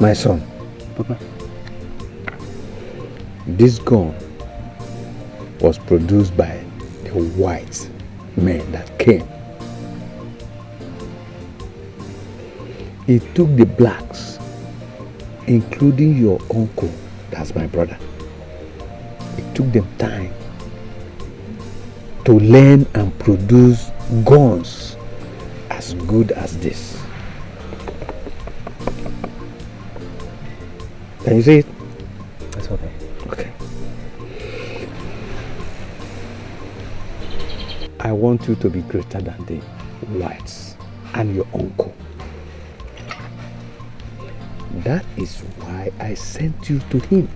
My son. Papa. This gun was produced by the white men that came. It took the blacks, including your uncle, that's my brother. It took them time to learn and produce guns as good as this. Can you see it? That's okay. Okay. I want you to be greater than the whites and your uncle. That is why I sent you to him,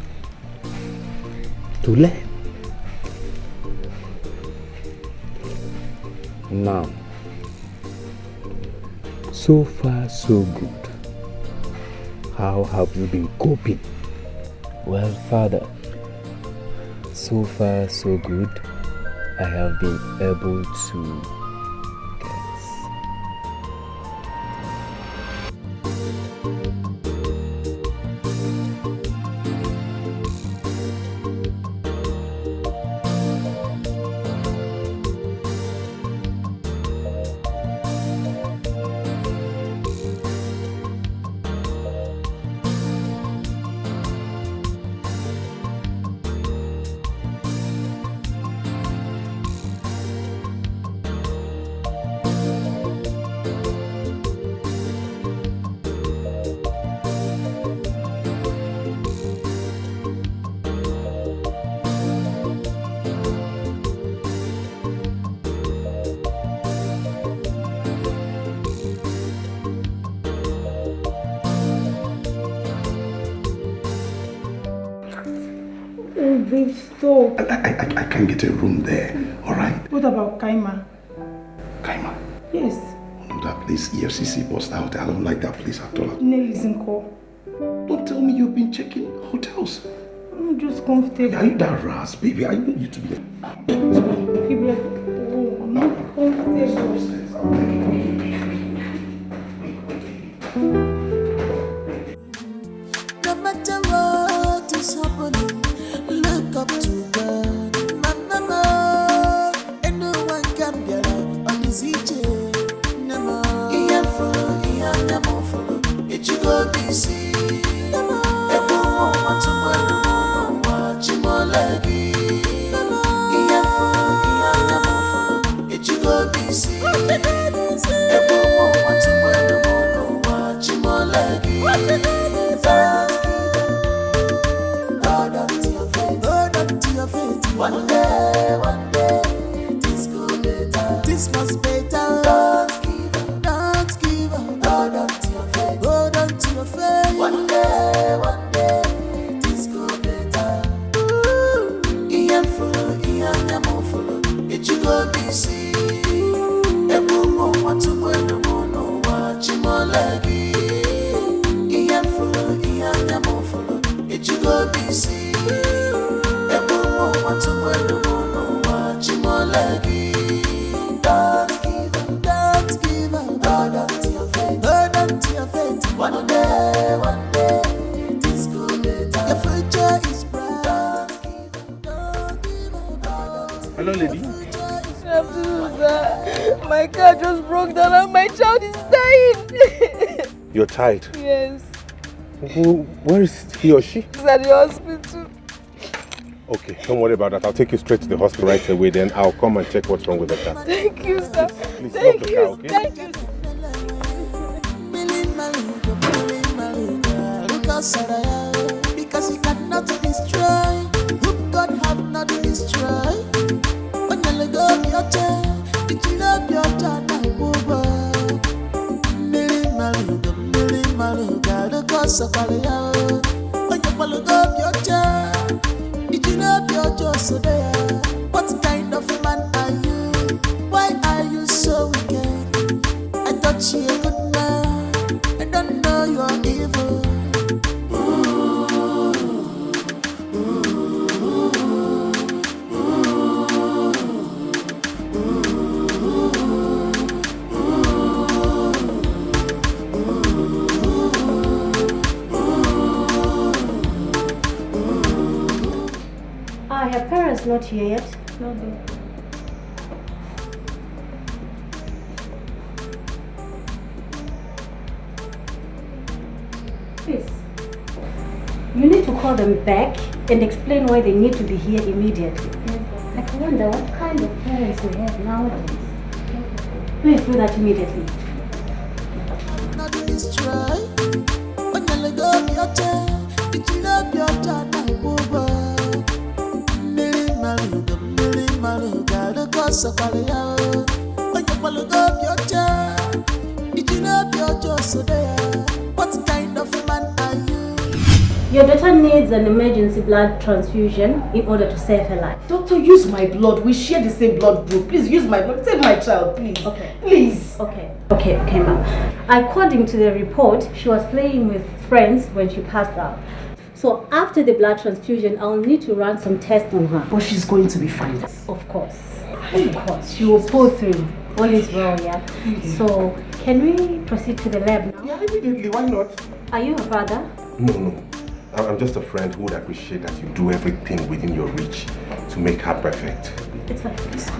to learn. Now, so far so good. How have you been coping? Well, Father, so far so good. I have been able to I can't get a room there, alright? What about Kaima? Kaima? Yes. No, that place, EFCC bust out. I don't like that place at all. Nelly isn't call. Don't tell me you've been checking hotels. I'm just comfortable. Are you that ras, baby? I need you to be there. People are, oh, I'm not comfortable. No matter what is happening, look up to God. Mama, and no one can get out on this EJ. Nama, it you go busy. Everyone wants to watch him all lagi. It you go busy. Everyone wants to watch him all lagi. One day, this go better. This must better. Don't give up. Hold on to your faith. Hold on to your faith. One day, this go better. Ian full, it you go busy. Everyone want to go no more, no watch him all lagi. Ian full, it you go busy. Want to watch him all lagi. Don't give up. Hold on to your faith. One day, this go better. Your future is bright. Don't give up. Hello, lady. My car just broke down and my child is dying. You're tired? Yes. Where is he or she? He's at the hospital. Okay, don't worry about that. I'll take you straight to the hospital right away. Then I'll come and check what's wrong with the car. Thank you, sir. Please Thank stop the you. car, okay? Thank you. Because he cannot destroy whom God have not destroyed. When you let go of your child, it will love your child now. Millie Maluga, the cause of Malia. When you let go of your child, it will love your child so there. What kind of man are you? Why are you so wicked? I thought you a good man. I don't know you are evil. is not here yet? No, babe. Please. You need to call them back and explain why they need to be here immediately. I wonder what kind of parents we have nowadays. Please do that immediately. What kind of man are you? Your daughter needs an emergency blood transfusion in order to save her life. Doctor, use my blood. We share the same blood group. Please use my blood. Save my child, please. Okay. Please. Okay, ma'am. According to the report, she was playing with friends when she passed out. So after the blood transfusion, I'll need to run some tests on her. But she's going to be fine. Of course. She will pull through. All is well, yeah? So, can we proceed to the lab now? Yeah, immediately. Why not? Are you her father? No. I'm just a friend who would appreciate that you do everything within your reach to make her perfect. It's fine.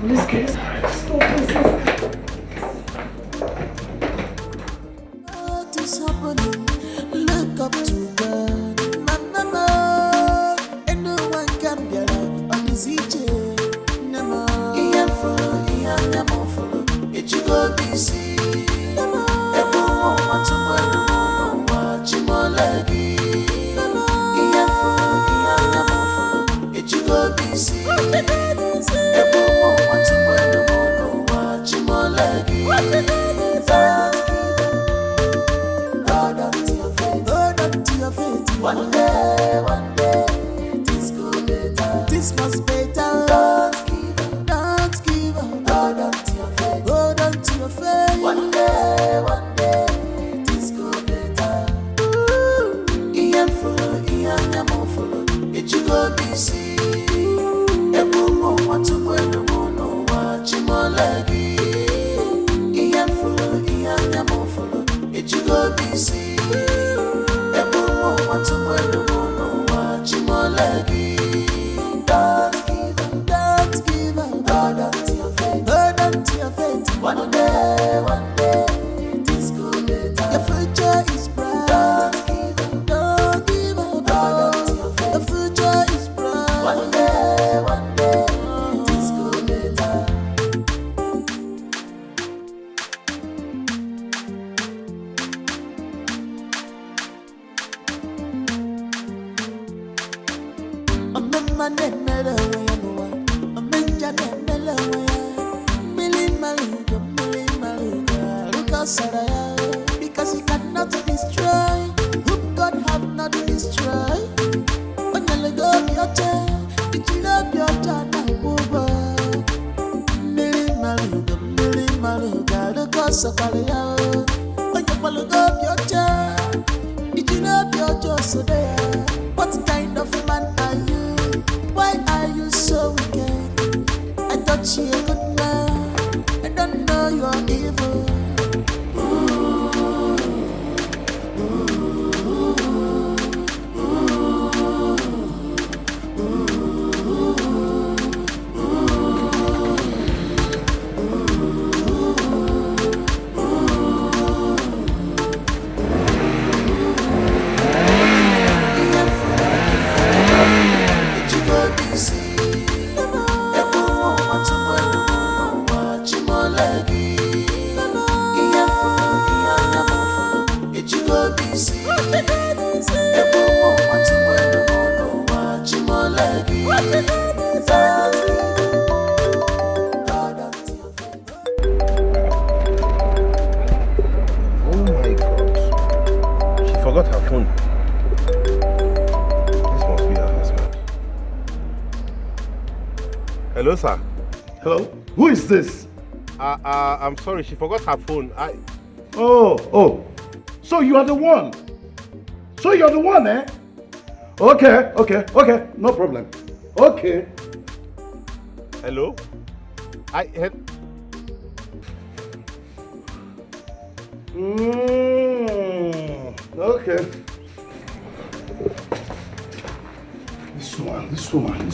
Let's go. What is happening? Look up to God. Mama, and no one can be alive on his Nama, it you go busy. Everyone wants to watch him all like it you go busy. Everyone wants to watch him all like One day, this could be better. This must be better. Don't give up. Hold on to your faith. Hold on to your faith. One day, this could be better. Ian full, it you go busy. Everyone want to win the moon, watch him all like Ian full, it you go busy. Want to win the moon, watch him all like Don't give up. Hold on to your faith. One day, this could be better. Your future is bright. Don't give up. Hold on to your faith. Your future is bright. One day, this could be better. Because you cannot destroy whom God have not destroyed. When you let go of your child, did you love your child now? Look so when you let go of your child, did you love your child so there? What kind of man are you? Why are you so wicked? I thought you a good man. I don't know you're evil. Hello, sir. Hello? Who is this? I'm sorry, she forgot her phone. Oh. So you are the one. Eh? Okay. No problem. Okay. Hello? Okay. This woman.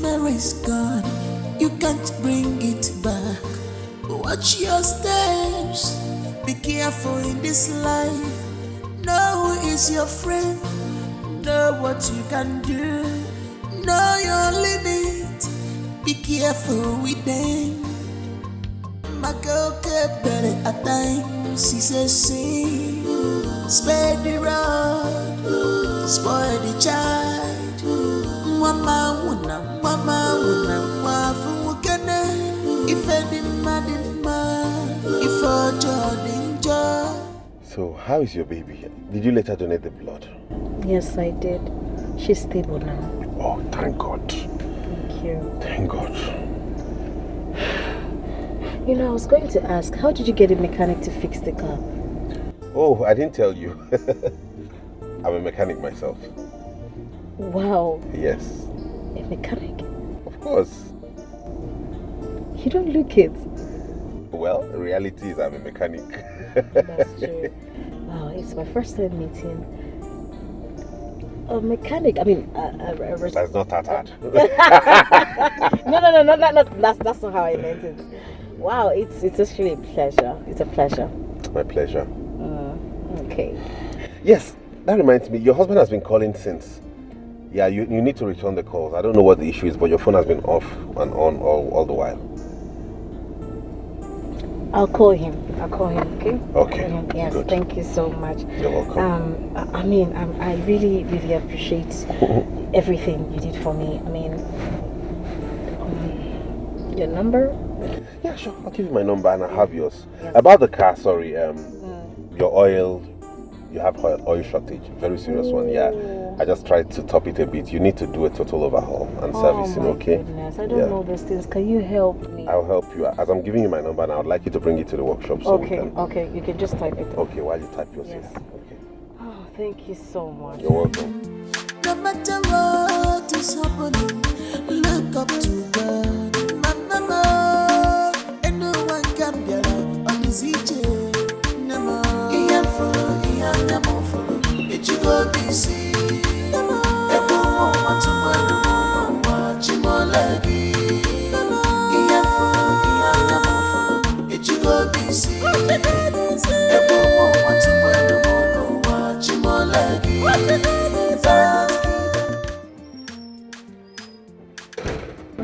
memory is gone, you can't bring it back. Watch your steps, be careful in this life. Know who is your friend, know what you can do, know your limit, be careful with them. My girl kept better at times, she says sing, spare the road, spoil the child. Mama wuna, wafu mukene, if any man, if a Jordan. So, how is your baby? Did you let her donate the blood? Yes, I did. She's stable now. Oh, thank God. Thank you. Thank God. You know, I was going to ask, how did you get a mechanic to fix the car? Oh, I didn't tell you. I'm a mechanic myself. Wow. Yes. A mechanic? Of course. You don't look it. Well, the reality is I'm a mechanic. That's true. Wow, it's my first time meeting a mechanic. I mean, that's not that hard. No, that's not how I meant it. Wow, it's actually a pleasure. It's a pleasure. My pleasure. Okay. Yes, that reminds me, your husband has been calling since. Yeah, you need to return the calls. I don't know what the issue is, but your phone has been off and on all the while. I'll call him, okay? Okay. Yes, good. Thank you so much. You're welcome. I really, really appreciate everything you did for me. I mean, your number? Yeah, sure. I'll give you my number and I'll have yours. Yes. About the car, sorry, your oil, you have oil shortage, very serious one, yeah. I just tried to top it a bit. You need to do a total overhaul and servicing, okay? Goodness, I don't know these things. Can you help me? I'll help you. As I'm giving you my number, and I would like you to bring it to the workshop so we can... Okay, you can just type it. Okay, while you type yours, Yes. Okay. Oh, thank you so much. You're welcome. No matter what is happening, look up to God. Mama, and no one can be on this EJ. Nama, it you go busy.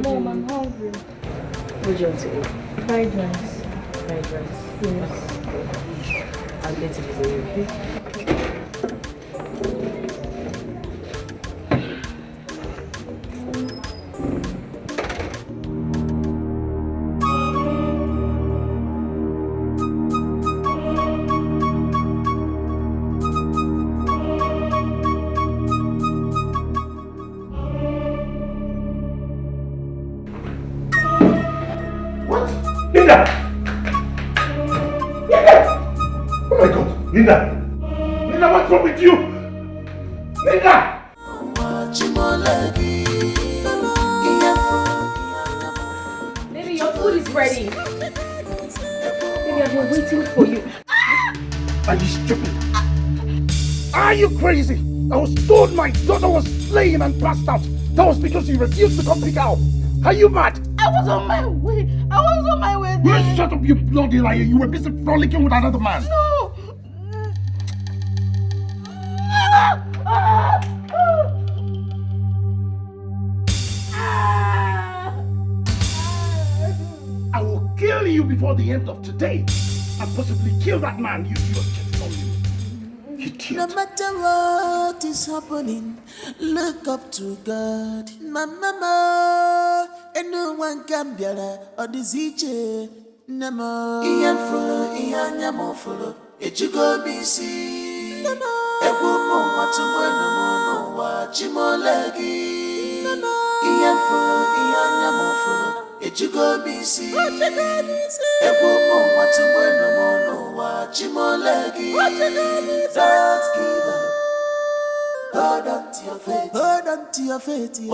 Mom, I'm hungry. What do you want to eat? Fried rice. Fried rice? Yes. I'll get it for you, okay? Linda! Oh my God! Linda! Linda, what's wrong with you? Linda! Baby, your food is ready. Baby, I've been waiting for you. Are you stupid? Are you crazy? I was told my daughter was slaying and passed out. That was because you refused to come pick her up. Are you mad? I was on my way. Will you shut up, you bloody liar? You were busy frolicking with another man. No. I will kill you before the end of today. And possibly kill that man you just told you. No matter what is happening, look up to God. Mama, and no one can be on this EJ. Nama, Ian follow, Ian Yamo follow. It you go busy. Nama, Ebumo, what's a bueno, watch him all leggy. Nama, Ian follow, Ian Yamo follow. It you go busy. Ebumo, what's a bueno, watch him all leggy. Don't give up. Hold on to your faith. Hold on to your faith. Yeah.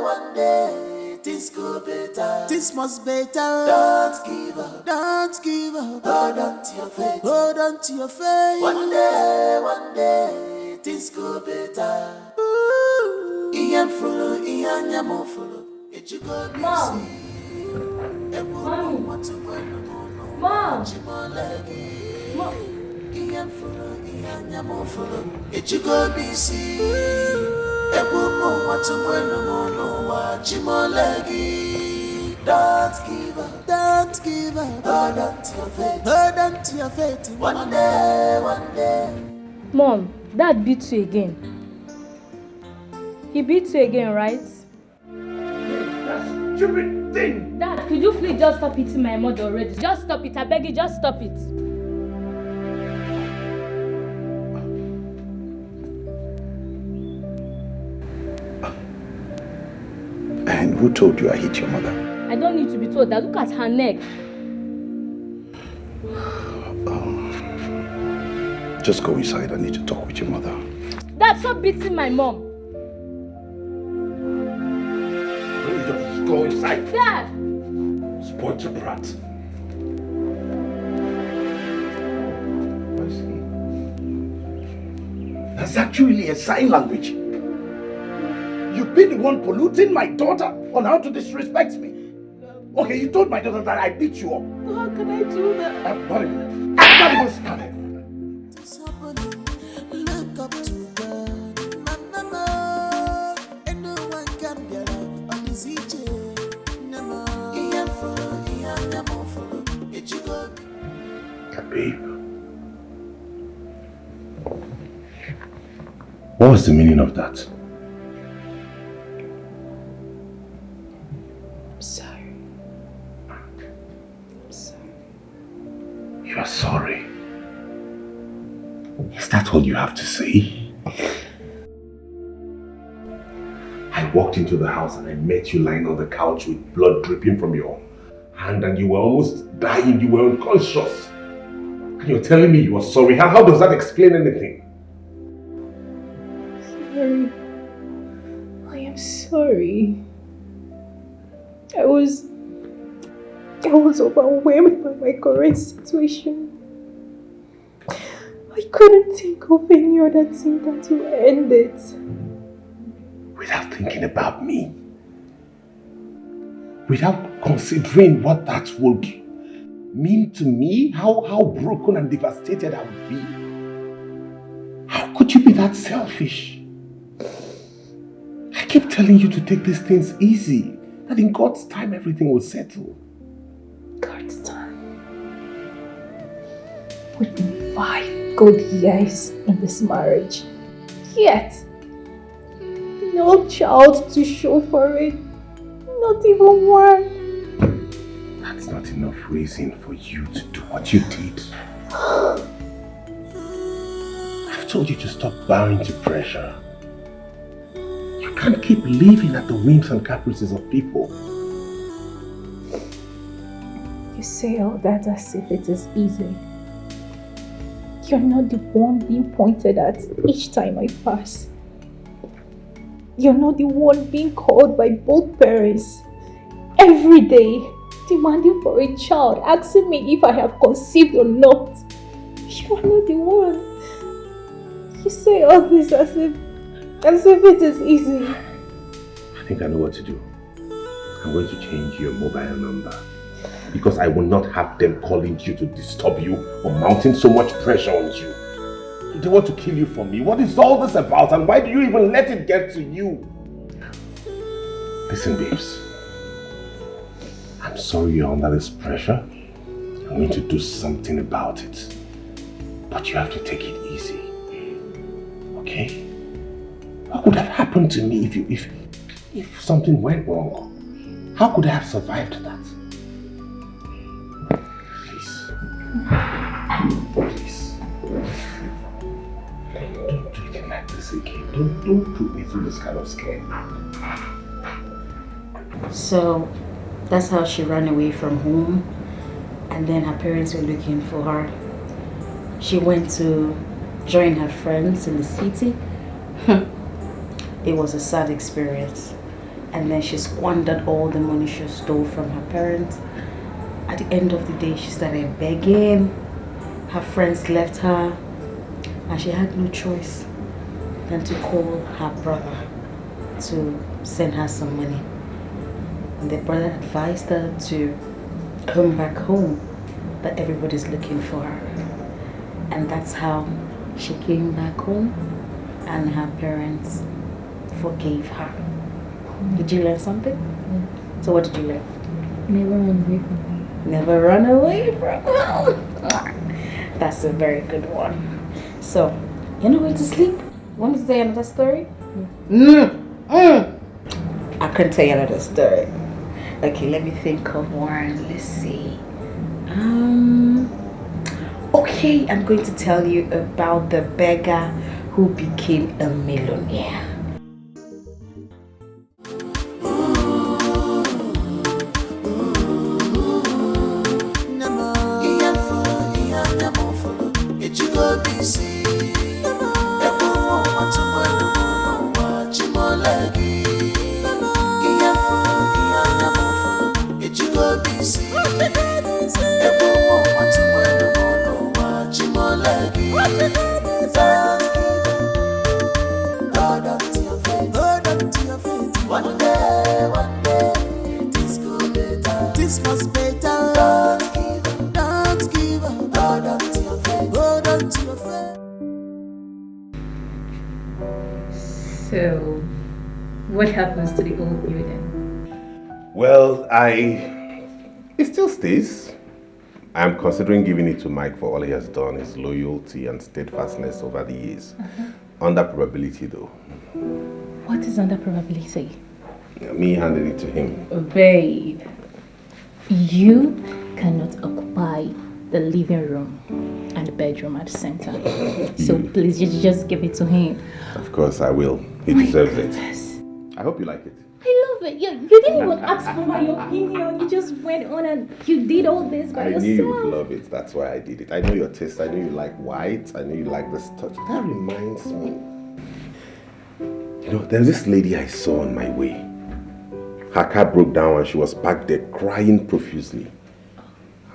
One day, things go better. This must better. Don't give up. Don't give up. Hold on to your faith. Hold on to your faith. One day, things go better. Ooh. Mom! Mom! Don't give up, don't give up. Hold on to your faith, hold on to your faith. One day, one day. Mom, Dad beat you again. He beat you again, right? That stupid thing! Dad, could you please just stop hitting my mother already? Just stop it, I beg you, just stop it. And who told you I hit your mother? I don't need to be told that. Look at her neck. Just go inside. I need to talk with your mother. Dad, stop beating my mom. Just go inside. Dad! Spoiled your brat. That's actually a sign language. You've been the one polluting my daughter on how to disrespect me. Okay, you told my daughter that I beat you up. How can I do that? I'm not even started. Look up to God. Mama, and no one can be alive on this each. Babe. What was the meaning of that? I'm sorry. I'm sorry. You are sorry. Is that all you have to say? I walked into the house and I met you lying on the couch with blood dripping from your hand and you were almost dying, you were unconscious. And you're telling me you are sorry. How does that explain anything? Sorry. I am sorry. I was overwhelmed by my current situation. I couldn't think of any other thing than to end it. Without thinking about me? Without considering what that would mean to me? How broken and devastated I would be? How could you be that selfish? I keep telling you to take these things easy. That in God's time everything will settle. God's time. We've been 5 good years in this marriage. Yet, no child to show for it. Not even one. That's not enough reason for you to do what you did. I've told you to stop bowing to pressure. You can't keep living at the whims and caprices of people. You say all that as if it is easy. You're not the one being pointed at each time I pass. You're not the one being called by both parents every day, demanding for a child, asking me if I have conceived or not. You're not the one. You say all this as if it is easy. I think I know what to do. I'm going to change your mobile number. Because I will not have them calling you to disturb you or mounting so much pressure on you. They want to kill you for me. What is all this about and why do you even let it get to you? Listen, babes. I'm sorry you're under this pressure. I'm going to do something about it. But you have to take it easy. Okay? What would have happened to me if something went wrong? How could I have survived that? Please. Don't do it like this again. Don't put me through this kind of scare. So that's how she ran away from home, and then her parents were looking for her. She went to join her friends in the city. It was a sad experience. And then she squandered all the money she stole from her parents. At the end of the day, she started begging. Her friends left her, and she had no choice than to call her brother. to send her some money. And the brother advised her to come back home, that everybody's looking for her. And that's how she came back home, and her parents forgave her. Did you learn something? So what did you learn? Never run away from home. Never run away from home. That's a very good one. So, you know where to sleep? Want to say another story? I couldn't tell you another story. Okay, let me think of one. Let's see. Okay, I'm going to tell you about the beggar who became a millionaire. So, what happens to the old building? Well, it still stays. I'm considering giving it to Mike for all he has done, his loyalty and steadfastness over the years. Under probability though. What is under probability? Me handing it to him. Babe, you cannot occupy the living room and the bedroom at the center. So please, just give it to him. Of course I will. He deserves it. I hope you like it. I love it. You didn't even ask for my opinion. You just went on and you did all this by yourself. I knew you would love it. That's why I did it. I know your taste. I know you like white. I know you like this touch. That reminds me. You know, there's this lady I saw on my way. Her car broke down and she was parked there crying profusely.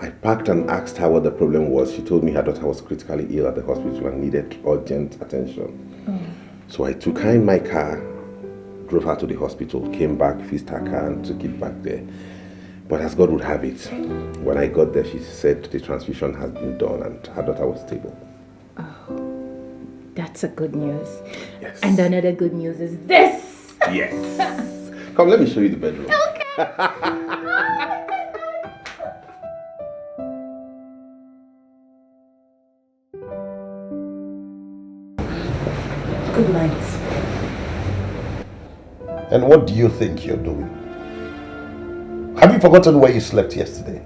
I parked and asked her what the problem was. She told me her daughter was critically ill at the hospital and needed urgent attention. So I took her in my car, drove her to the hospital, came back, fixed her car and took it back there. But as God would have it, when I got there, she said the transfusion had been done and her daughter was stable. Oh, that's a good news. Yes. And another good news is this. Yes. Come, let me show you the bedroom. Okay. Good night. And what do you think you're doing? Have you forgotten where you slept yesterday?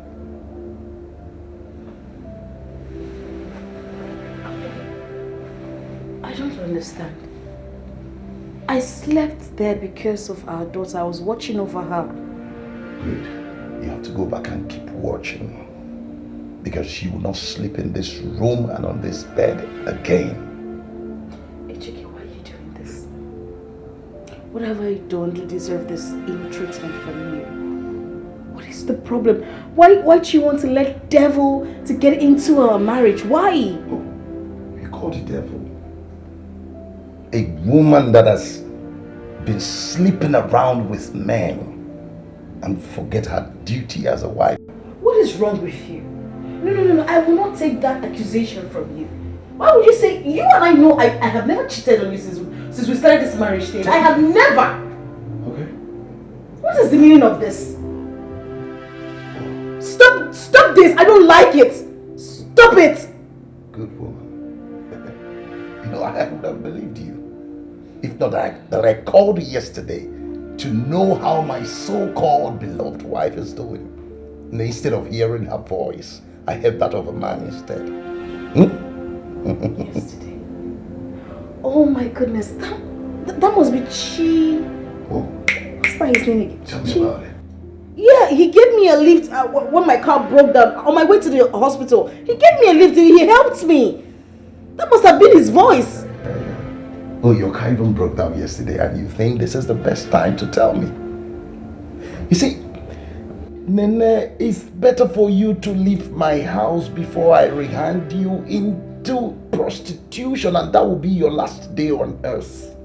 I don't understand. I slept there because of our daughter. I was watching over her. Good. You have to go back and keep watching. Because she will not sleep in this room and on this bed again. What have I done to deserve this ill treatment from you? What is the problem? Why do you want to let devil to get into our marriage? Why? Oh, you call the devil? A woman that has been sleeping around with men and forget her duty as a wife. What is wrong with you? No. I will not take that accusation from you. Why would you say, you and I know I have never cheated on you since we started this marriage thing. I have never. Okay. What is the meaning of this? Stop this. I don't like it. Stop it. Good woman. You know, I would have believed you. If not that I called you yesterday to know how my so-called beloved wife is doing. And instead of hearing her voice, I heard that of a man instead. Yesterday. Oh my goodness, that must be Chi. Oh. What's that his name again? Tell me about it. Yeah, he gave me a lift when my car broke down on my way to the hospital. He gave me a lift, he helped me. That must have been his voice. Oh, your car even broke down yesterday and you think this is the best time to tell me. You see, Nene, it's better for you to leave my house before I rehand you into prostitution, and that will be your last day on earth.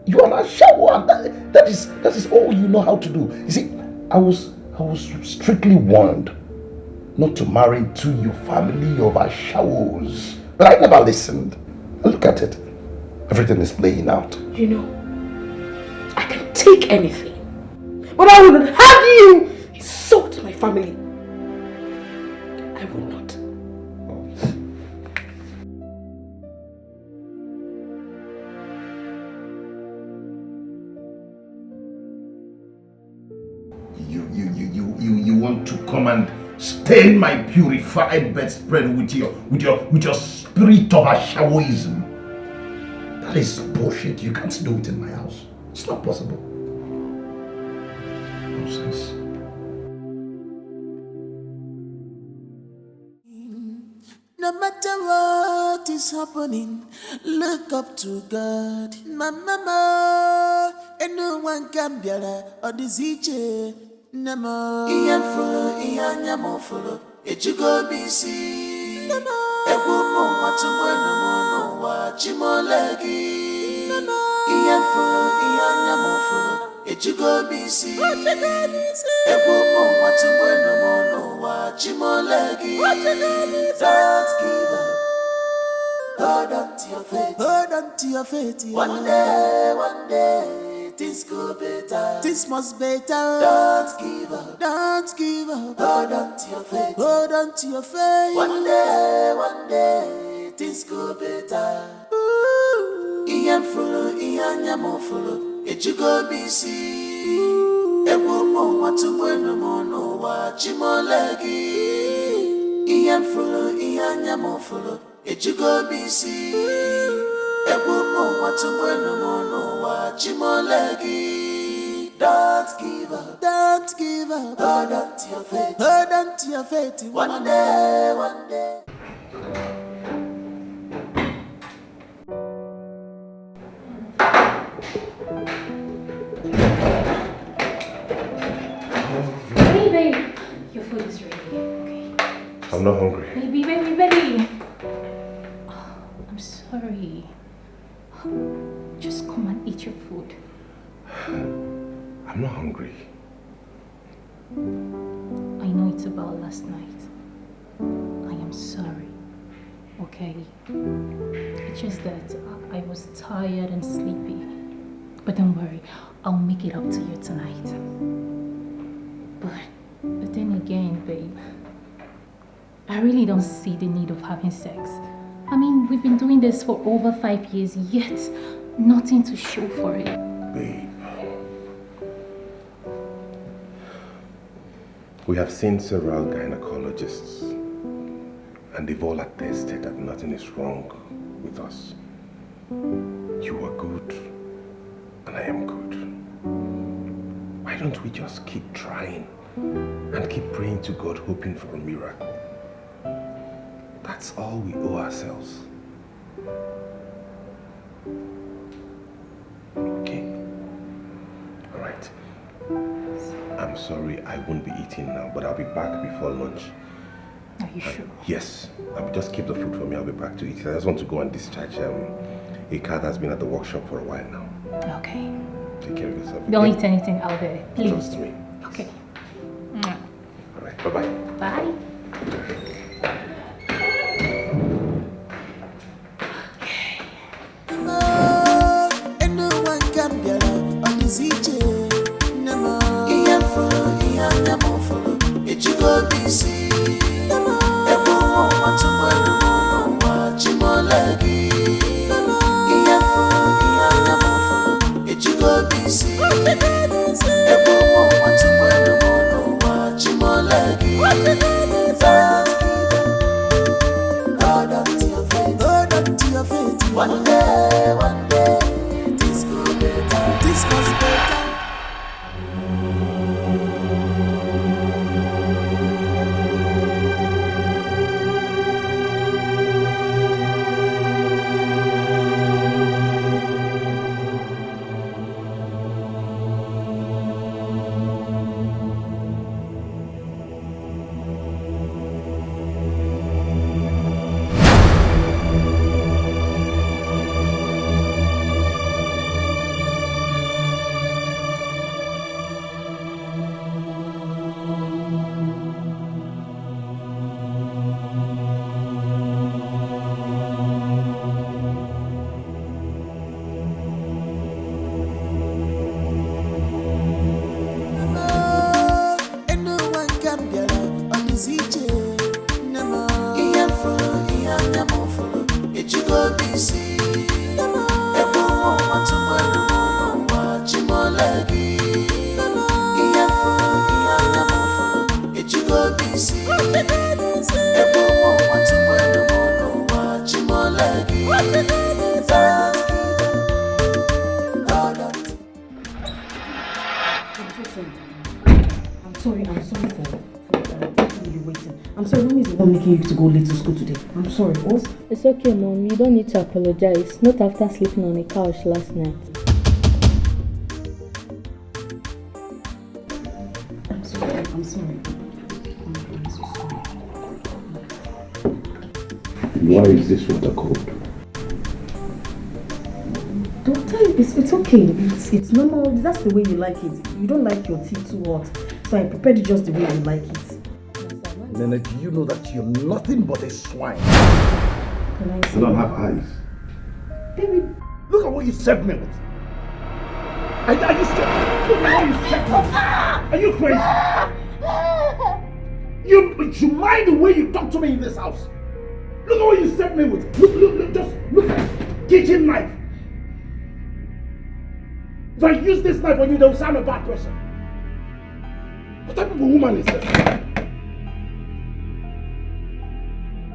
You are a shower, and that is all you know how to do. You see, I was strictly warned not to marry into your family of ashawos, but I never listened. And look at it. Everything is playing out. You know, I can take anything, but I will not have you insult my family. I will not. You want to come and stain my purified bedspread with your spirit of ashawoism? That is bullshit. You can't do it in my house. It's not possible. Nonsense. No matter what is happening, look up to God. Mama, and no one can be or this each. Namo, Ian Fuller, Ian Yamofuller, it you go BC. Namo, a woman wants to wear no watch him all leggy. Ian Fuller, Ian Yamofuller, it you go BC. A woman wants to wear no watch him all leggy. Don't give up. Hold on to your faith. Hold on to your faith. Yeah. One day, things go better. Things must better. Don't give up. Don't give up. Hold on to your faith. Hold on to your faith. One day, things go better. Ian Fuller, Ian Yamofuller, it you go BC. A woman want to wear no watch him all leggy. Ian Fuller, Ian Yamofuller, it you go BC. A woman want to wear no watch him all leggy. Don't give up. Don't give up. Hold on to your faith. Hold on to your faith. One day. Hey, babe. Your food is ready. Okay. I'm not hungry. Baby. Oh, I'm sorry. Just come and eat your food. I'm not hungry. I know it's about last night. I am sorry. Okay? It's just that I was tired and sleepy. But don't worry, I'll make it up to you tonight. But then again, babe, I really don't see the need of having sex. I mean, we've been doing this for over 5 years, yet nothing to show for it. Babe, we have seen several gynecologists, and they've all attested that nothing is wrong with us. You are good, and I am good. Why don't we just keep trying and keep praying to God, hoping for a miracle? That's all we owe ourselves. Okay? Alright. I'm sorry I won't be eating now, but I'll be back before lunch. Are you sure? Yes. I'll just keep the food for me. I'll be back to eat it. I just want to go and discharge a car that's been at the workshop for a while now. Okay. Take care of yourself. Don't okay? eat anything out there, please. Trust me. Okay. Alright, bye-bye. Bye. And no one can be on this each. Namo, Ian Fuller, Ian Yamofuller, it you go BC. Everyone want to wear no watch him all leggy. Ian Fuller, Ian Yamofuller, it you go BC. Everyone want to wear no watch him all leggy. for making you to go late to school today. I'm sorry, what? It's okay, Mom. You don't need to apologize. Not after sleeping on a couch last night. I'm sorry. I'm sorry. I'm so sorry. Why is this water cold? Doctor, it's okay. It's normal. That's the way you like it. You don't like your tea too hot. So I prepared it just the way you like it. Nene, do you know that you're nothing but a swine? Can I say? I don't have eyes. Baby, look at what you served me with. Are you stupid? Look at what you served me with. Are you crazy? You mind the way you talk to me in this house? Look at what you served me with. Look, just look at it. Kitchen knife. If I use this knife on you, they'll say I'm a bad person. What type of a woman is this?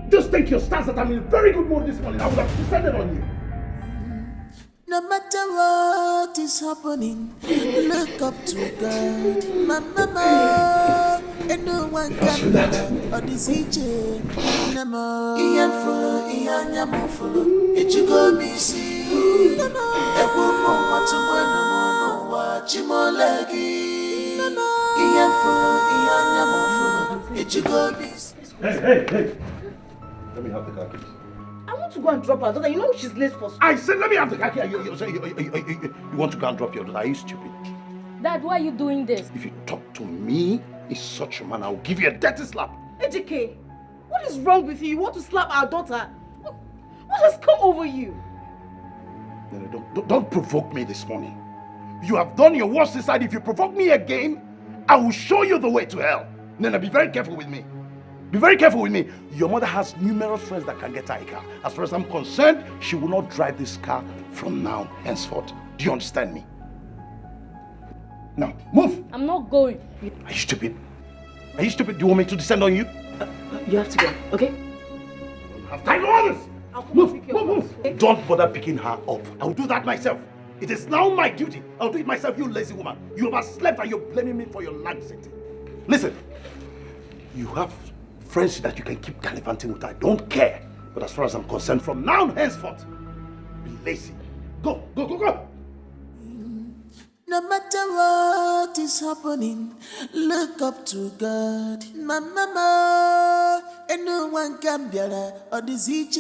Just think your stars that I'm in a very good mood this morning. I would have descended on you. No matter what is happening, look up to God. Mama, and no one can better or this each. Nama, Ian Fuller, Ian Yamufuller, it you go busy. Nama, everyone to win no watch him all leggy. Nama, Ian Fuller, Ian Yamufuller, it you go busy. Hey. Let me have the car keys. I want to go and drop her daughter. You know she's late for school. I said let me have the car keys. You want to go and drop your daughter? Are you stupid? Dad, why are you doing this? If you talk to me in such a manner, I'll give you a dirty slap. Dikeh, what is wrong with you? You want to slap our daughter? What has come over you? No, don't provoke me this morning. You have done your worst inside. If you provoke me again, I will show you the way to hell. Nana, be very careful with me. Be very careful with me. Your mother has numerous friends that can get her a car. As far as I'm concerned, she will not drive this car from now henceforth. Do you understand me? Now, move. I'm not going. Are you stupid? Are you stupid? Do you want me to descend on you? You have to go, okay? I don't have time for others. Move. Don't bother picking her up. I'll do that myself. It is now my duty. I'll do it myself, you lazy woman. You overslept and you're blaming me for your laxity. Listen, you have friends that you can keep gallivanting with. I don't care. But as far as I'm concerned, from now on henceforth, be lazy. Go. No matter what is happening, look up to God. Mama, and no one can be or this each.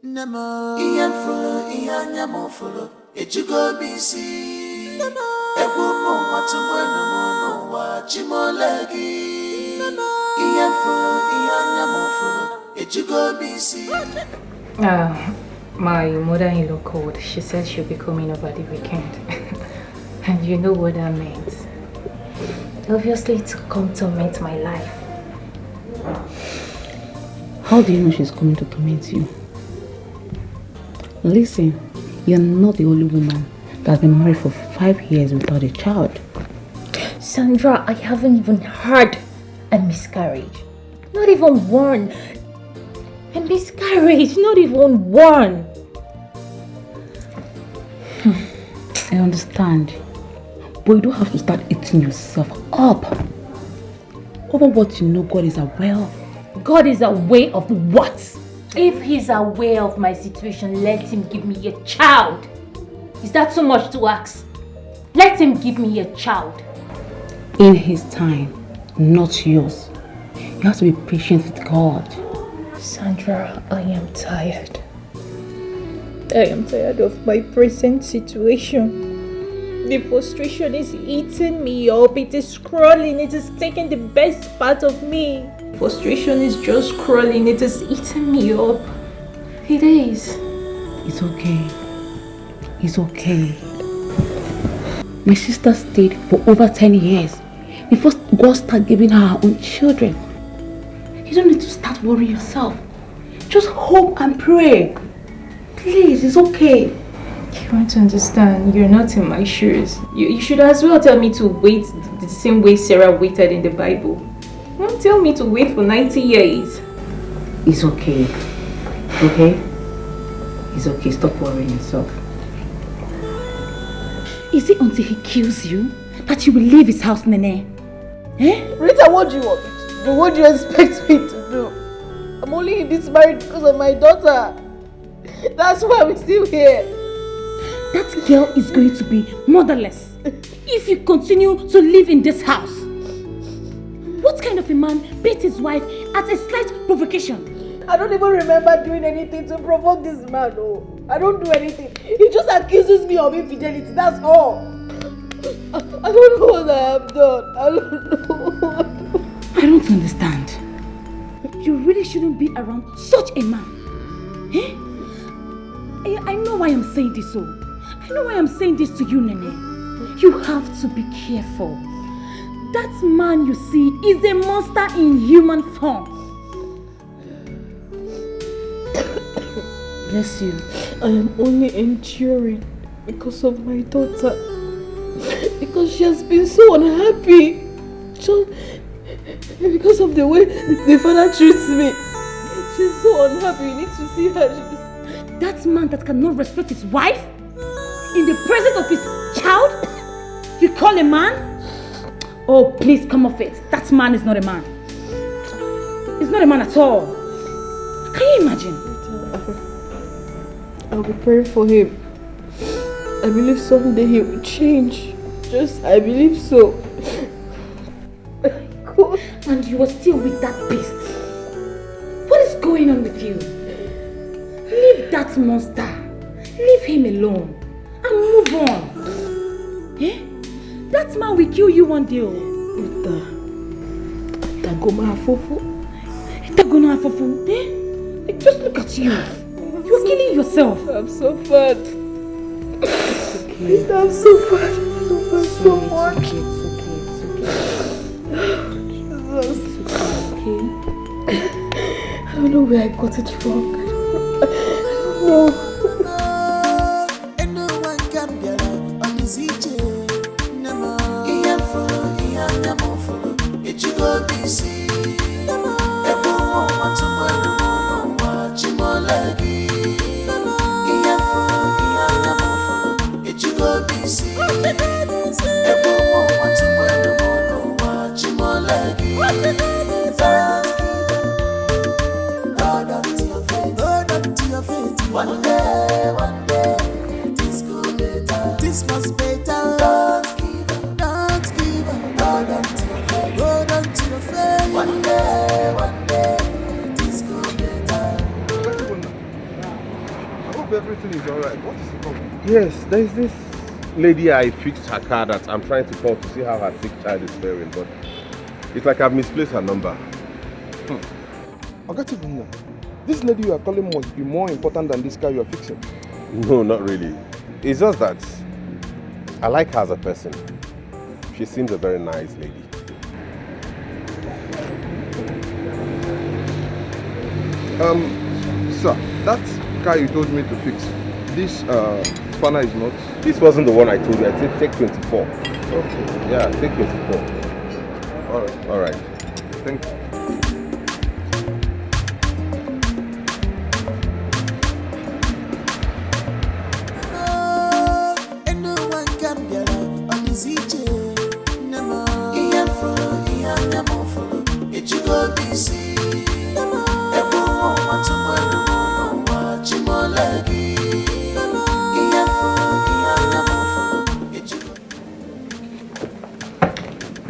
Nama, Ian Fuller, Ian Yamufuller, it you go busy. Nama, everyone want to win no watch him all leggy. Nama, Ian Fuller, Ian Yamufuller, it you go busy. My mother-in-law called. She said she'll be coming over the weekend. And you know what that means. Obviously to come torment my life. How do you know she's coming to torment you? Listen, you're not the only woman that's been married for 5 years without a child. Sandra, I haven't even had a miscarriage. Not even one. A miscarriage, not even one. I understand. But you don't have to start eating yourself up over what you know God is aware of. God is aware of what? If he's aware of my situation, let him give me a child. Is that so much to ask? Let him give me a child. In his time, not yours. You have to be patient with God. Sandra, I am tired. I am tired of my present situation. The frustration is eating me up. It is crawling. It is taking the best part of me. Frustration is just crawling. It is eating me up. It is. It's okay. It's okay. My sister stayed for over 10 years before God started giving her own children. You don't need to start worrying yourself. Just hope and pray. Please, it's okay. You want to understand, you're not in my shoes. You should as well tell me to wait the same way Sarah waited in the Bible. Don't tell me to wait for 90 years. It's okay. Okay? It's okay. Stop worrying yourself. Is it until he kills you that you will leave his house, Nene? Eh? Rita, what do you want me to do? What do you expect me to do? I'm only in this marriage because of my daughter. That's why I'm still here. That girl is going to be motherless if you continue to live in this house. What kind of a man beat his wife at a slight provocation? I don't even remember doing anything to provoke this man. Oh, I don't do anything. He just accuses me of infidelity. That's all. I don't know what I have done. I don't know. I don't understand. You really shouldn't be around such a man. Eh? I know why I'm saying this, so. I know why I'm saying this to you, Nene. You have to be careful. That man you see is a monster in human form. Bless you. I am only enduring because of my daughter. Because she has been so unhappy. Just because of the way the father treats me. She's so unhappy. You need to see her. That man that cannot respect his wife in the presence of his child, you call a man? Oh, please come off it. That man is not a man. He's not a man at all. Can you imagine? I'll be praying for him. I believe someday he will change. I believe so. God. And you are still with that beast. What is going on with you? Leave that monster. Leave him alone. And move on. Eh? That man will kill you one day. Eh? Just look at you. You're killing yourself. I'm so fat. Okay. I'm so fat. So much. I don't know where I got it wrong. I don't know. One day, this could be better. This must be better. Don't give up, hold on to your faith. One day, this could be better. I hope everything is alright. What is the problem? Yes, there's this lady I fixed her car that I'm trying to call to see how her sick child is faring, but it's like I've misplaced her number. I got it. This lady you are calling must be more important than this car you are fixing. No, not really. It's just that I like her as a person. She seems a very nice lady. Sir, that car you told me to fix, this spanner is not... This wasn't the one I told you. I said take 24. Okay. Yeah, take 24. Alright. Alright. Thank you.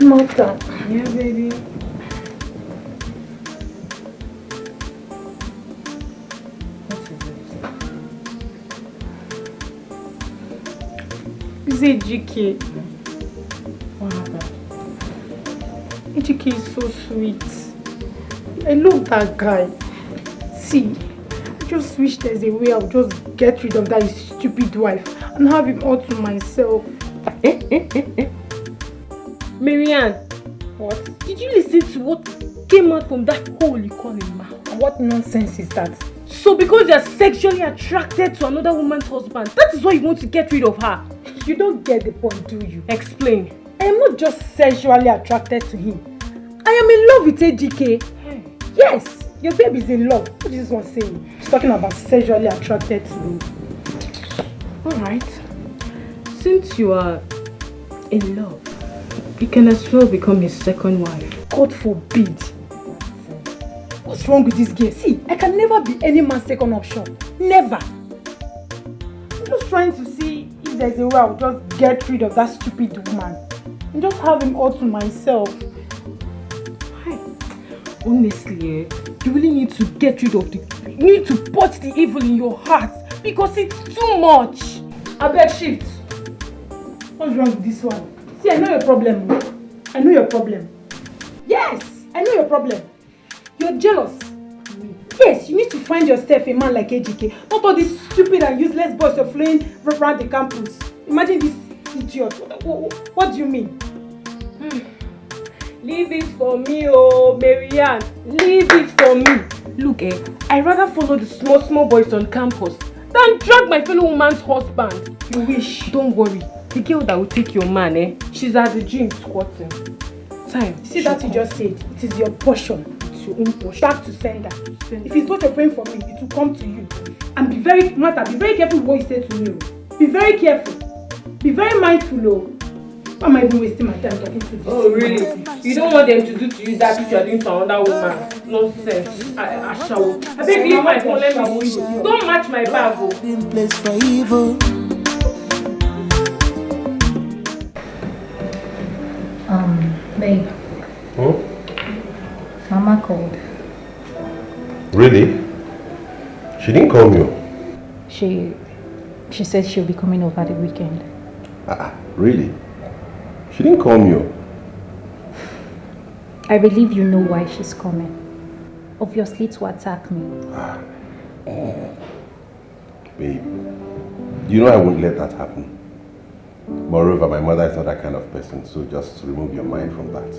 Mother. Yeah, baby. Is it Dikeh? What happened? Dikeh is so sweet. I love that guy. See, I just wish there's a way I'll just get rid of that stupid wife and have him all to myself. Marianne, what? Did you listen to what came out from that hole you call him man? What nonsense is that? So because you're sexually attracted to another woman's husband, that is why you want to get rid of her? You don't get the point, do you? Explain. I am not just sexually attracted to him. I am in love with Dikeh. Yes, your baby's in love. What is this one saying? He's talking about sexually attracted to me. Alright. Since you are in love, you can as well become his second wife. God forbid. What's wrong with this girl? See, I can never be any man's second option. Never. I'm just trying to see if there's a way I'll just get rid of that stupid woman. And just have him all to myself. Honestly, you really need to get rid of you need to put the evil in your heart because it's too much. I beg, shift. What's wrong with this one? See, I know your problem. I know your problem. Yes, I know your problem. You're jealous. Yes, you need to find yourself a man like AJK. Not all these stupid and useless boys you're flying around the campus. Imagine this idiot. What do you mean? Leave it for me, oh, Marianne. Leave it for me. Look, I'd rather follow the small boys on campus than drag my fellow woman's husband. You wish. Don't worry. The girl that will take your man, she's at the gym squatting. Time. See that you just said? It is your portion. It's your own portion. Back to sender. If it's what you're praying for me, it will come to you. And be very careful what you say to me. Be very careful. Be very mindful, oh. Why am I even wasting my time talking to this? Oh, really? You don't want them to do to you that which you are doing to another woman? Nonsense. I shall. I beg leave my phone, let me hold you. Don't match my bag, oh. Place for evil. Babe. Mama called. Really? She didn't call you? She said she'll be coming over the weekend. Really? She didn't call you? I believe you know why she's coming. Obviously to attack me. Babe, you know I won't let that happen. Moreover, my mother is not that kind of person, so just remove your mind from that.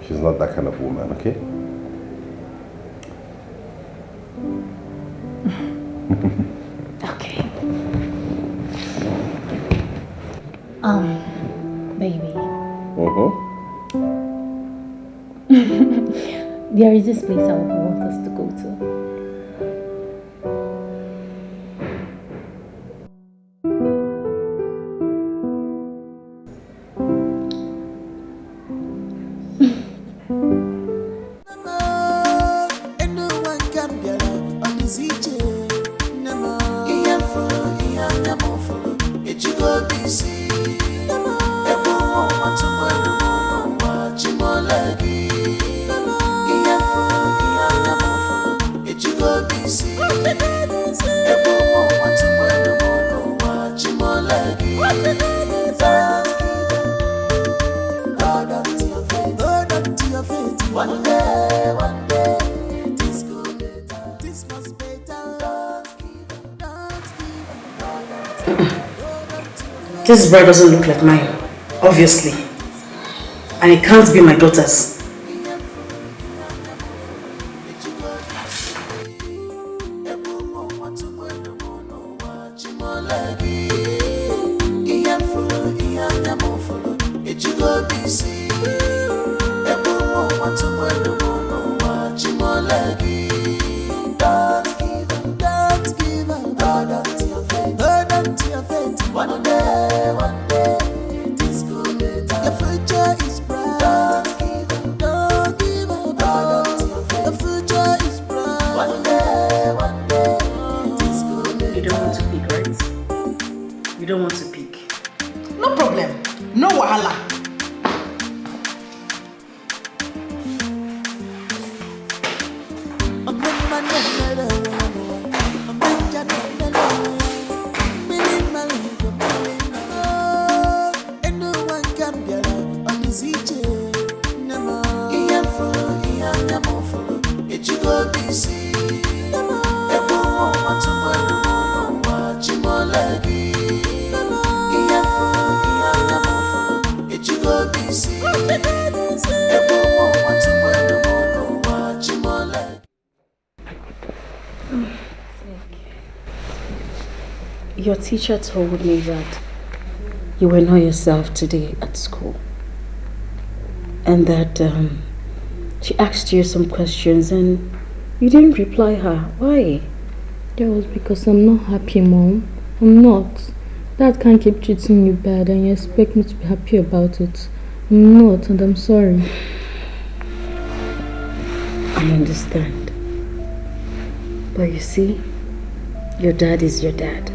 She's not that kind of woman, okay? Okay. Baby. There is this place I would want us to go to. This bride doesn't look like mine, obviously. And it can't be my daughter's. Your teacher told me that you were not yourself today at school. And that she asked you some questions and you didn't reply her. Why? That was because I'm not happy, Mom. I'm not. Dad can't keep treating you bad and you expect me to be happy about it. I'm not, and I'm sorry. I understand. But you see, your dad is your dad.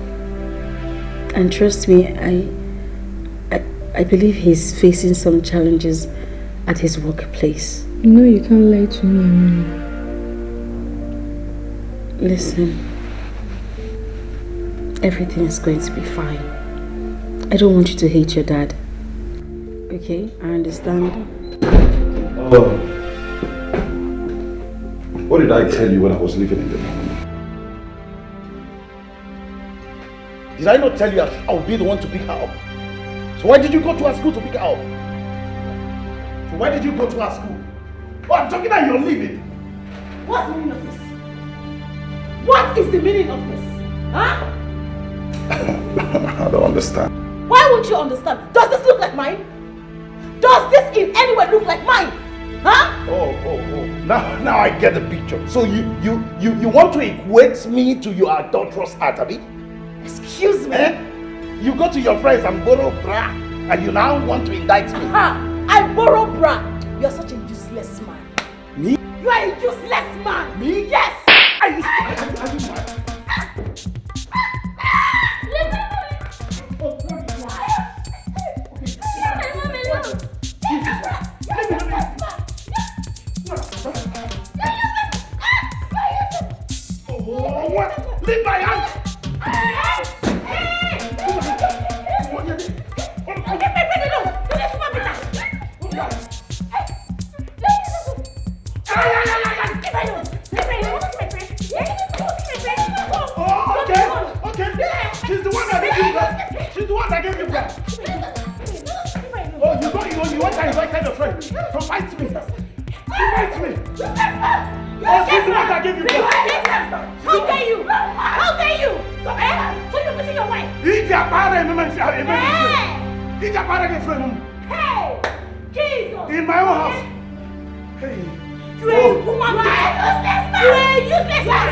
And trust me, I believe he's facing some challenges at his workplace. You know you can't lie to me, Mama. Listen, everything is going to be fine. I don't want you to hate your dad. Okay, I understand. What did I tell you when I was leaving in the morning? Did I not tell you I would be the one to pick her up? So why did you go to her school to pick her up? So why did you go to her school? Oh, I'm talking about you're leaving. What's the meaning of this? What is the meaning of this? Huh? I don't understand. Why won't you understand? Does this look like mine? Does this in any way look like mine? Huh? Oh. Now I get the picture. So you want to equate me to your adulterous act, Abby? Excuse me? You go to your friends and borrow bra, and you now want to indict me. I borrow bra. You're such a useless man. Me? You are a useless man. Me? Yes. Are you mad? Leave my hand! Okay. She's the one that gave you that. She's the one that gave you that. Oh, you want that kind of friend? So fight me. Fight me. Oh, she's the one that gave you that. How dare you? How dare you? So you're missing your wife? Eat your father and Eat your father and friend. Hey! Jesus! In my own house. Hey. You are a woman. You are a useless man.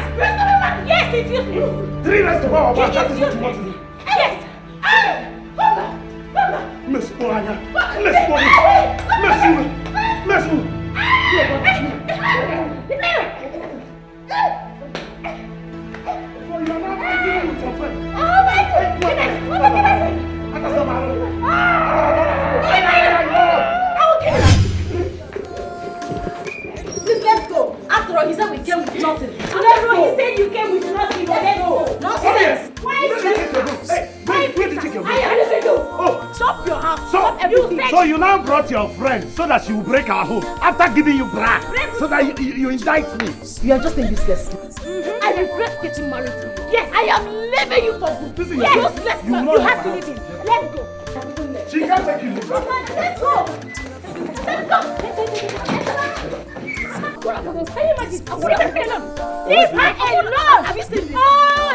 Yes, it's useless. 3 rest of our that is what you want to do. Yes. Miss Oranya. Miss Oranya. Miss you. Please, let's go. After all, he said we came with nothing. After all, he said you came with nothing. Let's go. Nonsense. Why is this? Where did you take your friend? Stop your house. Stop everything. So you now brought your friend so that she will break our home after giving you bra so that you indict me. You are just a useless man. I regret getting married to you. Yes, I am leaving you for good. This is yes, your useless you man. know You have to leave him. Let's go. She can't take you. Let's go. Let's go. Can you imagine? Leave her alone. Leave her alone. Have you seen this? Oh,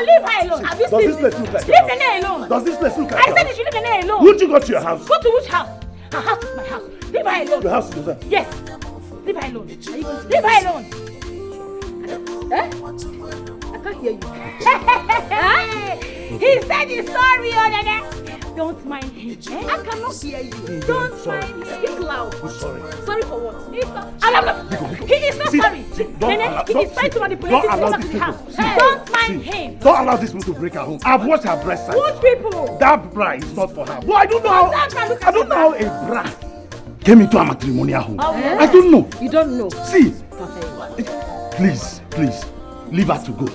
leave her alone. Have you seen this? Does this place look like Leave the nail alone. Does this place look like I said you should leave the nail alone. Won't you go to your house? Go to which house? Her house is my house. Leave her alone. Your house is yours? Yes. Leave her alone. Are you going to leave her alone? I can't hear you. He said he's sorry, Onene. Don't mind him. I cannot hear you. Don't mind him. Speak loud. Sorry. Sorry for what? He is not sorry. Nene, he is trying to manipulate his way back to the house. Don't mind him. Don't allow this woman to break her home. I've watched her breast size. What people? That bra is not for her. But I don't know how. I don't know how a bra came into a matrimonial home. I don't know. You don't know. See, please, leave her to go.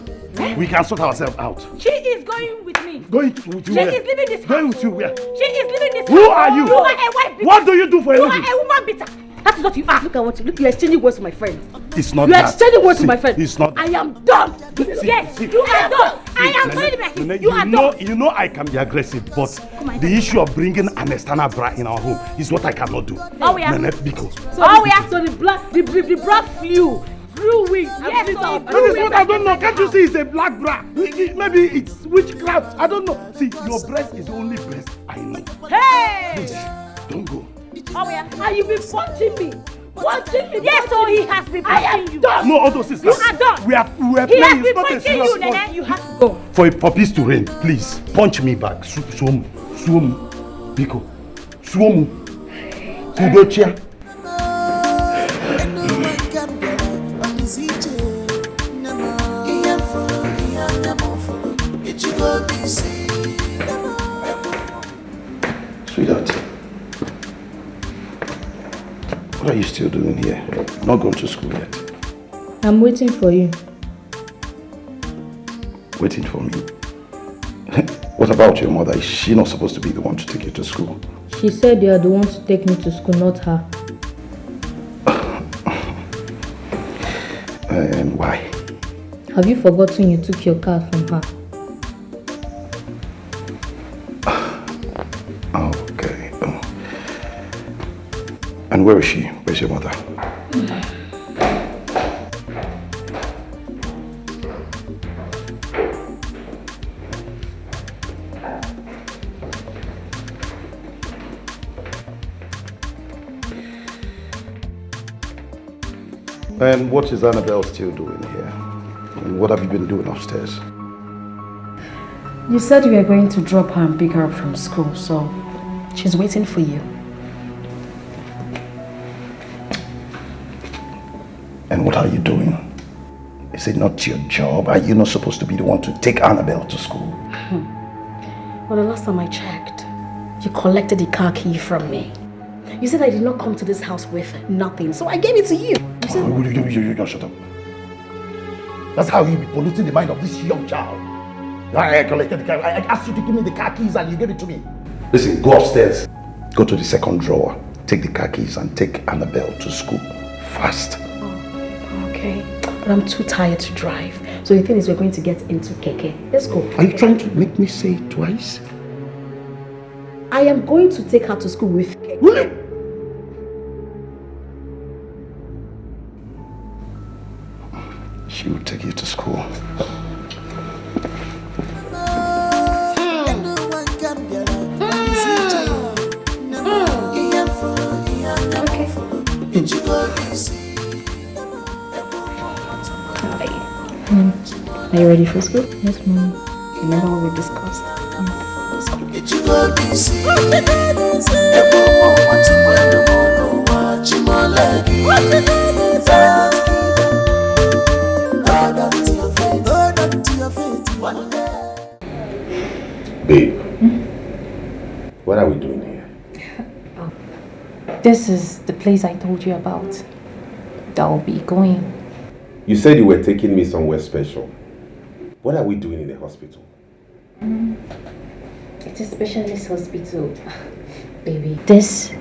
We can sort ourselves out. She is going with me. Going with you She where? is leaving this house. Going with you where? She is leaving this Who house. are you? You are a wife beater. What do you do for a living? You are a woman beater. That is what you are. Look at what you look. You are exchanging words with my friend. It's not You are that. exchanging words with my friend. It's not. I am done. Yes, you are done. I am telling you, you are done. You know I can be aggressive, but the issue of bringing an external bra in our home is what I cannot do. Oh yeah. Because. So the bra flew. Blue wings. Yes, so that is what I don't know. Can't you see it's a black bra? Maybe it's witchcraft. I don't know. See, your breast is the only breast I know. Hey! Please, don't go. Oh yeah. And you've been punching me. Punching me. Yes, so he has been punching you. Done. No, other sisters. You are done. We are He has playing. been It's not a punching serious you, Nene. You have to go. For peace to reign, please punch me back. Swom, Biko, Swom, Kudochia. Sweetheart, what are you still doing here? Not going to school yet? I'm waiting for you. Waiting for me? What about your mother? Is she not supposed to be the one to take you to school? She said you are the one to take me to school, not her. And why? Have you forgotten you took your car from her? Okay. And where is she? Where's your mother? And what is Annabelle still doing here? And what have you been doing upstairs? You said you were going to drop her and pick her up from school, so she's waiting for you. And what are you doing? Is it not your job? Are you not supposed to be the one to take Annabelle to school? Well, the last time I checked, you collected the car key from me. You said I did not come to this house with nothing, so I gave it to you. You said... You shut up. That's how you be polluting the mind of this young child. I collected the car. I asked you to give me the car keys and you gave it to me. Listen, go upstairs. Go to the second drawer. Take the car keys and take Annabelle to school. Fast. Oh, okay. But I'm too tired to drive. So the thing is, we're going to get into Dikeh. Let's go. Are you trying to make me say it twice? I am going to take her to school with Dikeh. Really? She will take you to school. Are you ready for school? Yes, Mom. Remember what we discussed? Babe, what are we doing here? This is the place I told you about. That will be going. You said you were taking me somewhere special. What are we doing in the hospital? It's a specialist hospital. Baby, this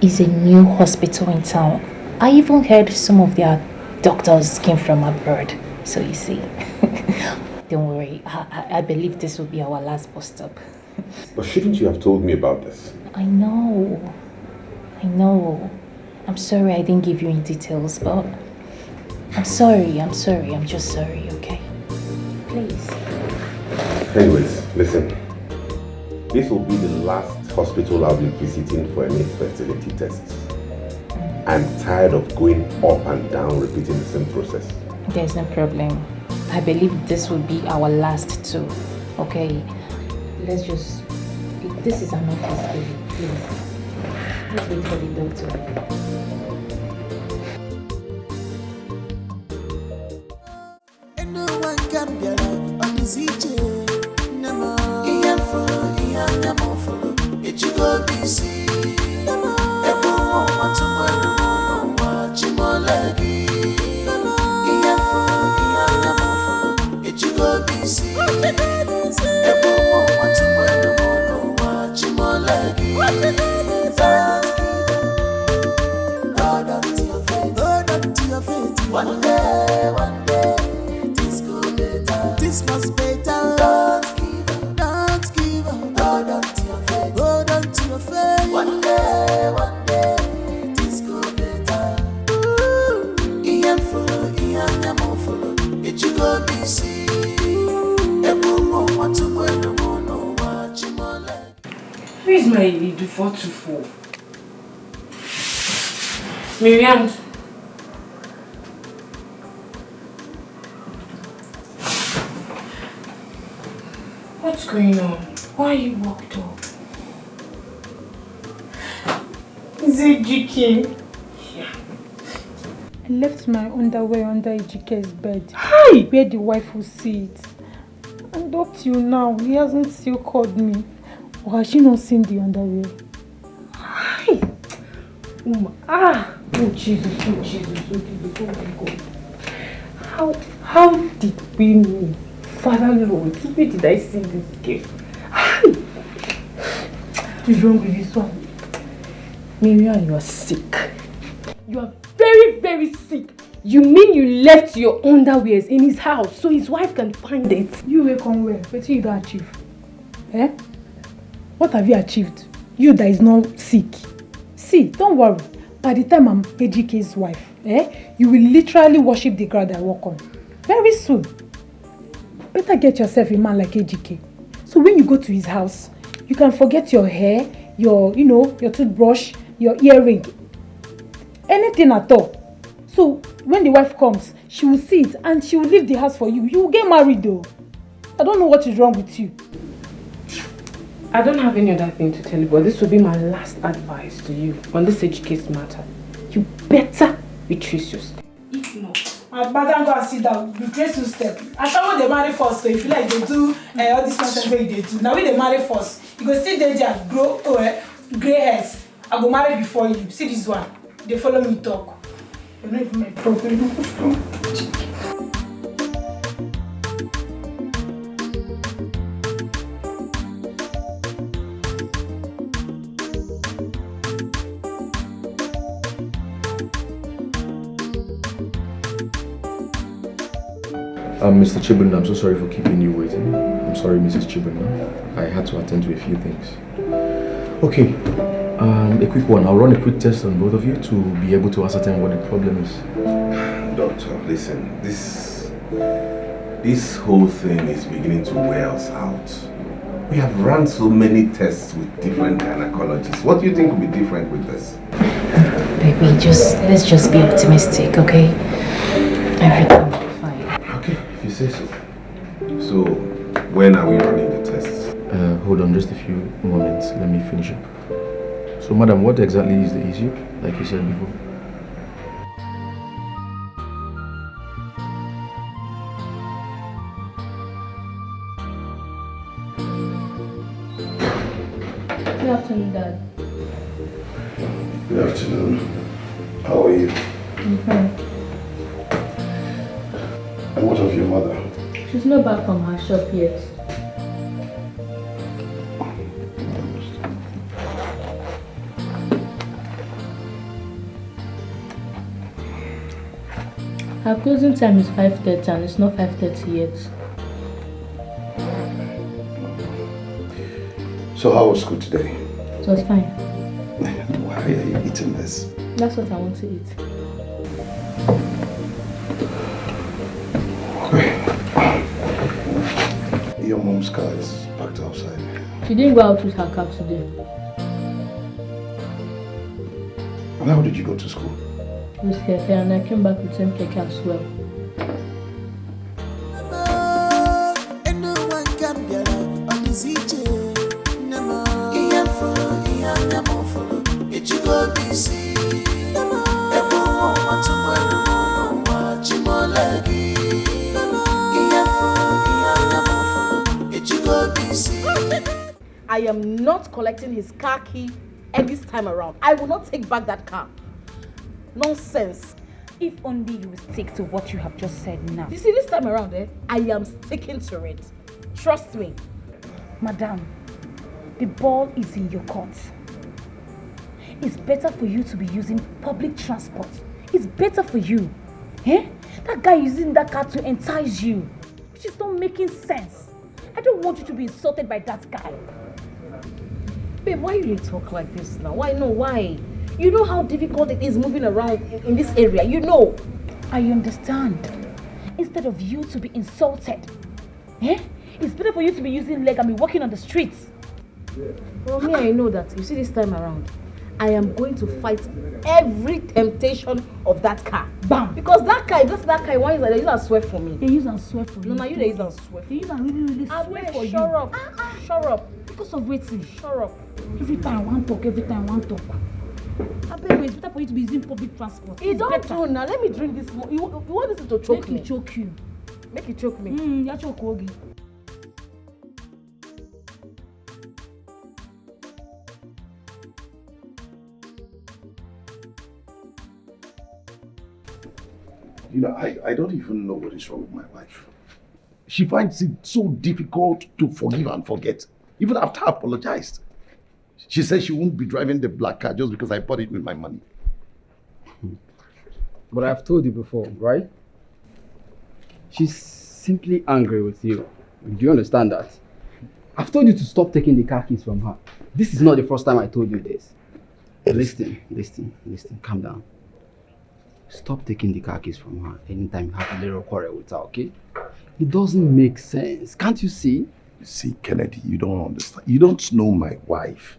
is a new hospital in town. I even heard some of their doctors came from abroad. So you see, don't worry. I believe this will be our last bus stop. But shouldn't you have told me about this? I know. I'm sorry I didn't give you in details, but I'm sorry. I'm just sorry, okay? Please. Anyways, listen. This will be the last hospital I'll be visiting for any fertility tests. I'm tired of going up and down repeating the same process. There's no problem. I believe this will be our last too, okay? Let's just... This is an office, baby, please. Let's wait for the doctor. One day, this could be better. This must be better. Don't give up. Hold on to your faith. Hold on to your faith. One day, this could be better. Iyan full, iyan yamu it you go be see. Who is my lead 424? Miriam. What's going on? Why are you walked up? Is it Dikeh? Yeah. I left my underwear under Ejike's bed. Hi! Where the wife will see it. And up till now, he hasn't still called me. Or has she not seen the underwear? Oh Jesus, oh Jesus, oh Jesus, oh my God. How did we know? Father Lord, where did I see this girl? What's wrong with this one? Miriam, you are sick. You are very, very sick. You mean you left your underwears in his house so his wife can find it? You will come well. What you don't achieve? Eh? What have you achieved? You that is not sick. See, don't worry. By the time I'm AGK's wife, you will literally worship the ground I walk on. Very soon. Better get yourself a man like AGK. So when you go to his house, you can forget your hair, your toothbrush, your earring, anything at all. So when the wife comes, she will see it and she will leave the house for you. You will get married though. I don't know what is wrong with you. I don't have any other thing to tell you, but this will be my last advice to you on this AGK's matter. You better retrace your step. If not, I'd better go and sit down, retrace your step. I thought they marry first, so if you like they do all this nonsense they do. Now when they marry first, you go sit there and grow grey hairs. I go marry before you. See this one. They follow me talk. You don't even make problem. Mr. Chibunna, I'm so sorry for keeping you waiting. I'm sorry, Mrs. Chibunna. I had to attend to a few things. Okay, a quick one. I'll run a quick test on both of you to be able to ascertain what the problem is. Doctor, listen, this whole thing is beginning to wear us out. We have run so many tests with different gynecologists. What do you think will be different with this? Baby, let's just be optimistic, okay? Everything will be fine. Okay, if you say so. So, when are we running the tests? Hold on just a few moments. Let me finish up. So, madam, what exactly is the issue, like you said before? Good afternoon, Dad. Good afternoon. How are you? I'm fine. And what of your mother? She's not back from her shop yet. Her closing time is 5:30 and it's not 5:30 yet. So how was school today? It was fine. Why are you eating this? That's what I want to eat. Your mom's car is parked outside. She didn't go out with her car today. And how did you go to school? With Keke, and I came back with same Keke as well. I am not collecting his car key this time around. I will not take back that car. Nonsense. If only you will stick to what you have just said now. You see, this time around, I am sticking to it. Trust me. Madam, the ball is in your court. It's better for you to be using public transport. It's better for you. That guy is using that car to entice you, which is not making sense. I don't want you to be insulted by that guy. Babe, why do you talk like this now? Why? No, why? You know how difficult it is moving around in this area, you know. I understand. Instead of you to be insulted, it's better for you to be using leg and be walking on the streets. Well, me, I know that. You see, this time around, I am going to fight every temptation of that car. Bam! Because that car, why is that? They use and swear for me. They use and swear for you. No, you they use and swear. They use and really swear for you. Shut up. Shut up. Because of waiting. Shut up. Every time I want talk, it's better for you to be using public transport. It don't do now. Let me drink this more. You want this to choke me? Make it choke you. Make it choke me. Yeah, choke Ogi. You know, I don't even know what is wrong with my wife. She finds it so difficult to forgive and forget, even after I apologized. She says she won't be driving the black car just because I bought it with my money. But I've told you before, right? She's simply angry with you. Do you understand that? I've told you to stop taking the car keys from her. This is not the first time I told you this. Listen. Calm down. Stop taking the car keys from her anytime you have a little quarrel with her, okay? It doesn't make sense. Can't you see? See, Kennedy, you don't understand. You don't know my wife.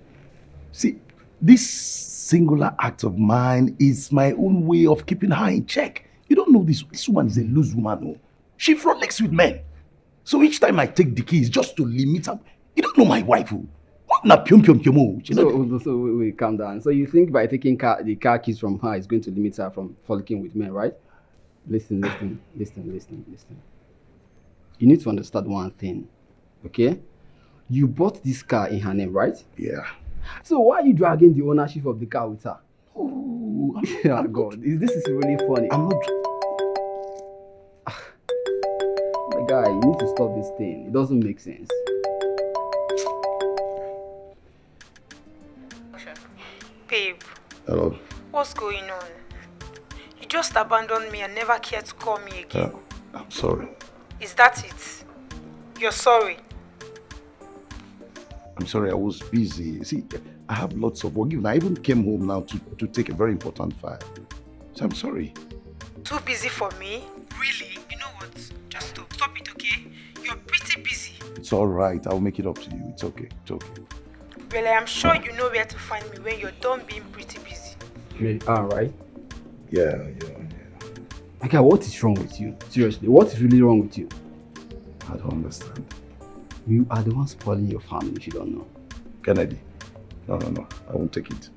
See, this singular act of mine is my own way of keeping her in check. You don't know this. This woman is a loose woman. Oh. She frolics with men. So each time I take the keys just to limit her, you don't know my wife. Oh. So wait, calm down. So you think by taking the car keys from her is going to limit her from frolicking with men, right? Listen. You need to understand one thing, okay? You bought this car in her name, right? Yeah. So why are you dragging the ownership of the car with her? Oh, God, this is really funny. I'm not. My guy, you need to stop this thing. It doesn't make sense. Babe. Hello. What's going on? You just abandoned me and never cared to call me again. I'm sorry. Is that it? You're sorry? I'm sorry, I was busy. See, I have lots of work. I even came home now to take a very important file. So I'm sorry. Too busy for me? Really? You know what? Just stop it, okay? You're pretty busy. It's all right. I'll make it up to you. It's okay. It's okay. Well, I am sure you know where to find me when you're done being pretty busy. You are, right? Yeah. Okay, what is wrong with you? Seriously, what is really wrong with you? I don't understand. You are the one spoiling your family if you don't know. Kennedy, no. I won't take it.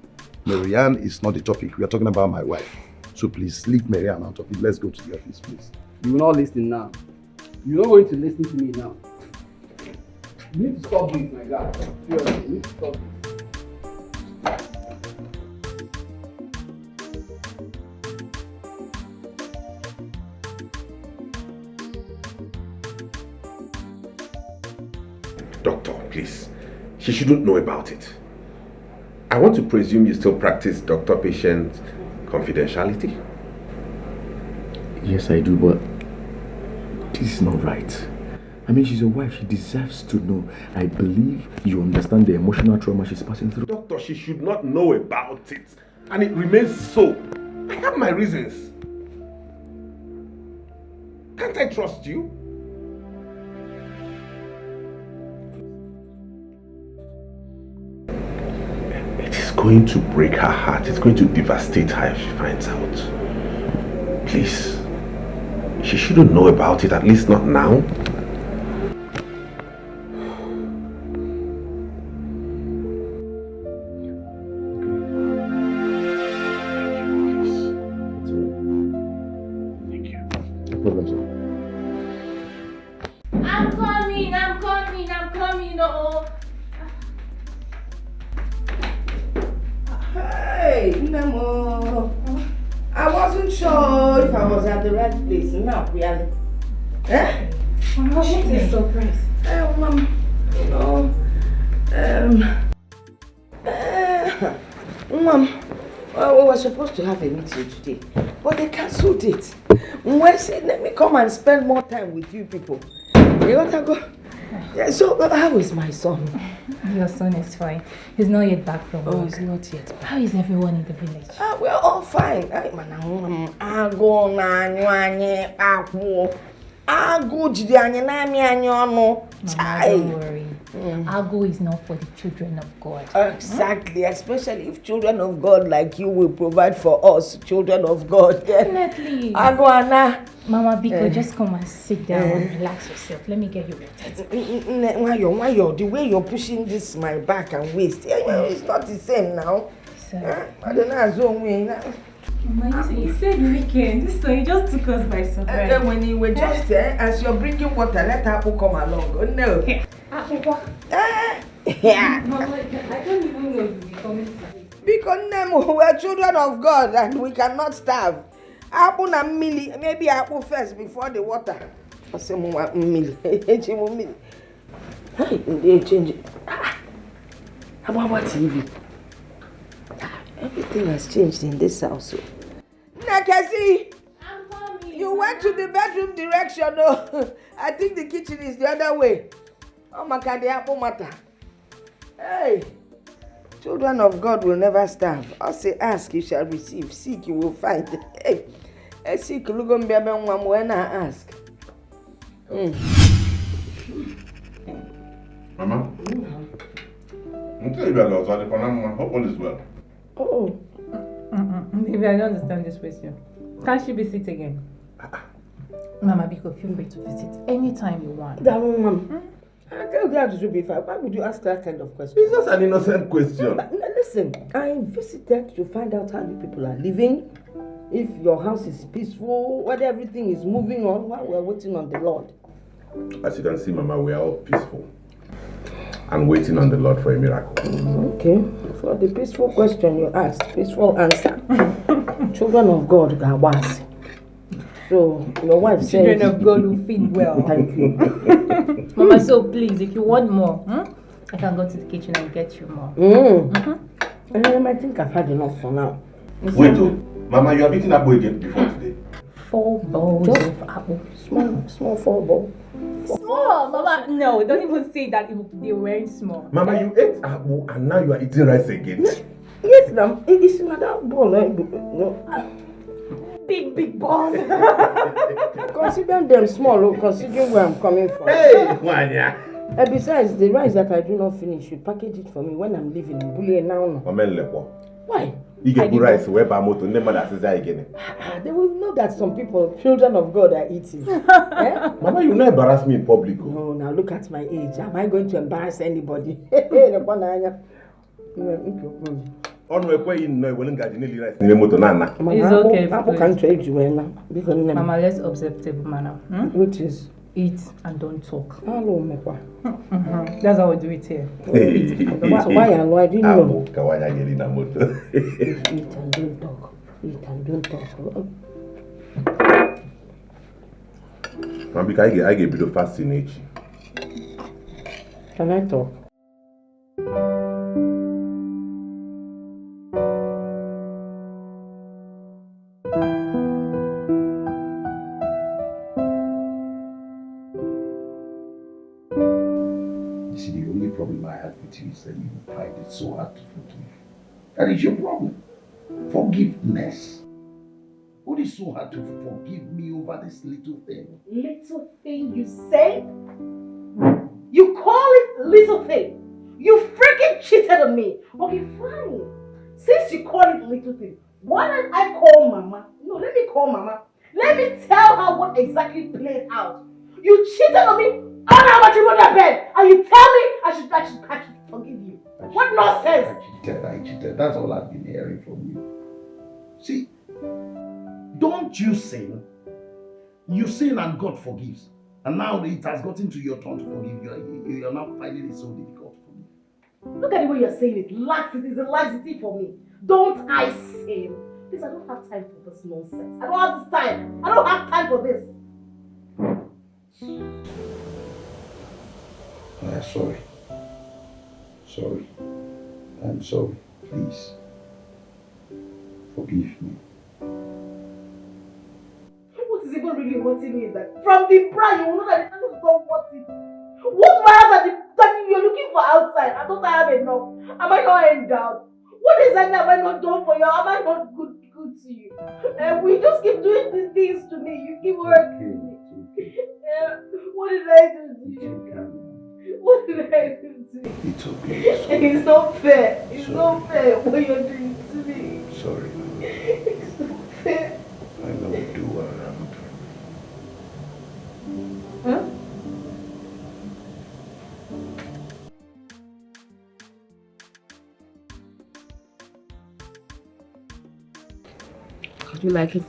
Marianne is not the topic. We are talking about my wife. So please, leave Marianne out of it. Let's go to the office, please. You will not listen now. You're not going to listen to me now. You need to stop this, my guy. Seriously, you need to stop this. Doctor, please. She shouldn't know about it. I want to presume you still practice doctor-patient confidentiality. Yes, I do, but this is not right. I mean, she's your wife. She deserves to know. I believe you understand the emotional trauma she's passing through. Doctor, she should not know about it. And it remains so. I have my reasons. Can't I trust you? It is going to break her heart. It's going to devastate her if she finds out. Please. She shouldn't know about it, at least not now. I'm coming, oh. Hey, Nemo. I wasn't sure if I was at the right place. No, really. Eh? Mama, what is surprise? Mom, you know, Mom, we were supposed to have a meeting today, but they cancelled it. We said, let me come and spend more time with you people. You want to go? Yeah, so, how is my son? Your son is fine. He's not yet back from work. Oh, he's not yet back. How is everyone in the village? We're all fine. Mama, don't worry. Ago is not for the children of God. Exactly, especially if children of God like you will provide for us, children of God. Definitely. Ago, Anna. Mama Biko, just come and sit down and relax yourself. Let me get you water. Why, the way you're pushing this my back and waist, it's not the same now. I don't know. Mama, you said weekend, so you just took us by surprise. And then when you were just there, as you're bringing water, let Apple come along. Oh no. Yeah. Mama, I don't even know if you'll be coming today. Because we're children of God and we cannot starve. Apple na milli. Maybe apple first before the water. I say milli. Milli. Hey, they change it. How about TV? Everything has changed in this house. Nakasi, you went to the bedroom direction. No, I think the kitchen is the other way. Oh my God, the apple matter. Hey, children of God will never starve. I say, ask, you shall receive. Seek, you will find. Hey, seek, look on baby, when I ask. Mama? I'm telling you about the Panama. Hope all is well. Oh. Maybe I don't understand this question. Can't she visit again? Mama, because feel free to visit anytime you want. Mom. I tell you that to be fine. Why would you ask that kind of question? It's just an innocent question. But, listen, I visited to find out how you people are living, if your house is peaceful, whether everything is moving on while we're waiting on the Lord. As you can see, Mama, we are all peaceful and waiting on the Lord for a miracle. Okay. For the peaceful question you asked, peaceful answer. Children of God are wise. So your wife said, children of God will feed well. Thank you. Mama, so please, if you want more, I can go to the kitchen and get you more. I think I've had enough for now. Wait, Mama, you have eaten apple again before today? 4 bowls of apple. Small 4 bowls. Small, Mama. No, don't even say that they were wearing small. Mama, you ate apple and now you are eating rice again. Yes, ma'am. It's another bowl. No. Big balls. Consider them small, considering where I'm coming from. Hey, Wanya. And besides, the rice that I do not finish, you package it for me when I'm leaving in Bully now. Why? You get good rice, where Bamoto, never that says again. They will know that some people, children of God, are eating. Mama, you not embarrass me in public. No, now look at my age. Am I going to embarrass anybody? On my way in rice. It's okay. Mama, let's observe table manner. Which is? Eat and don't talk. That's how we do it here. Eat and don't talk. Why I didn't know. Eat and don't talk. Eat and don't talk. Mama, I get a bit of fascination. Can I talk? You said you find it so hard to forgive. That is your problem. Forgiveness. What is so hard to forgive me over this little thing? Little thing you say? You call it little thing? You freaking cheated on me. Okay, fine. Since you call it little thing, why don't I call Mama? No, let me call Mama. Let me tell her what exactly played out. You cheated on me on how much you want that bed, and you tell me I should forgive you. What nonsense! I cheated. That's all I've been hearing from you. See, don't you sin. You sin and God forgives. And now it has gotten to your turn to forgive. You're now finding it so difficult for me. Look at the way you're saying it. Laxity is a laxity for me. Don't I sin? Please, I don't have time for this nonsense. I don't have this time. I don't have time for this. Sorry. Sorry. I'm sorry. Please. Forgive me. What is even really hurting me is that from the brand you will know that the person is not worth it. What do I have that you're looking for outside? I don't have enough. Am I not endowed? What exactly have I not done for you? Am I not good to you? We just keep doing these things to me. You keep hurting me. What did I do to you? What did I do to you? It's okay. It's not fair. It's not fair what you're doing to me. Sorry. It's not fair. I know you do around. Huh? Do you like it?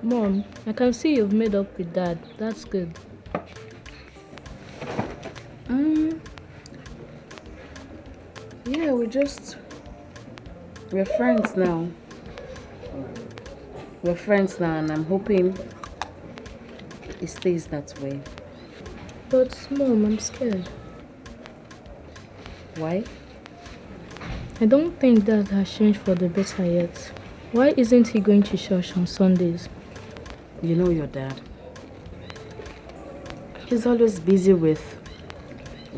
Mom, I can see you've made up with Dad. That's good. Yeah, we're friends now. We're friends now, and I'm hoping it stays that way. But Mom, I'm scared. Why? I don't think Dad has changed for the better yet. Why isn't he going to church on Sundays? You know your dad. He's always busy with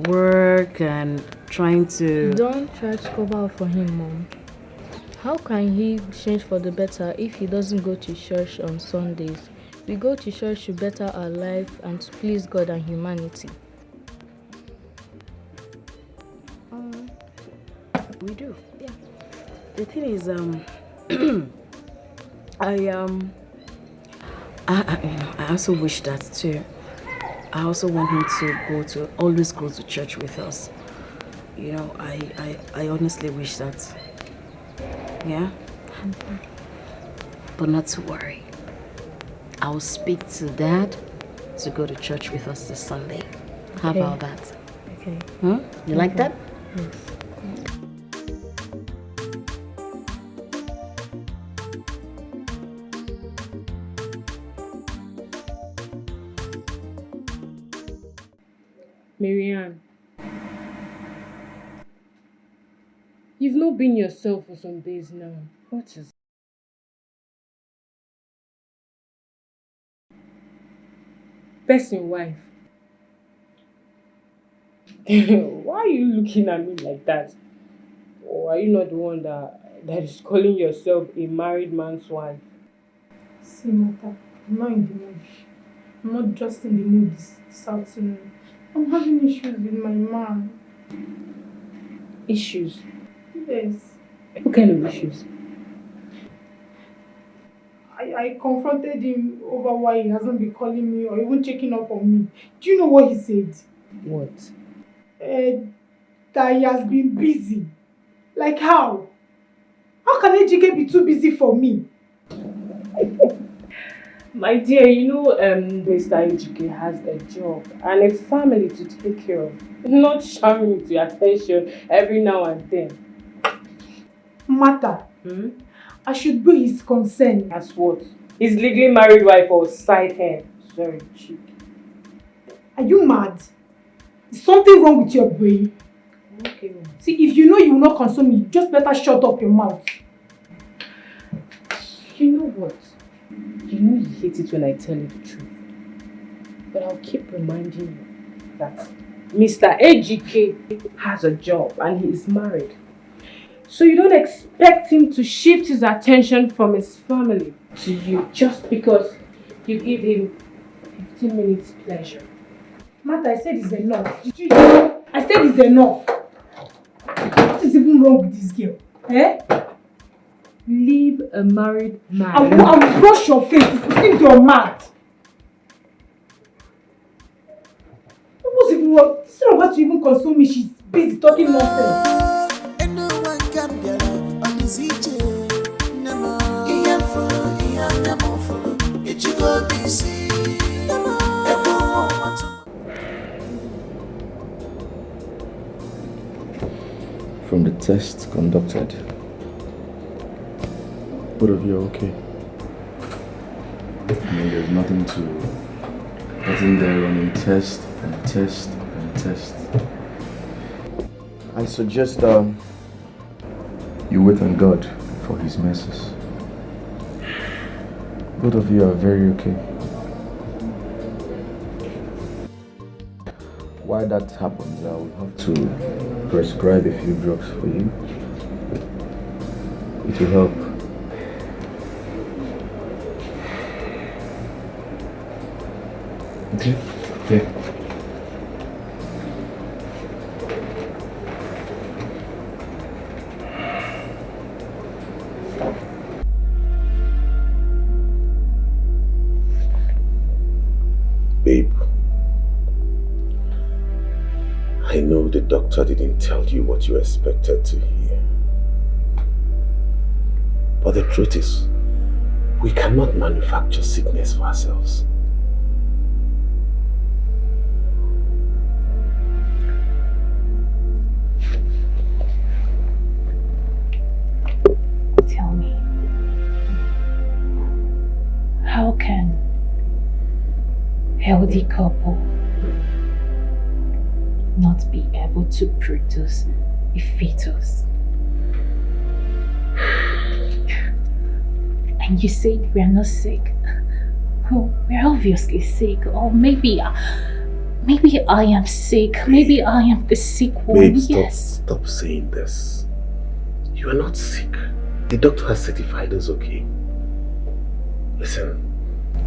work and trying to... Don't try to cover up for him, Mom. How can he change for the better if he doesn't go to church on Sundays? We go to church to better our life and to please God and humanity. We do. Yeah. The thing is, I also wish that too. I also want him to always go to church with us. You know, I honestly wish that. Yeah? But not to worry. I'll speak to Dad to go to church with us this Sunday. How Okay. about that? Okay. Huh? You like that? Yes. Marianne, you've not been yourself for some days now. What is person wife? Why are you looking at me like that? Or are you not the one that is calling yourself a married man's wife? See, Martha, I'm not in the mood. I'm not just in the mood this afternoon. I'm having issues with my man. Issues? Yes. What kind of issues? I confronted him over why he hasn't been calling me or even checking up on me. Do you know what he said? What? That he has been busy. Like how? How can Ejike be too busy for me? My dear, you know Mr. Ejike has a job and a family to take care of. Not showering with your attention every now and then. Martha, I should be his concern. As what? His legally married wife or side hand? Sorry, cheek. Are you mad? Is something wrong with your brain? Okay. See, if you know you will not console me, just better shut up your mouth. You know what? You know you hate it when I tell you the truth. But I'll keep reminding you that Mr. Ejike has a job and he is married. So you don't expect him to shift his attention from his family to you just because you give him 15 minutes pleasure. Martha, I said it's enough. Did you hear? I said it's enough. What is even wrong with this girl? Eh? Leave a married man. I will brush your face if you think you're mad. What was even wrong? Instead of her to even console me, she's busy talking nonsense. From the test conducted, both of you are okay. I mean, there's nothing to getting there running test and test and test. I suggest you wait on God for His mercies. Both of you are very okay. While that happens, I will have to prescribe a few drugs for you. It will help. Okay? Okay. Babe, I know the doctor didn't tell you what you expected to hear. But the truth is, We cannot manufacture sickness for ourselves. Tell me, how can a healthy couple not be able to produce a fetus? And you said we are not sick. Oh, we're obviously sick. Or maybe I am sick. Maybe I am the sick one. Babe, Yes. stop saying this. You are not sick. The doctor has certified us okay. Listen,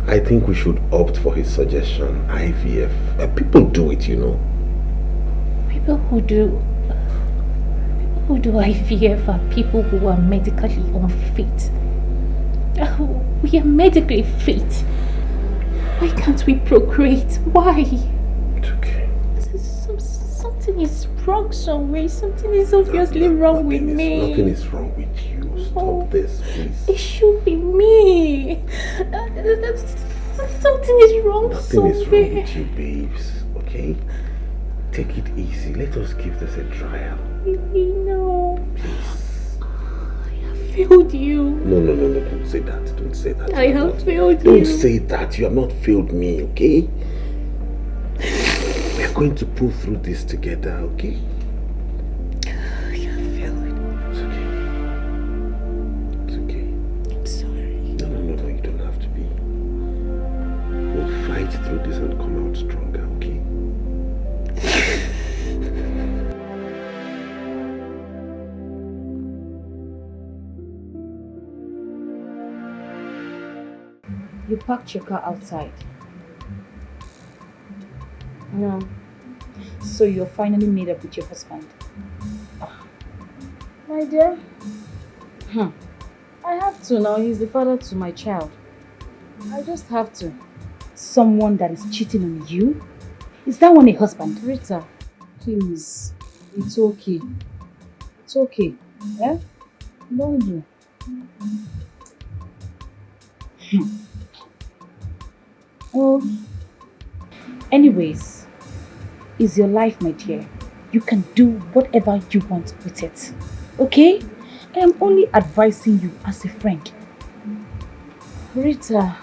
I think we should opt for his suggestion, IVF. People do it, you know. People who do IVF are people who are medically unfit. We are medically fit. Why can't we procreate? Why? It's okay. Something is wrong somewhere. Something is obviously wrong with me. Nothing is wrong with you. Stop this, please. It should be me. Something is wrong somewhere. Nothing is wrong with you, babes. Okay? Take it easy. Let us give this a trial. No. Please. I have failed you. No. Don't say that. Don't say that. I have failed you. Don't say that. You have not failed me, okay? We are going to pull through this together, okay? I have failed. It's okay. I'm sorry. No, you don't have to be. We'll fight through this and come out stronger, okay? You parked your car outside. No. So you're finally made up with your husband. My dear. I have to now. He's the father to my child. I just have to. Someone that is cheating on you? Is that one a husband? Rita, please. It's okay. It's okay. Yeah? Don't do. Well, anyways, it's your life, my dear. You can do whatever you want with it. Okay? I am only advising you as a friend. Rita,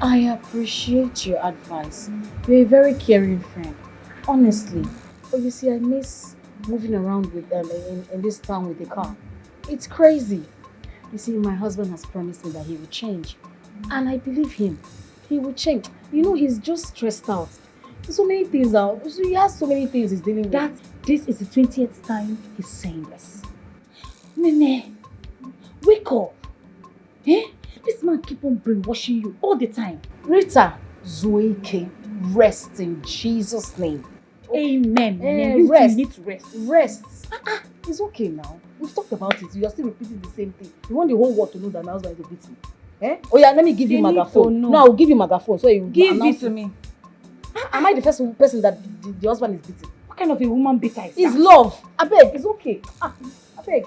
I appreciate your advice. You're a very caring friend. Honestly. But you see, I miss moving around with them in this town with the car. It's crazy. You see, my husband has promised me that he will change. And I believe him. He will change. You know, he's just stressed out. There's so many things out. He has so many things he's dealing with. This is the 20th time he's saying this. Nene, wake up. Eh? This man keep on brainwashing you all the time. Rita, Zoeke, rest in Jesus' name. Amen. You rest. need to rest. Rest. It's okay now. We've talked about it. You are still repeating the same thing. You want the whole world to know that my husband is a victim. Eh? Oh yeah, let me give you megaphone. No, I'll give you megaphone so you give it to me. Am I the first person that the husband is beating? What kind of a woman beater is that? It's love. I beg, it's okay. I beg.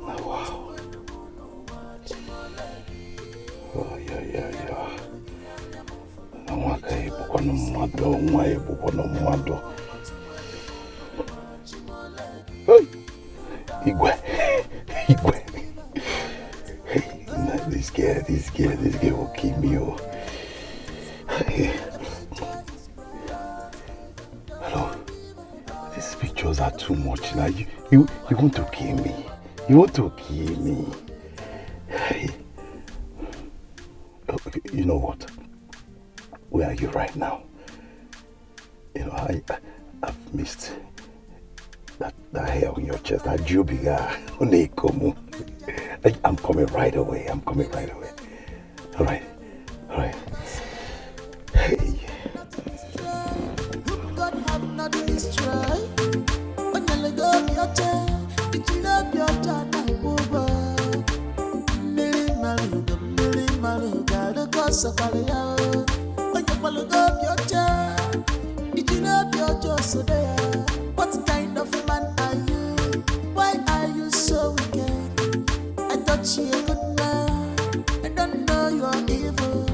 Wow. Oh, yeah. Hey, Igwe. Hey, this girl will kill me. Oh. Hello. These pictures are too much now. You want to kill me. Hey. Okay, you know what? Where are you right now? You know, I've missed that hair on your chest, that jubiga. I'm coming right away. All right. Hey. God have not destroyed. When you let go of your chair, did you love your child? Millie Maluga, the cause of Alia. When you let go of your chair, did you love your child so there? What kind of man are you? Why are you so wicked? I thought you a good man. I don't know you are evil.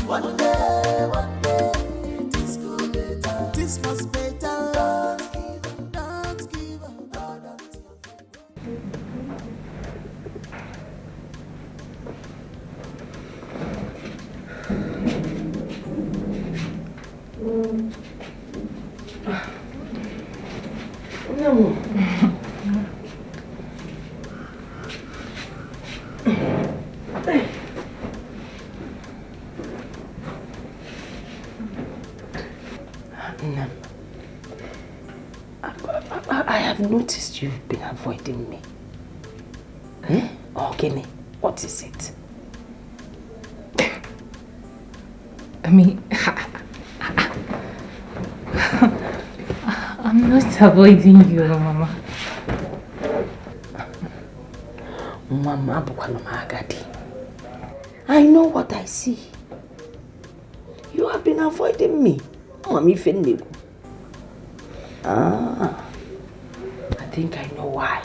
One day, this go better. This must better. Don't give up, No. I have noticed you've been avoiding me. Kenny, what is it? I mean, I'm not avoiding you, Mama. Mama, I know what I see. You have been avoiding me. Mommy Fendigo. I think I know why.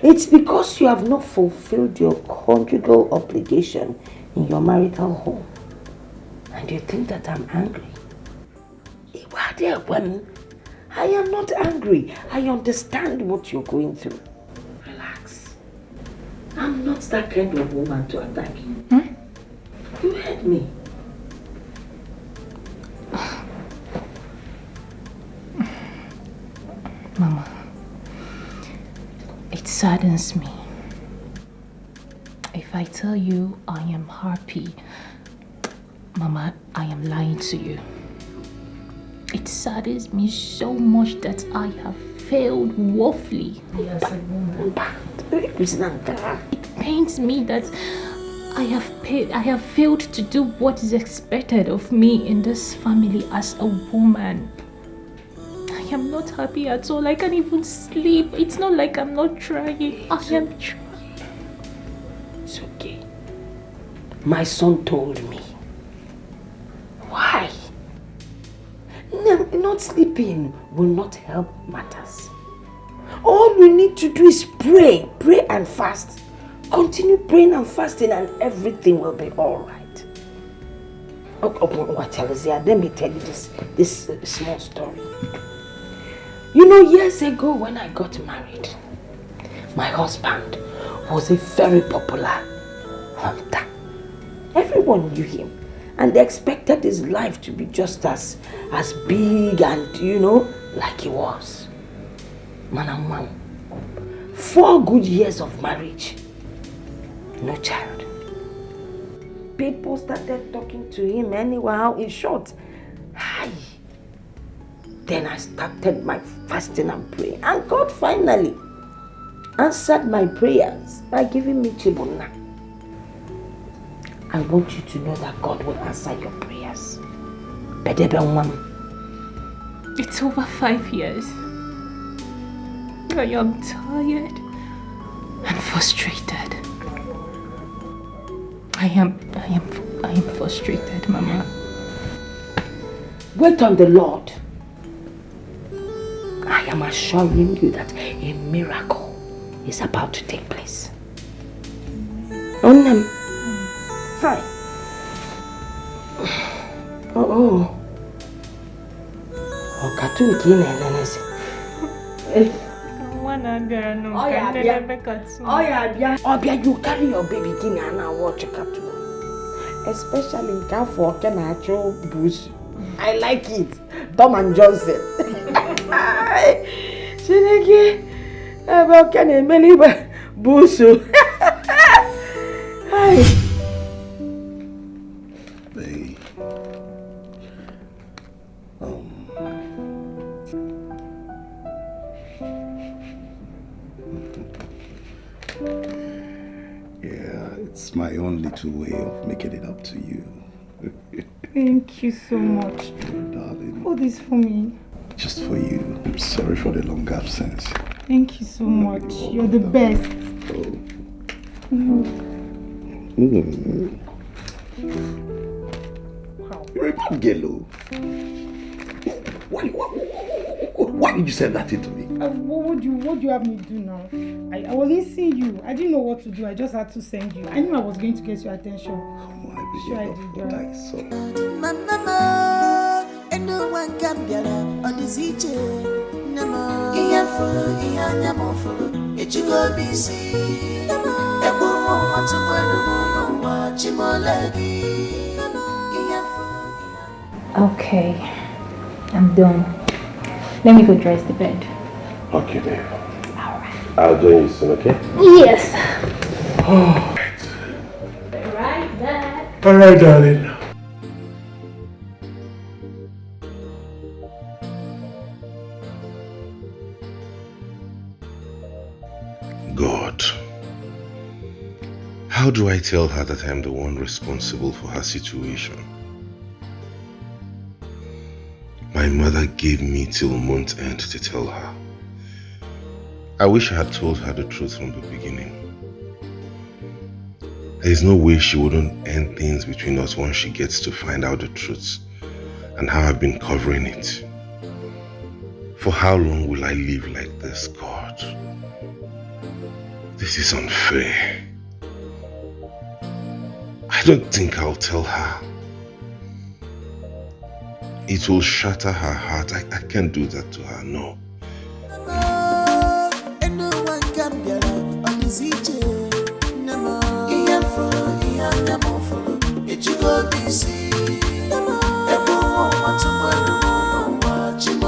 It's because you have not fulfilled your conjugal obligation in your marital home. And you think that I'm angry. I am not angry. I understand what you're going through. Relax. I'm not that kind of woman to attack you. You heard me. Mama, it saddens me. If I tell you I am happy, Mama, I am lying to you. It saddens me so much that I have failed woefully as a woman. It pains me that I have failed to do what is expected of me in this family as a woman. I am not happy at all. I can't even sleep. It's not like I'm not trying. I am trying. It's okay. My son told me. Why? Not sleeping will not help matters. All you need to do is pray. Pray and fast. Continue praying and fasting and everything will be alright. Let me tell you this small story. You know, years ago when I got married, my husband was a very popular hunter. Everyone knew him and they expected his life to be just as big and, like he was. Manamwam. 4 good years of marriage. No child. People started talking to him anyhow. In short, hi. Then I started my fasting and praying. And God finally answered my prayers by giving me Chibunna. I want you to know that God will answer your prayers. It's over 5 years. I am tired and frustrated. I am frustrated, Mama. Wait on the Lord. I am assuring you that a miracle is about to take place. Hi. Oh. Oh, cartoon kine nenesi. You carry your baby kine and watch a cartoon. Especially in for Kenacho Bush. I like it. Tom and Johnson. Chineke, about can I believe Busu? Hi. Babe. Yeah, it's my own little way of making it up to you. Thank you so much. Darling. All this for me. Just for you. I'm sorry for the long absence. Thank you so much. You're the best. You're a bad girl. Why did you send that in to me? What do you have me do now? I was missing you. I didn't know what to do. I just had to send you. I knew I was going to get your attention. Oh, I sure I love did what that. I saw. Mama, and no one can get on the CJ. Nama, iya nyamo follow. It you go busy. Ebo want to no watch Okay, I'm done. Let me go dress the bed. Okay, babe. Alright. I'll join you soon, okay? Yes. Right back. Alright, darling. God, how do I tell her that I'm the one responsible for her situation? My mother gave me till month end to tell her. I wish I had told her the truth from the beginning. There is no way she wouldn't end things between us once she gets to find out the truth and how I've been covering it. For how long will I live like this, God? This is unfair. I don't think I'll tell her. It will shatter her heart. I can't do that to her, no. And no one can get on the CJ. Nama, iya nyamo follow. It you go busy. Ebo want to watch iya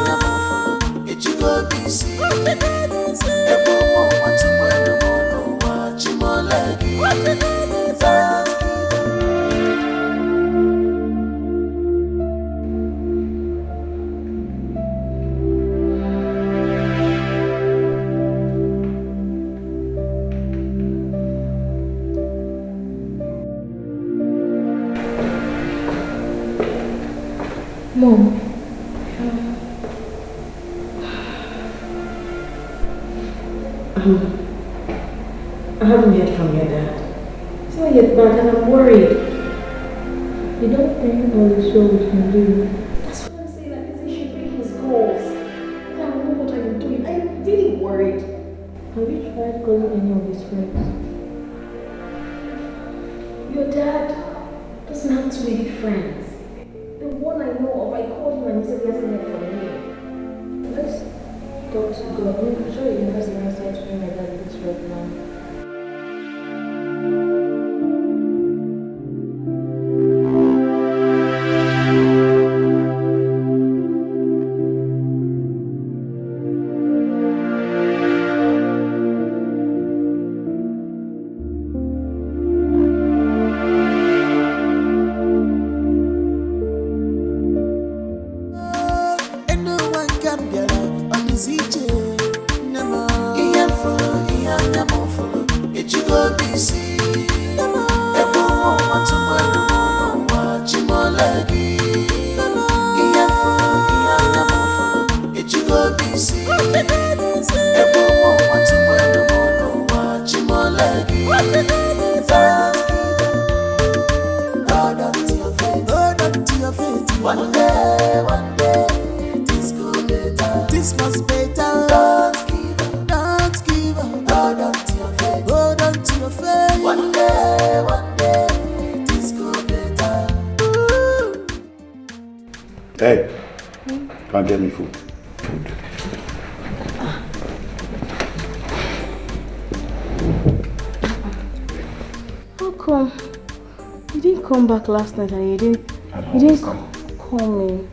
nyamo follow. It you go busy. Ebo want to watch Mom. I haven't heard from your dad. It's not yet back and I'm worried. You don't think all is well with him, do you? That's what I'm saying. Like, he should make his calls. I don't know what I'm doing. I'm really worried. Have you tried calling any of his friends? Your dad doesn't have too many friends. The one I know of, I called him and he said he hasn't heard from me. Let's talk to God. I'm sure he has an answer to me like that this right now. Can get me food. How come you didn't come back last night and you didn't call me?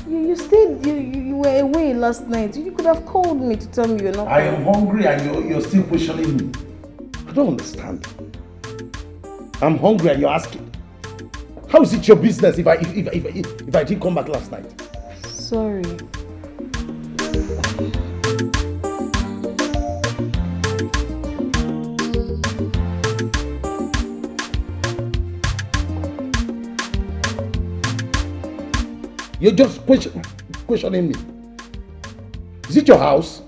You stayed, you were away last night. You could have called me to tell me you're not I am hungry and you're still questioning me. I don't understand. I'm hungry and you're asking. How is it your business if I didn't come back last night? Sorry. You're just questioning me. Is it your house?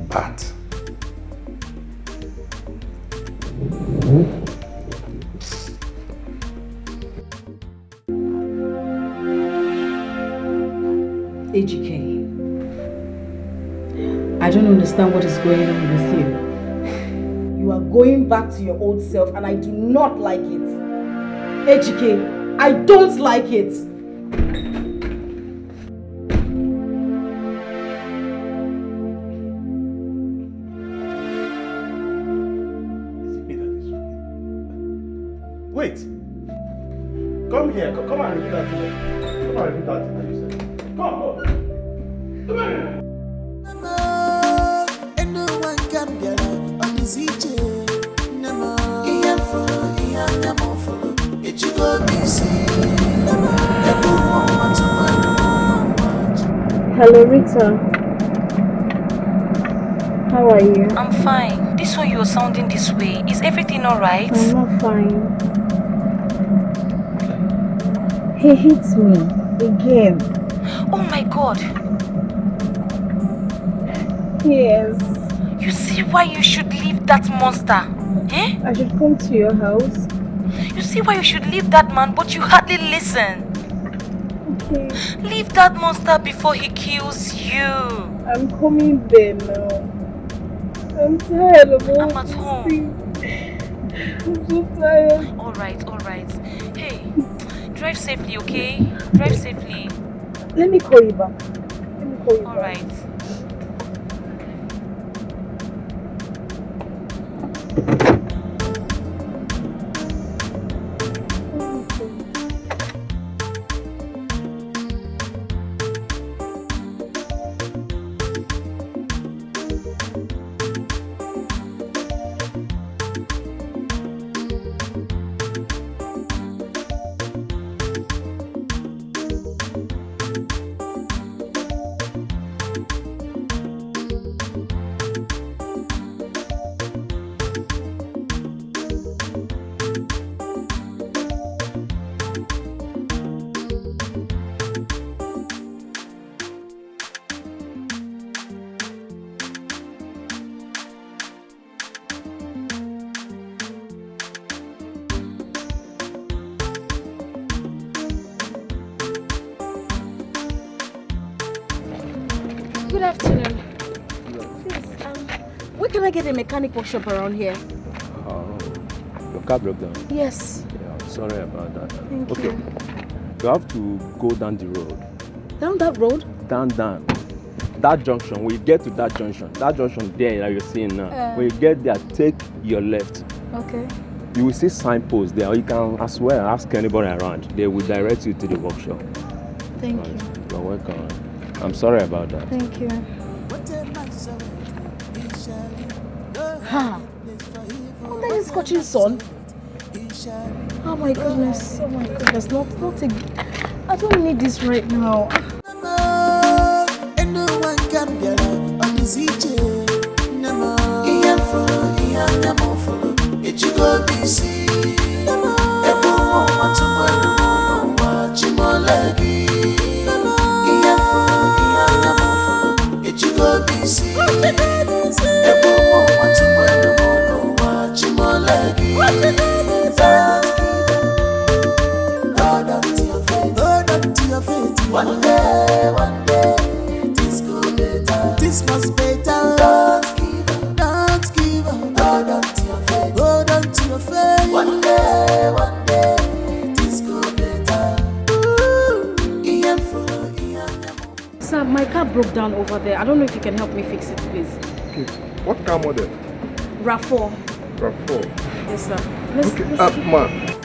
But AGK, I don't understand what is going on with you. You are going back to your old self and I do not like it. AGK, I don't like it. wait. Come here. Come and repeat that thing. Come and repeat that thing that you said. Come. Come here. Hello, Rita. How are you? I'm fine. This one you're sounding this way. Is everything alright? I'm not fine. He hits me again. Oh my god. Yes. You see why you should leave that monster? Eh? I should come to your house. You see why you should leave that man, but you hardly listen. Okay. Leave that monster before he kills you. I'm coming there now. I'm tired of all I'm at home. I'm so tired. Alright. Hey, drive safely, okay? Drive safely. Let me call you back. Alright. Good afternoon. Please, where can I get a mechanic workshop around here? Oh, your car broke down? Yes. Yeah, I'm sorry about that. Thank okay. you. You have to go down the road. Down that road? Down. That junction, when you get to that junction there that you're seeing now, when you get there, take your left. Okay. You will see signposts there, or you can as well ask anybody around. They will direct you to the workshop. Thank you. You're welcome. I'm sorry about that. Thank you. Ha! Oh, that is Scotching son. Oh my goodness. Not again. I don't need this right now. One day, this go better. This must better. Don't give car broke down over there. I don't know if you can help me fix it, please. Okay. What car model? RAV4. RAV4. Yes, sir.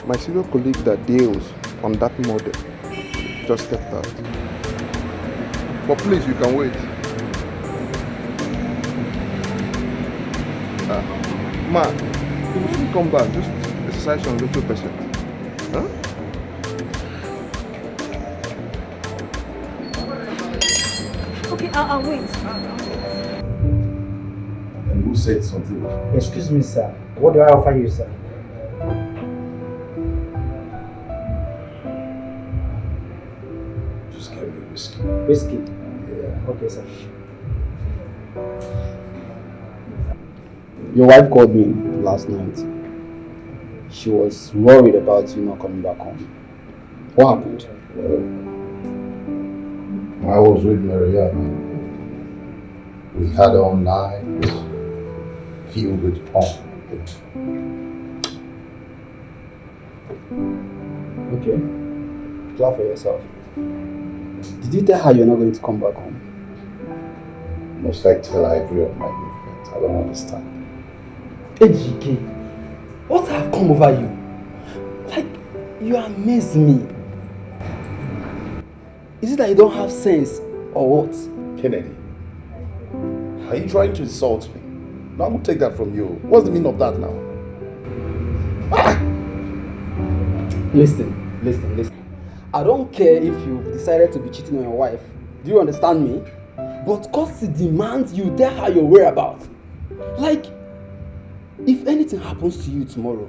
My senior colleague that deals on that model just stepped out. But please, you can wait. You will soon come back. Just exercise on little patient. Huh? Okay, I'll wait. And who said something? Excuse me, sir. What do I offer you, sir? Just get me whiskey. Whiskey? Yeah. Okay, sir. Your wife called me last night. She was worried about you not coming back home. What happened? I was with Mariana. We had all night filled with fun. Okay. Clap for yourself. Did you tell her you're not going to come back home? Must I tell her every of my movements? I don't understand. Dikeh, what have come over you? Like, you amaze me. Is it that you don't have sense or what? Kennedy, are you trying to insult me? No, I will take that from you. What's the meaning of that now? Listen. I don't care if you've decided to be cheating on your wife. Do you understand me? But courtesy demands you tell her your whereabouts. Like, if anything happens to you tomorrow,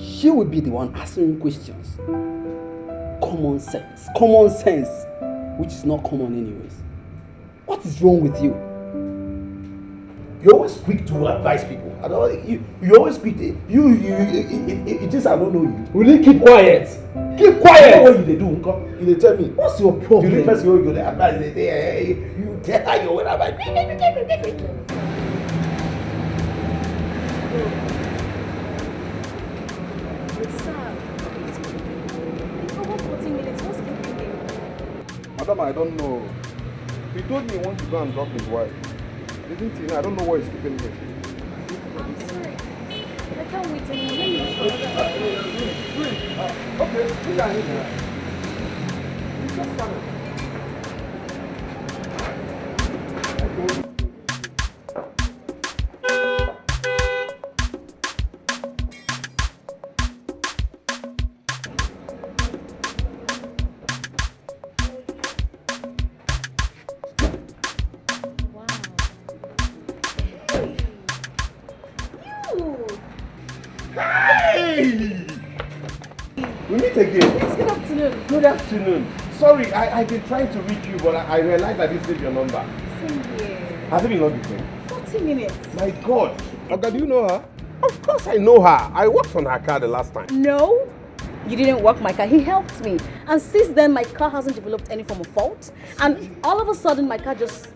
she will be the one asking questions. Common sense, which is not common anyways. What is wrong with you? You always quick to advise people. I don't. You always quick. It is I don't know you. Will you keep quiet? Keep quiet. What you they do? You they tell me. What's your problem? You first you they advise. You tell her your whereabouts. Madam, I don't know. He told me he wants to go and drop his wife. Didn't he? I don't know what he's keeping here. I'm sorry. I can't wait anymore. Okay, we can eat here. He's just coming. Good afternoon. Sorry, I've been trying to reach you, but I realized I didn't save your number. Same here. Has it been long before? 40 minutes. My God. Oga, do you know her? Of course I know her. I worked on her car the last time. No, you didn't work my car. He helped me. And since then, my car hasn't developed any form of fault. And all of a sudden, my car just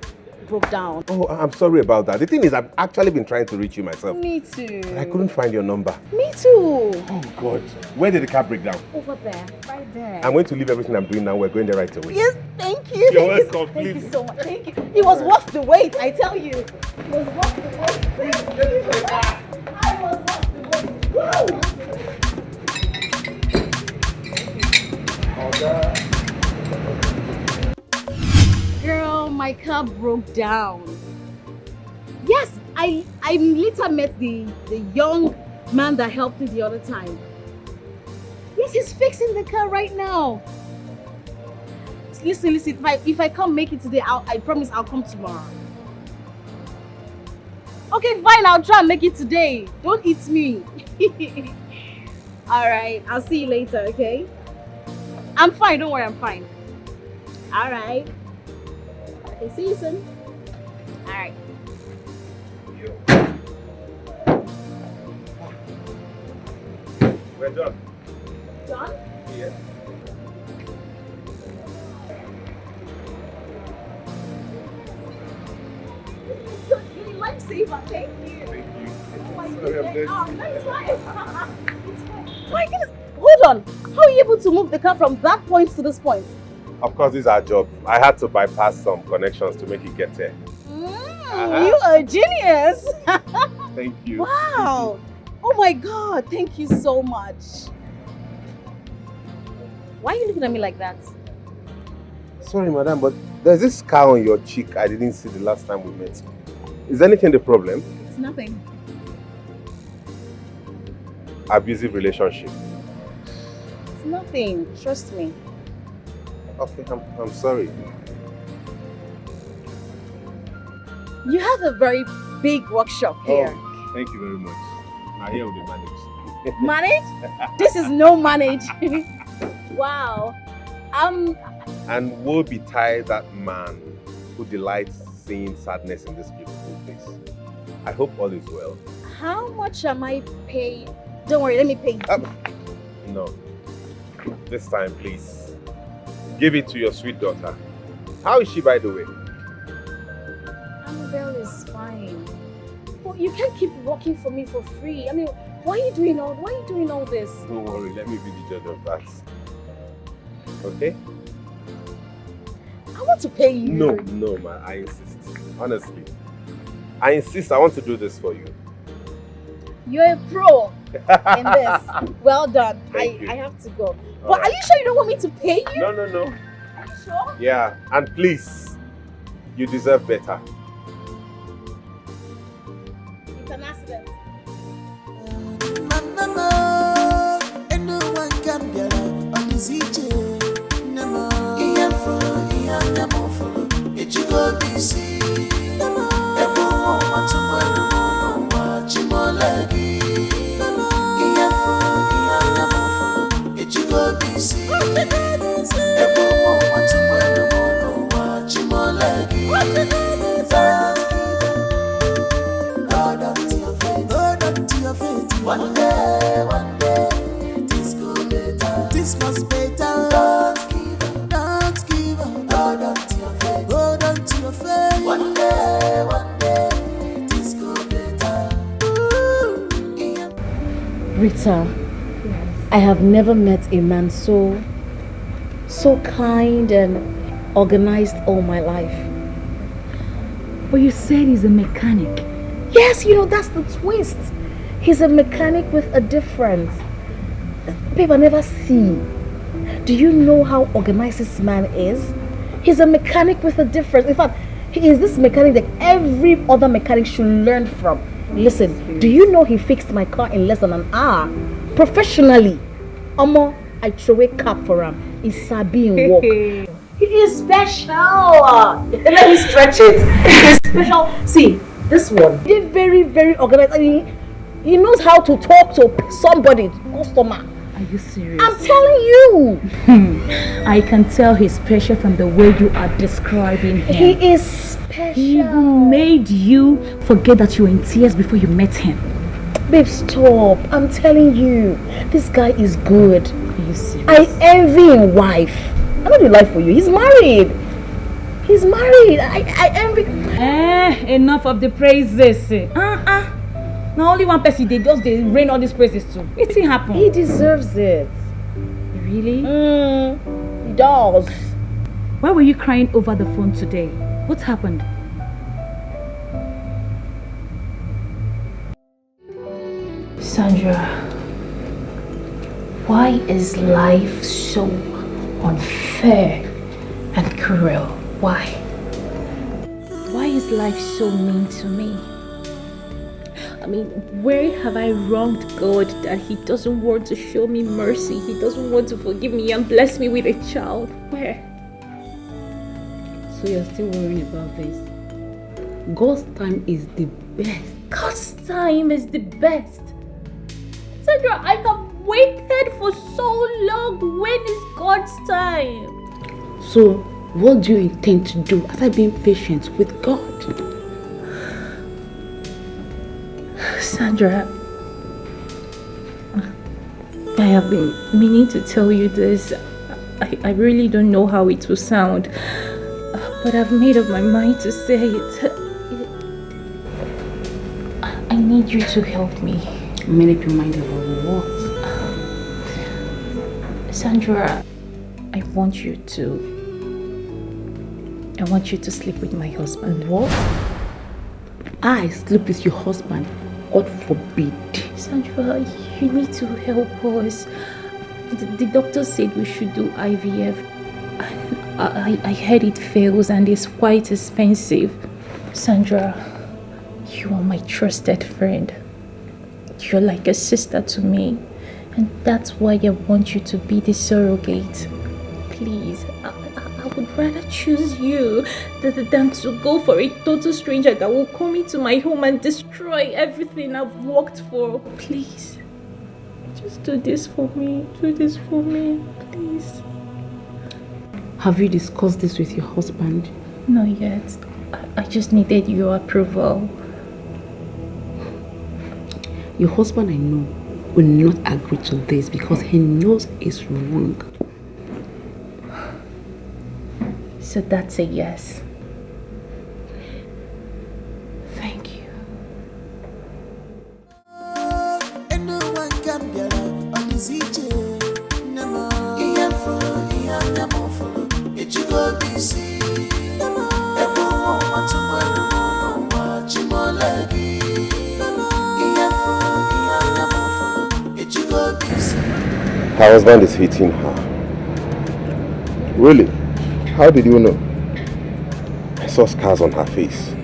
broke down. Oh, I'm sorry about that. The thing is, I've actually been trying to reach you myself. Me too. But I couldn't find your number. Me too. Oh, God. Where did the car break down? Over there. Right there. I'm going to leave everything I'm doing now. We're going there right away. Yes, thank you. You're welcome, please. Thank you so much. Thank you. It was worth the wait, I tell you. It was worth the wait. Thank you. I was worth the wait. Girl, my car broke down. Yes, I later met the young man that helped me the other time. Yes, he's fixing the car right now. Listen, if I can't make it today, I promise I'll come tomorrow. Okay, fine, I'll try and make it today. Don't eat me. Alright, I'll see you later, okay? I'm fine, don't worry, I'm fine. Alright. Okay, see you soon. Alright. We're done. Done? Yes. You're a lifesaver, thank you. Thank you. Oh my Sorry, goodness. I'm dead. Oh, nice life. It's fine. My goodness. Hold on. How are you able to move the car from that point to this point? Of course, this is our job. I had to bypass some connections to make it get there. You are a genius! Thank you. Wow! Oh my God, thank you so much. Why are you looking at me like that? Sorry, madam, but there's this scar on your cheek I didn't see the last time we met. Is anything the problem? It's nothing. Abusive relationship. It's nothing. Trust me. Okay, I'm sorry. You have a very big workshop here. Oh, thank you very much. Now here will be managed. Manage? This is no manage. Wow. And woe betide that man who delights seeing sadness in this beautiful face. I hope all is well. How much am I paid? Don't worry, let me pay you. No. This time, please. Give it to your sweet daughter. How is she, by the way? Annabelle is fine. But you can't keep working for me for free. I mean, why are you doing all this? Don't worry, let me be the judge of that. Okay? I want to pay you. No, man, I insist. Honestly. I insist, I want to do this for you. You're a pro in this. Well done. I have to go. But are you sure you don't want me to pay you? No. Are you sure? Yeah, and please, you deserve better. It's an accident. One day, this could be better. This must be better. Don't give up. Hold on to your faith. Hold on to your faith. One day, this could be better. Rita, I have never met a man so kind and organized all my life. But you said he's a mechanic. Yes, that's the twist. He's a mechanic with a difference. Babe, I never see. Do you know how organized this man is? He's a mechanic with a difference. In fact, he is this mechanic that every other mechanic should learn from. Listen, do you know he fixed my car in less than an hour? Professionally. Omo, I throw a cap for him. He's sabi in work. He is special. Let me stretch it. He is special. See, this one. He's very, very organized. I mean, he knows how to talk to somebody, customer. Are you serious? I'm telling you. I can tell he's special from the way you are describing him. He is special. He even made you forget that you were in tears before you met him. Babe, stop. I'm telling you. This guy is good. Are you serious? I envy his wife. I know the life for you. He's married. He's married. I envy. Enough of the praises. Now only one person they rain all these praises to. What's happen? He deserves it. Really? He does. Why were you crying over the phone today? What happened? Sandra, why is life so unfair and cruel? Why? Why is life so mean to me? I mean, where have I wronged God that He doesn't want to show me mercy? He doesn't want to forgive me and bless me with a child? Where? So you're still worrying about this? God's time is the best. God's time is the best. Sandra, I have waited for so long. When is God's time? So, what do you intend to do after being patient with God? Sandra, I have been meaning to tell you this. I really don't know how it will sound, but I've made up my mind to say it. I need you to help me. Made up your mind about what? Sandra, I want you to I want you to sleep with my husband. What? I sleep with your husband? God forbid. Sandra, you need to help us. The doctor said we should do IVF. I heard it fails and it's quite expensive. Sandra, you are my trusted friend. You're like a sister to me. And that's why I want you to be the surrogate. Please, I would rather choose you than to go for a total stranger that will come into my home and destroy everything I've worked for. Please, just do this for me. Do this for me, please. Have you discussed this with your husband? Not yet. I just needed your approval. Your husband, I know, will not agree to this because he knows it's wrong. So that's a yes. Thank you. Her husband is hitting her. Really? How did you know? I saw scars on her face.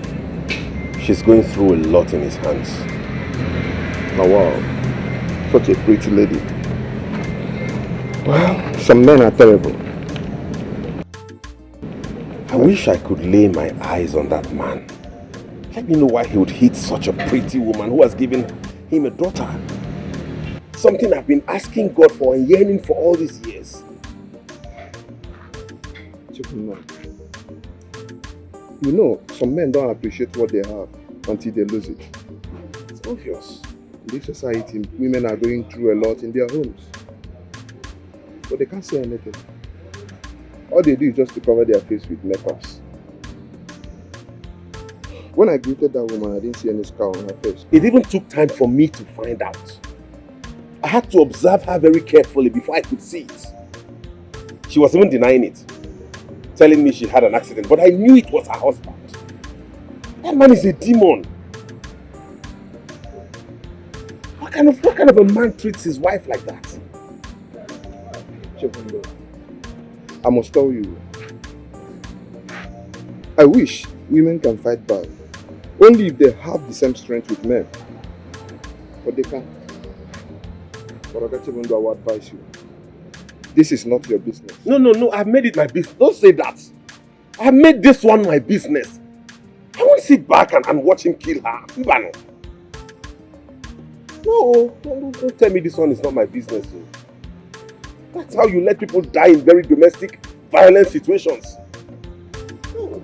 She's going through a lot in his hands. Oh wow, such a pretty lady. Well, some men are terrible. I wish I could lay my eyes on that man. Let me know why he would hit such a pretty woman who has given him a daughter. Something I've been asking God for and yearning for all these years. You know, some men don't appreciate what they have until they lose it. It's obvious. In this society, women are going through a lot in their homes. But they can't say anything. All they do is just to cover their face with makeups. When I greeted that woman, I didn't see any scar on her face. It even took time for me to find out. I had to observe her very carefully before I could see it. She was even denying it, telling me she had an accident, but I knew it was her husband. That man is a demon. What kind of a man treats his wife like that? I must tell you, I wish women can fight back, only if they have the same strength with men. But they can't. But I will advise you. This is not your business. No, I've made it my business. Don't say that. I've made this one my business. I won't sit back and watch him kill her. No, don't tell me this one is not my business. That's how you let people die in very domestic, violent situations. No.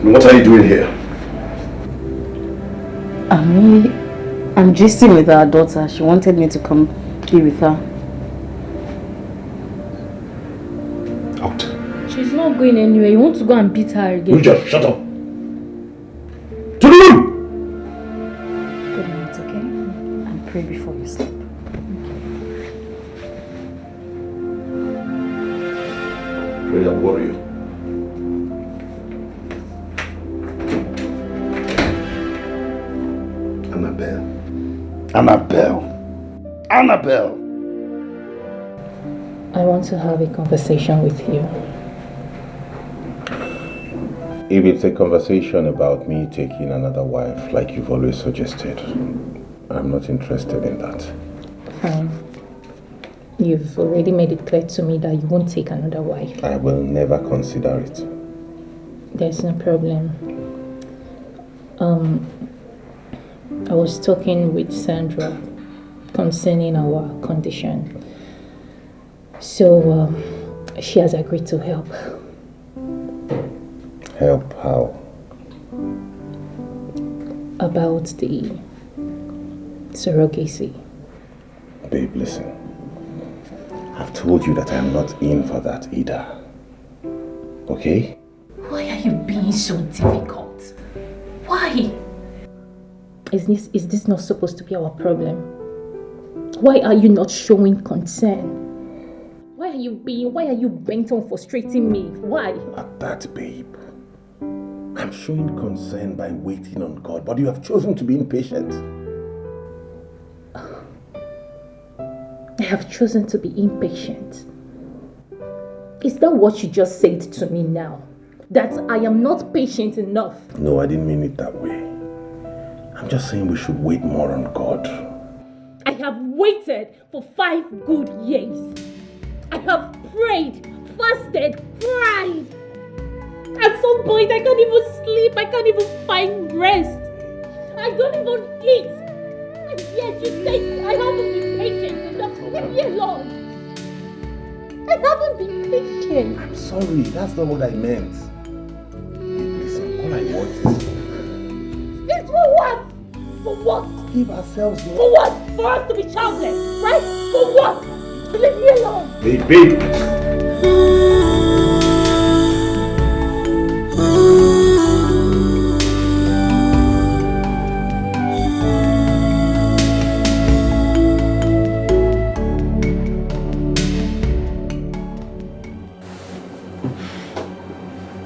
What are you doing here? I'm gisting with our daughter. She wanted me to come be with her. Out. She's not going anywhere. You want to go and beat her again? Richard, shut up. To the room! Good night, okay? And pray before you sleep. Prayer warrior. Annabelle. I want to have a conversation with you. If it's a conversation about me taking another wife, like you've always suggested, I'm not interested in that. Fine. You've already made it clear to me that you won't take another wife. I will never consider it. There's no problem. I was talking with Sandra concerning our condition. So, she has agreed to help. Help how? About the surrogacy. Babe, listen. I've told you that I'm not in for that either. Okay? Why are you being so difficult? Why? Is this not supposed to be our problem? Why are you not showing concern? Why are you bent on frustrating me? Why? Not that, babe. I'm showing concern by waiting on God, but you have chosen to be impatient. I have chosen to be impatient. Is that what you just said to me now? That I am not patient enough? No, I didn't mean it that way. I'm just saying we should wait more on God. I have waited for 5 good years. I have prayed, fasted, cried. At some point, I can't even sleep. I can't even find rest. I don't even eat. And yet you say I haven't been patient enough. Leave me alone. I haven't been patient. I'm sorry, that's not what I meant. Listen, all I want is... It's for what? For what? Give ourselves more. For what? For us to be childless, right? For what? Leave me alone. Baby.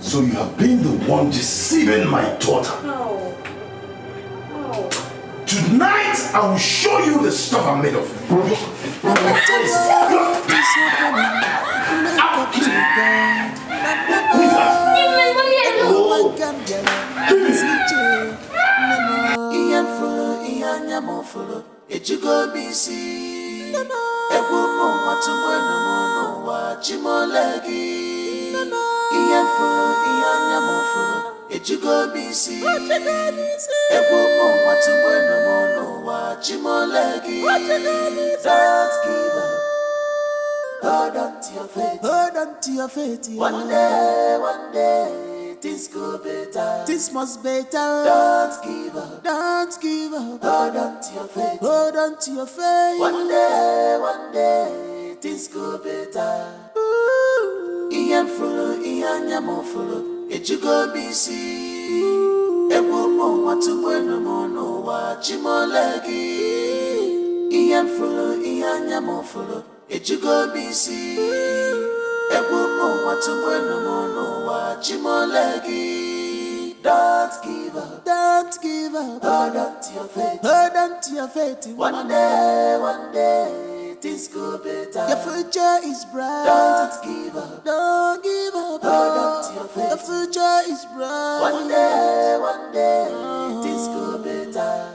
So you have been the one deceiving my daughter. No. No. Tonight, I will show you the stuff I'm made of. Hold on to your faith. Hold on to your faith. Yeah. One day, things go better. This must better. Don't give up. Don't give up. Hold on to your faith. Hold on to your faith. One day, things go better. Iyan fulu, iyan yamu fulu. Ejugo bisi. Ewomo watu bueno mono wa chimolegi. Iyan fulu, iyan yamu fulu. Ejugo bisi. Ewomo watu bueno mono wa chimolegi. Don't give up. Don't give up. Hold on to your faith. Hold on to your faith. One day, things go better. Your future is bright. Don't give up. Don't give up. Hold on to your faith. Your future is bright. One day, things go better.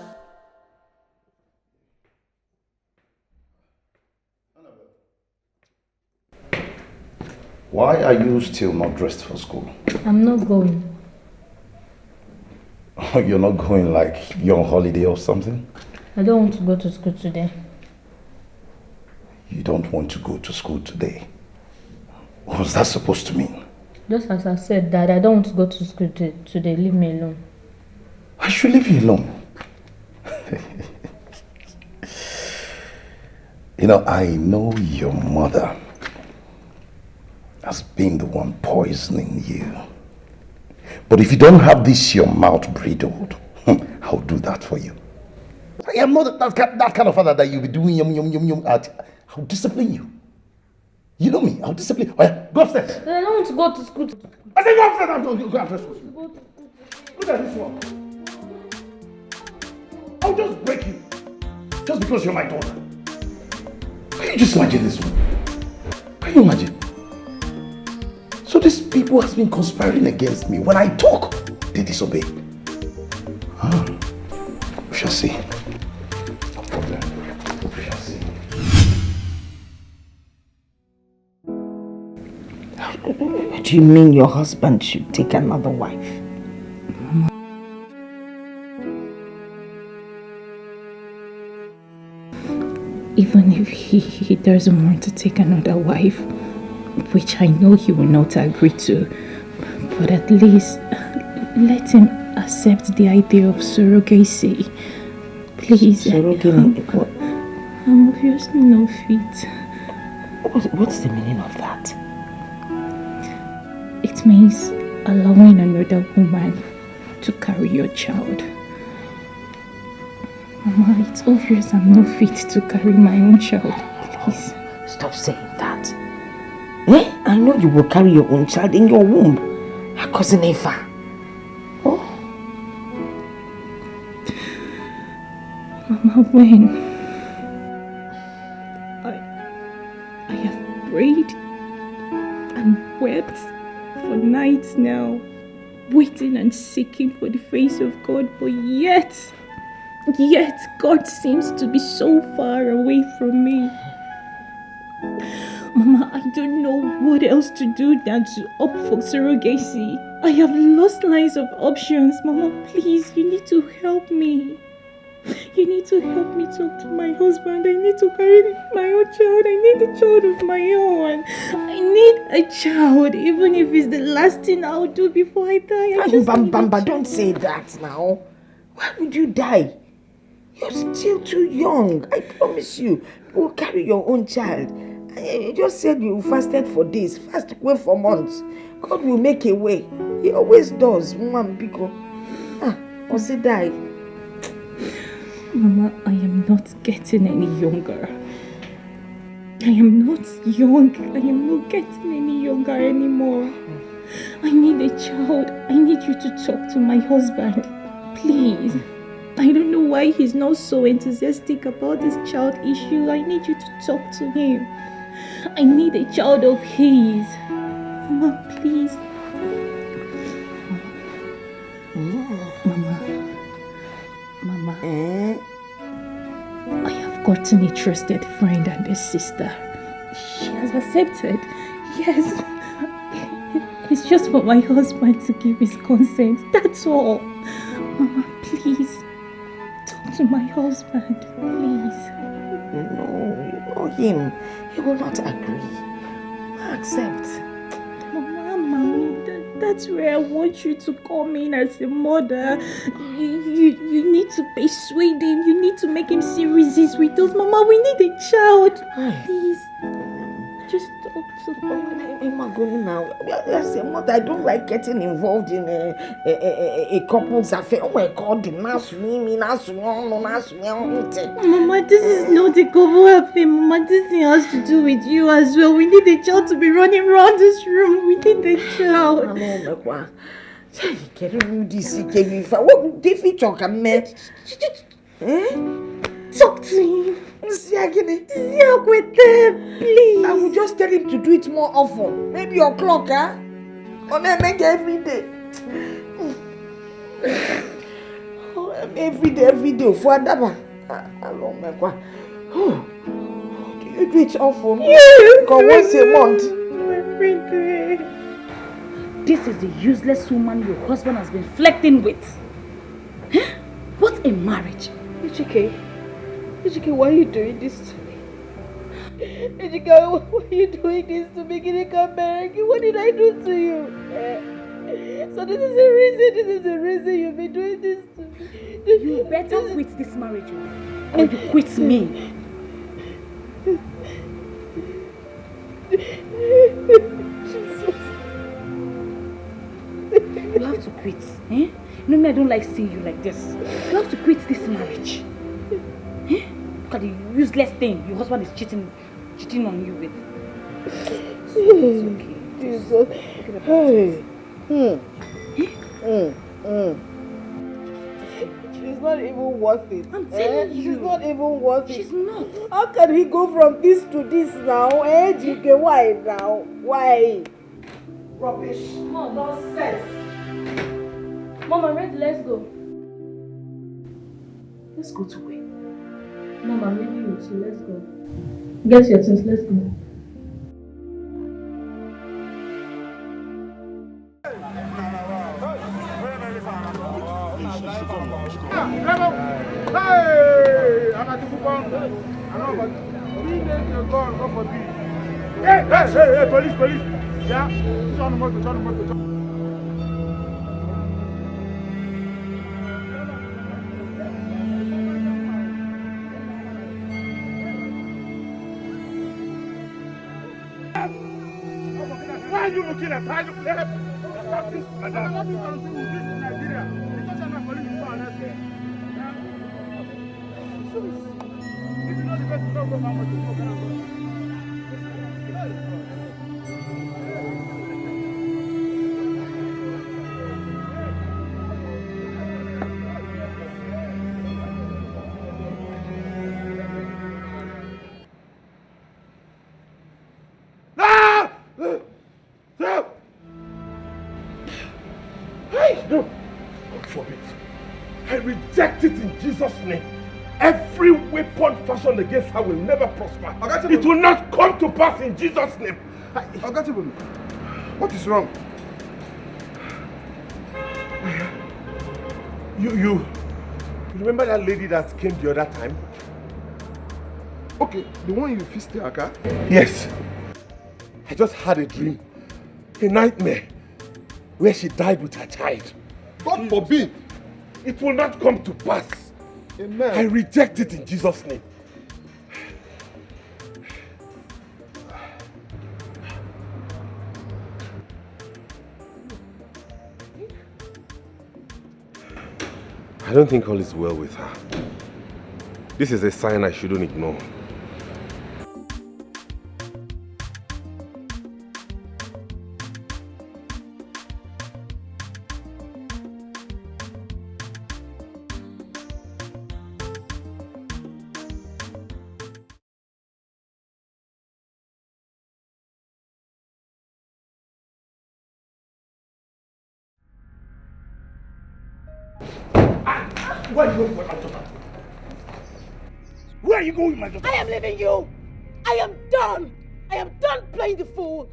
Why are you still not dressed for school? I'm not going. You're not going like you're on holiday or something? I don't want to go to school today. You don't want to go to school today? What was that supposed to mean? Just as I said, Dad, I don't want to go to school today. Leave me alone. I should leave you alone. You know, I know your mother has been the one poisoning you. But if you don't have this your mouth bridled, I'll do that for you. I am not that kind of father that you'll be doing yum at. I'll discipline you. You know me, I'll discipline. Oh yeah, go upstairs. I don't want to go to school. I said go upstairs. I'm going to go upstairs. Look at this one. I'll just break you. Just because you're my daughter. Can you just imagine this one? Can you imagine? So these people has been conspiring against me. When I talk, they disobey. We shall see. No problem. We shall see. What do you mean your husband should take another wife? Even if he doesn't want to take another wife, which I know he will not agree to, but at least let him accept the idea of surrogacy. Please. Surrogacy? What? I'm obviously not fit. What's the meaning of that? It means allowing another woman to carry your child. Mama, it's obvious I'm not fit to carry my own child. Please. Stop saying that. I know you will carry your own child in your womb. Her cousin Eva. Oh. Mama, when? I have prayed and wept for nights now, waiting and seeking for the face of God, but yet God seems to be so far away from me. Mama, I don't know what else to do than to opt for surrogacy. I have lost lines of options. Mama, please, you need to help me. You need to help me talk to my husband. I need to carry my own child. I need a child of my own. I need a child, even if it's the last thing I'll do before I die. Bamba, don't say that now. Why would you die? You're still too young. I promise you, you will carry your own child. You just said you fasted for days. Fast wait for months. God will make a way. He always does. Or say die. Mama, I am not getting any younger. I am not young. I am not getting any younger anymore. I need a child. I need you to talk to my husband. Please. I don't know why he's not so enthusiastic about this child issue. I need you to talk to him. I need a child of his. Mama, please. Mama, I have gotten a trusted friend and a sister. She has accepted. Yes. It's just for my husband to give his consent. That's all. Mama, please. Talk to my husband, please. No, you know him. He will not agree. Accept. Mama, that's where I want you to come in as a mother. You need to persuade him. You need to make him see resist with us. Mama, we need a child. Please. Just talk to him. Now, as a mother, I don't like getting involved in a couple's affair. Oh my God, Mama, this is not a couple affair. Mama, this thing has to do with you as well. We need a child to be running around this room. We need a child. Talk to him. Please. I will just tell him to do it more often. Maybe your clock, huh? Or make every day. Every day. For Adama. You do it often? Yes. Once a month. Every day. This is the useless woman your husband has been flirting with. What a marriage. Dikeh, why are you doing this to me? Dikeh, why are you doing this to me? What did I do to you? So this is the reason you've been doing this to me. You better quit this marriage or you quit me. You have to quit. You know me, I don't like seeing you like this. You have to quit this marriage. Look at the useless thing your husband is cheating on you with. It's okay. Jesus. She's not even worth it. I'm telling you. She's not even worth it. She's not. How can he go from this to this now? Dikeh, why now? Why? Rubbish. Mom. Nonsense. Mom, I'm ready. Let's go. Let's go to where? Mom, I'm leaving with you. Let's go. Get your things. Let's go. Hey, police. Yeah, turn the motor. Why are you looking at her? talking. I'm not doing something with this in Nigeria. Because I'm not calling you for an answer. This is not the best to talk about how much you can go. Hey! No! God forbid. I reject it in Jesus' name. Every weapon fashioned against her will never prosper. It will not come to pass in Jesus' name. What is wrong? You remember that lady that came the other time? Okay, the one you fisted her car? Yes. I just had a dream, a nightmare, where she died with her child. God forbid. It will not come to pass. Amen. I reject it in Jesus' name. I don't think all is well with her. This is a sign I shouldn't ignore. Where are you going with my daughter? Where are you going with my daughter? I am leaving you. I am done. I am done playing the fool.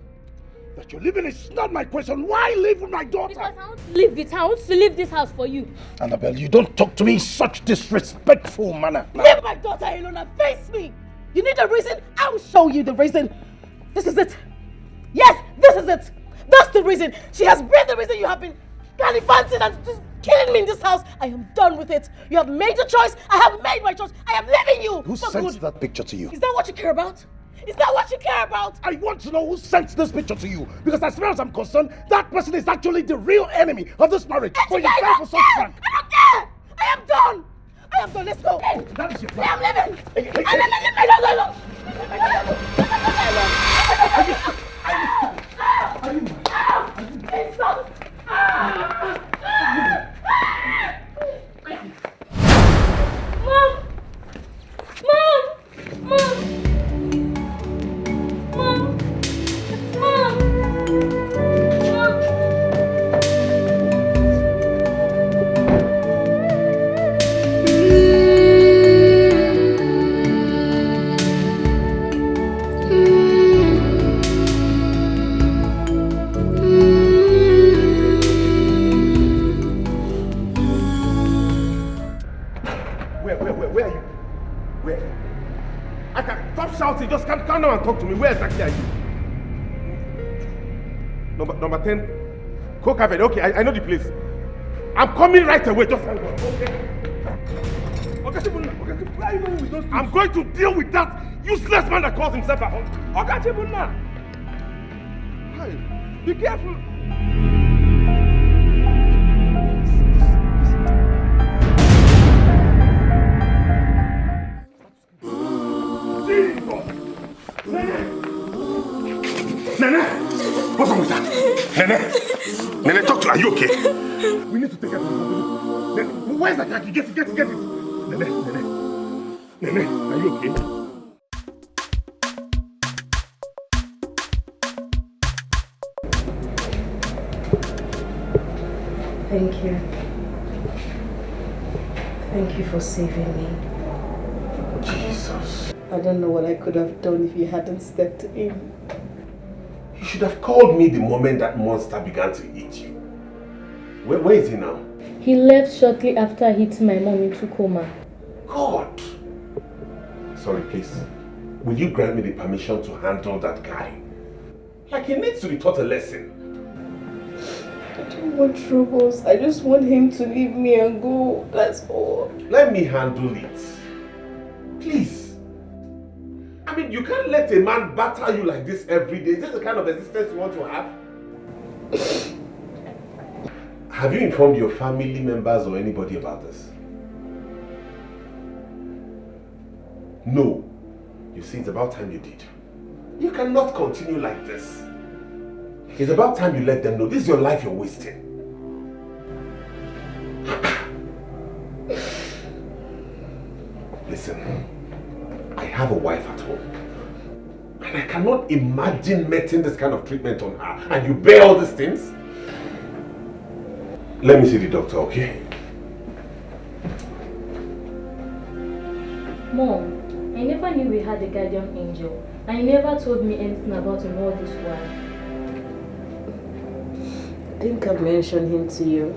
That you're leaving is not my question. Why leave with my daughter? Because I want to leave this house. I want to leave this house for you. Annabelle, you don't talk to me in such disrespectful manner. Leave my daughter alone and face me. You need a reason? I'll show you the reason. This is it. Yes, this is it. That's the reason. She has been the reason you have been gallivanting and just killing me in this house. I am done with it. You have made a choice. I have made my choice. I am leaving you. Who sent that picture to you? Is that what you care about? Is that what you care about? I want to know who sent this picture to you. Because as far as I'm concerned, that person is actually the real enemy of this marriage. I don't care. I am done. I am done. Let's go. That is your I am leaving. I Just calm down and talk to me. Where exactly are you? Number 10, Coke Cafe. Okay, I know the place. I'm coming right away. Just hang on. Okay. Where are you going with those things? I'm going to deal with that useless man that calls himself a hunter. Hey, be careful. Nene! What's wrong with that? Nene, talk to her. Are you okay? We need to take her to the hospital. Nene, where's that car? Get it. Nene, are you okay? Thank you. Thank you for saving me. Jesus. I don't know what I could have done if you hadn't stepped in. You should have called me the moment that monster began to eat you. Where is he now? He left shortly after hitting my mom into coma. God! Sorry, please. Will you grant me the permission to handle that guy? Like, he needs to be taught a lesson. I don't want troubles. I just want him to leave me and go. That's all. Let me handle it. Please. I mean, you can't let a man batter you like this every day. Is this the kind of existence you want to have? Have you informed your family members or anybody about this? No. You see, it's about time you did. You cannot continue like this. It's about time you let them know this is your life you're wasting. Listen, I have a wife at home. And I cannot imagine meting this kind of treatment on her. And you bear all these things? Let me see the doctor, okay? Mom, I never knew we had a guardian angel. And you never told me anything about him all this while. I think I mentioned him to you.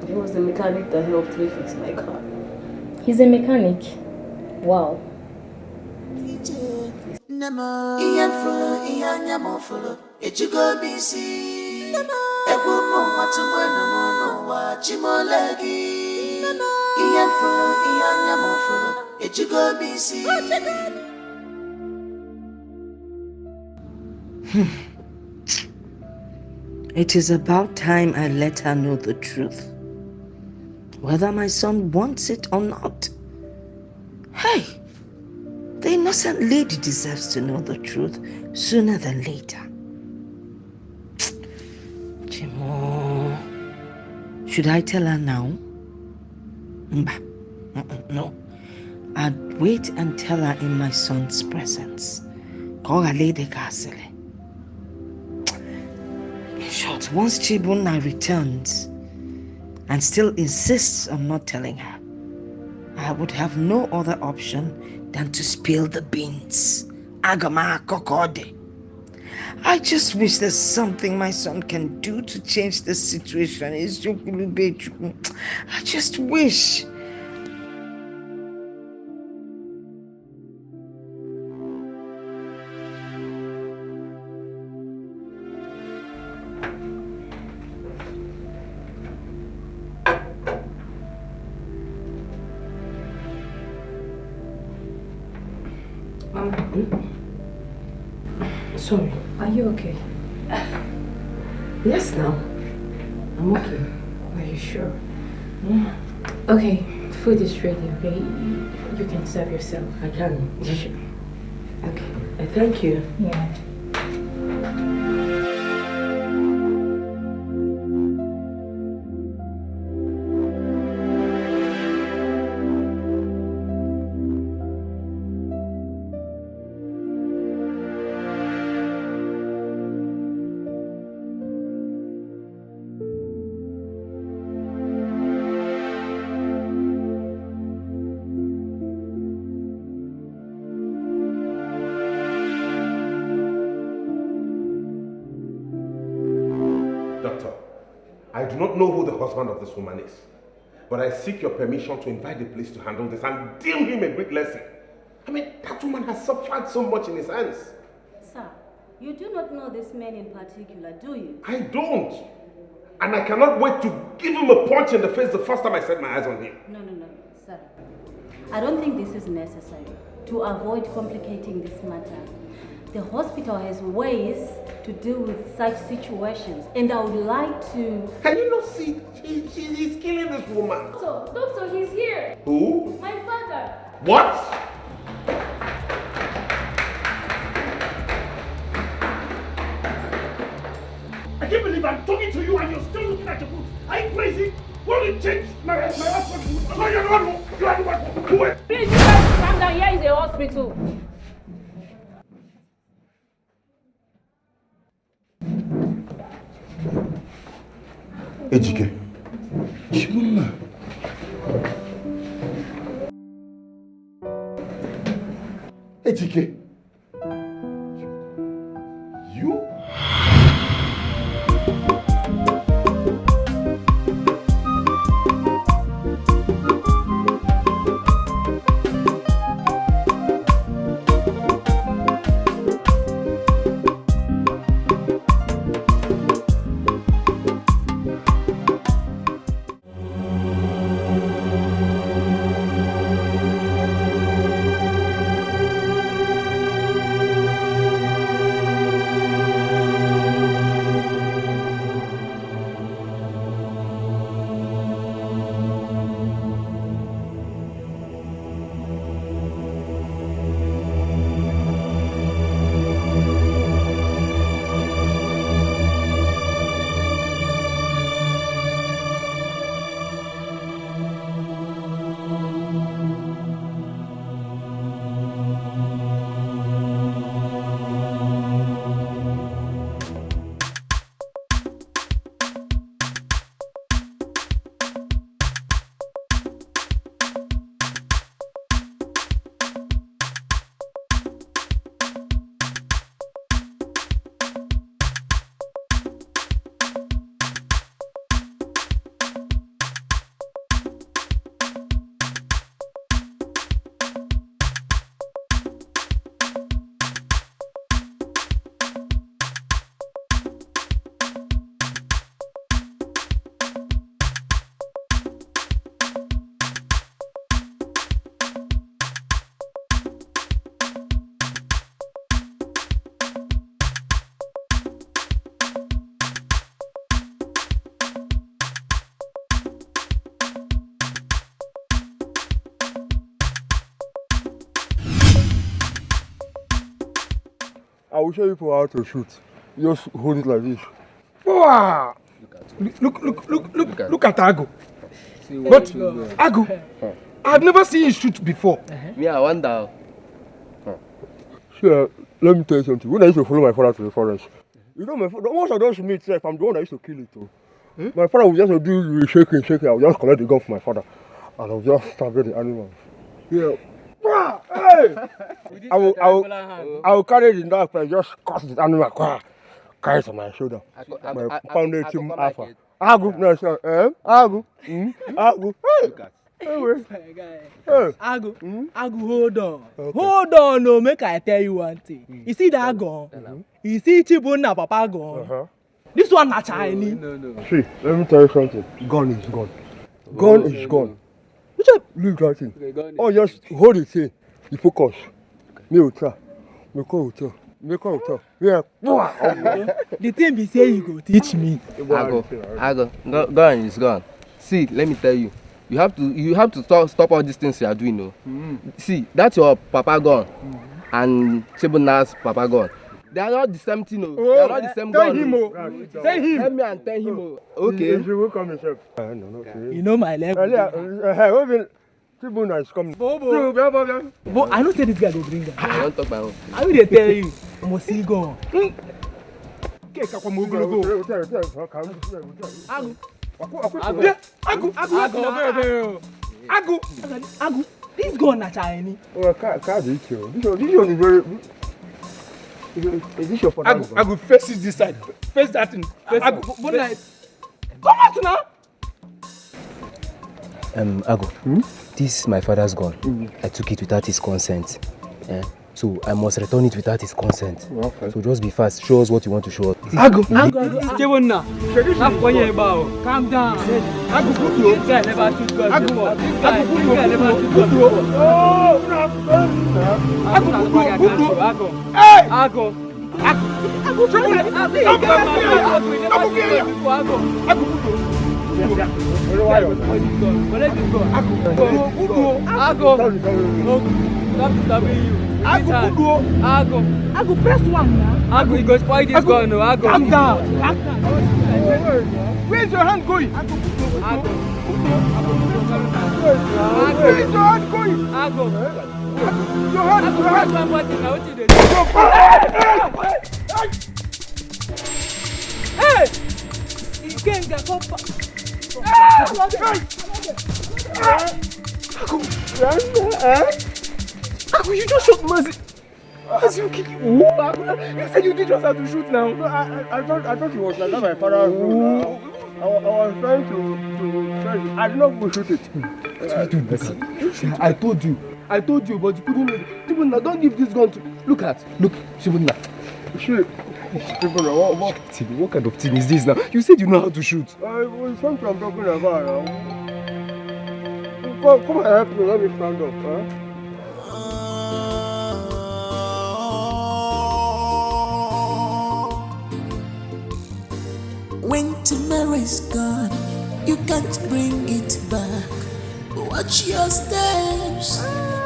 He was the mechanic that helped me fix my car. He's a mechanic? Wow. It is about time I let her know the truth. Whether my son wants it or not. Hey, the innocent lady deserves to know the truth sooner than later. Chimo, should I tell her now? No. I'd wait and tell her in my son's presence. Call her Lady Castle. In short, once Chibuna returns and still insists on not telling her, I would have no other option than to spill the beans. Agama kokode. I just wish there's something my son can do to change the situation. I just wish. Sorry. Are you okay? Yes, now. I'm okay. Are you sure? Yeah. Okay, food is ready, okay? You can serve yourself. I can. Sure. Okay. Thank you. Yeah. I do not know who the husband of this woman is, but I seek your permission to invite the police to handle this and deal him a great lesson. I mean, that woman has suffered so much in his hands. Sir, you do not know this man in particular, do you? I don't. And I cannot wait to give him a punch in the face the first time I set my eyes on him. No, sir. I don't think this is necessary to avoid complicating this matter. The hospital has ways to deal with such situations, and I would like to... Can you not see? He's killing this woman. Doctor, he's here. Who? My father. What? I can't believe I'm talking to you and you're still looking at your books. Are you crazy? Won't you change my husband? No, you're the one. You are the one. Do it. Please, you guys calm down. Here is a hospital. Ejike. Chibunna. Ejike. You? will show you how to shoot. Just hold it like this. Wow! Look at Agu. But Agu, I've never seen you shoot before. Me, I wonder. Sure, let me tell you something. When I used to follow my father to the forest, you know, once I don't meet self, I'm the one that used to kill it too. My father would just do shaking. I would just collect the gun from my father, and I would just stab the animal. Yeah. Hey! I will carry it in that and just cut the animal. Carry it on my shoulder. My pounded him alpha. Agu, no sir. Agu. Agu. Anyway. Agu, hold on. Okay. Hold on, no, make I tell you one thing. You see that gun? You see Chibunna Papa gun? This one not Chinese. No. See, let me tell you something. Gun is gone. Gun is gone. Leave that thing. Oh, just hold it here. You focus. Me will try. Me will tell. Yeah. The thing be say you go teach me. Ago. Gun is gone. See, let me tell you. You have to stop all these things you are doing, no. See, that's your Papa gun and Chibunna's Papa gun. They are not the same thing, no. They are not the same gun. Tell him. Help me and tell him. Okay. He will come himself. You know my level. Chibunna is coming. But I don't say this guy go bring them. I don't talk my own. I will tell you. I must see gun. Agu. This gun na Chinese. This one is very. Is this your father? Agu, face it this side. Face that thing. Come out now. Agu, this is my father's gun. I took it without his consent. So I must return it without his consent. Okay. So just be fast. Show us what you want to show us. Agu. Calm down. Agu, put you. This guy never shoot guns before. This guy never shoot guns before. Agu. Hey! Agu, Agu, press one now. Agu, you go spoil this gun, no. Agu. Calm down. Where's your hand going? Agu. Where's your hand going? Agu. Your hand. Press one button now. What you do? Hey! You can't get up. Agu, you just shot Mazi. As you kick you. You said you did just have to shoot now. No, I thought he was like that. My father. I was trying to I did not go shoot it. I told you, but you couldn't make it. Chibunna, don't give this gun to. Look, Chibunna. Shoot. Chibunna, what kind of thing is this now? You said you know how to shoot. It's something I'm talking about now. Come and help me. Let me stand up. Huh? When tomorrow's gone, you can't bring it back. Watch your steps.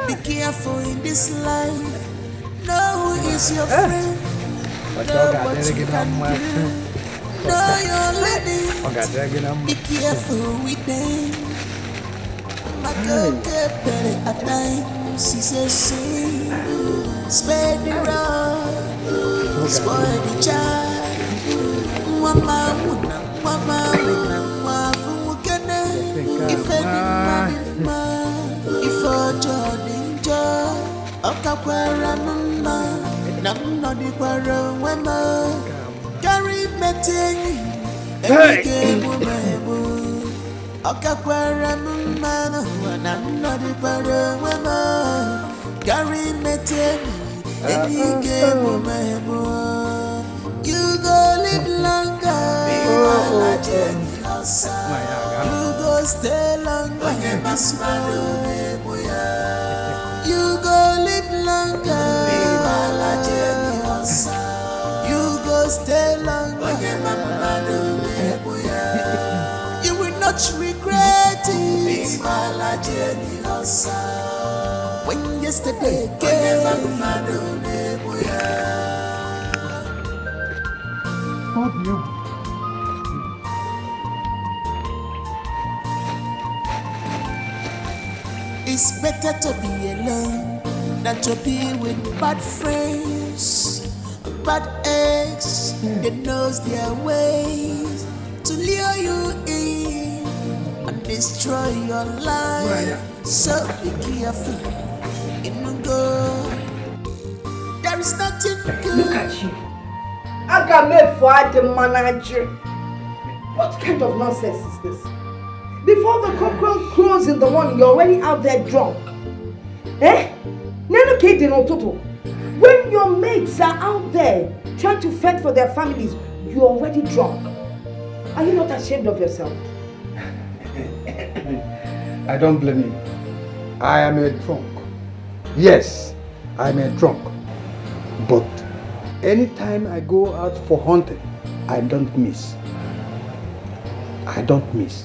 Be careful in this life. No one is your friend. Know what you can do. Know your limits. Be careful with them. My girl get better at times. She's a sin. Spare the road. Spoil the child. Mama, wafumukene. If any man, if a Jordan job, Okakwara mama, Namnodi Kwara wema, carry meeting, and game woman, Okakwara mama, Namnodi Kwara wema, carry meeting, and game woman. You go live longer, you go stay longer, you go live longer, you go stay longer, you will not regret it when yesterday came. It's better to be alone than to be with bad friends, bad eggs. They knows their ways to lure you in and destroy your life. So be careful. In the go, there is nothing good. Look at you. I got made for the manager. What kind of nonsense is this? Before the cockerel crows in the morning, you're already out there drunk. Eh? When your mates are out there trying to fend for their families, you're already drunk. Are you not ashamed of yourself? I don't blame you. I am a drunk. Yes, I'm a drunk. But anytime I go out for hunting, I don't miss. I don't miss.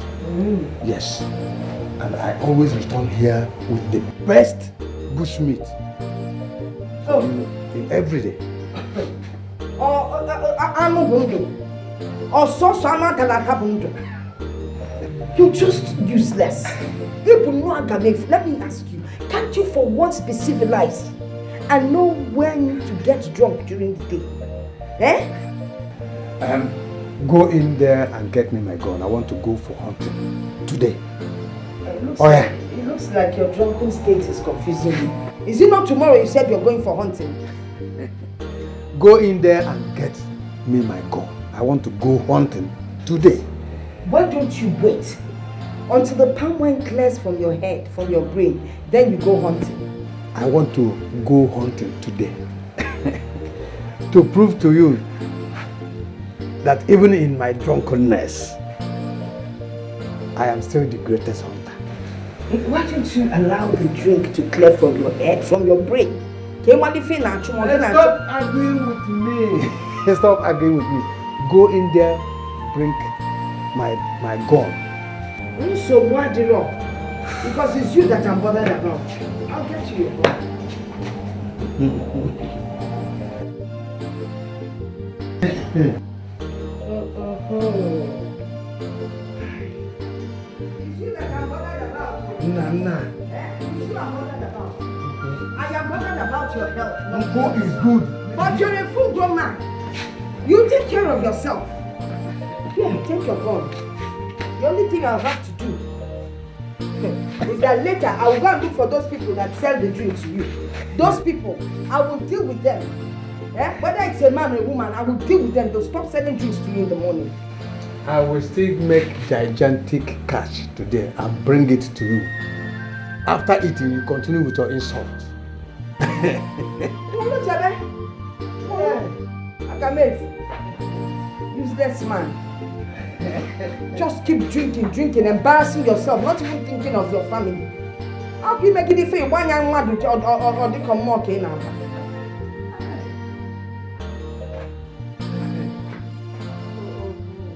Yes. And I always return here with the best bushmeat. In every day. You're just useless. Let me ask you, can't you for once be civilized and know when to get drunk during the day? Eh? Go in there and get me my gun. I want to go for hunting today. It looks like your drunken state is confusing you. Is it not tomorrow you said you're going for hunting? Go in there and get me my gun. I want to go hunting today. Why don't you wait until the palm wine clears from your head, from your brain, then you go hunting? I want to go hunting today. To prove to you that even in my drunkenness, I am still the greatest hunter. Why don't you allow the drink to clear from your head, from your brain? Stop arguing with me. Stop arguing with me. Go in there, bring my gun. So what the wrong? Because it's you that I'm bothered about. I'll get you your gun. Nana. I am bothered about your health. Go is good. But you're a full grown man. You take care of yourself. Here, take your gun. The only thing I'll have to do is that later I will go and look for those people that sell the drink to you. Those people, I will deal with them. Whether it's a man or a woman, I will deal with them. They'll stop selling drinks to you in the morning. I will still make gigantic cash today and bring it to you. After eating, you continue with your insult. Useless man. Just keep drinking, embarrassing yourself, not even thinking of your family. How can you make it feel one young man or they come more now?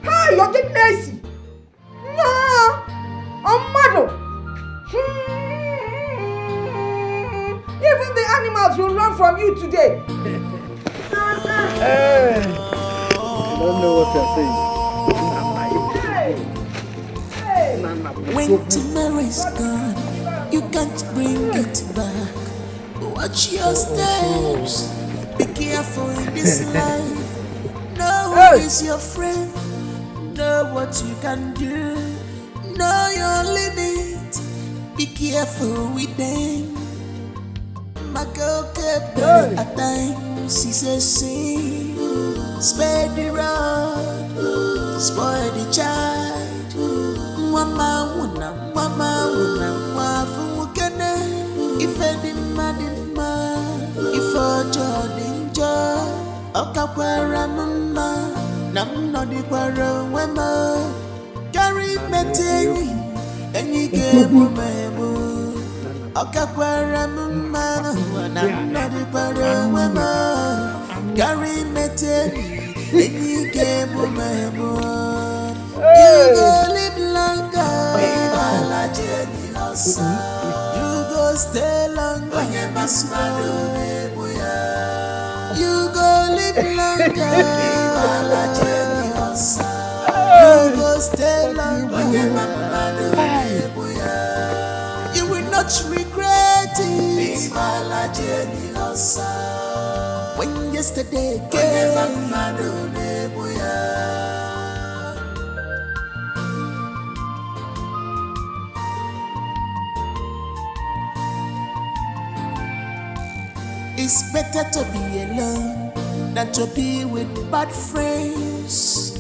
Hi, you're getting messy. No, I'm mad. Even the animals will run from you today. Hey, I don't know what you're saying. When tomorrow's gone, you can't bring it back. Watch your steps. Be careful in this life. Know who is your friend. Know what you can do. Know your limit. Be careful with them. My girl kept at times. She says, "See, spare the rod, spoil the child." Mama wuna, wafu kene. If any madima, if ojo dinjo, okakwara mama, nam no di kwara wema. Carry meteni, enyi gebu mebu. Okakwara mama, nam no di kwara wema. Carry meteni, enyi gebu mebu. You go live longer, you go stay longer, you go live longer, You will not regret it. When yesterday came. It's better to be alone than to be with bad friends,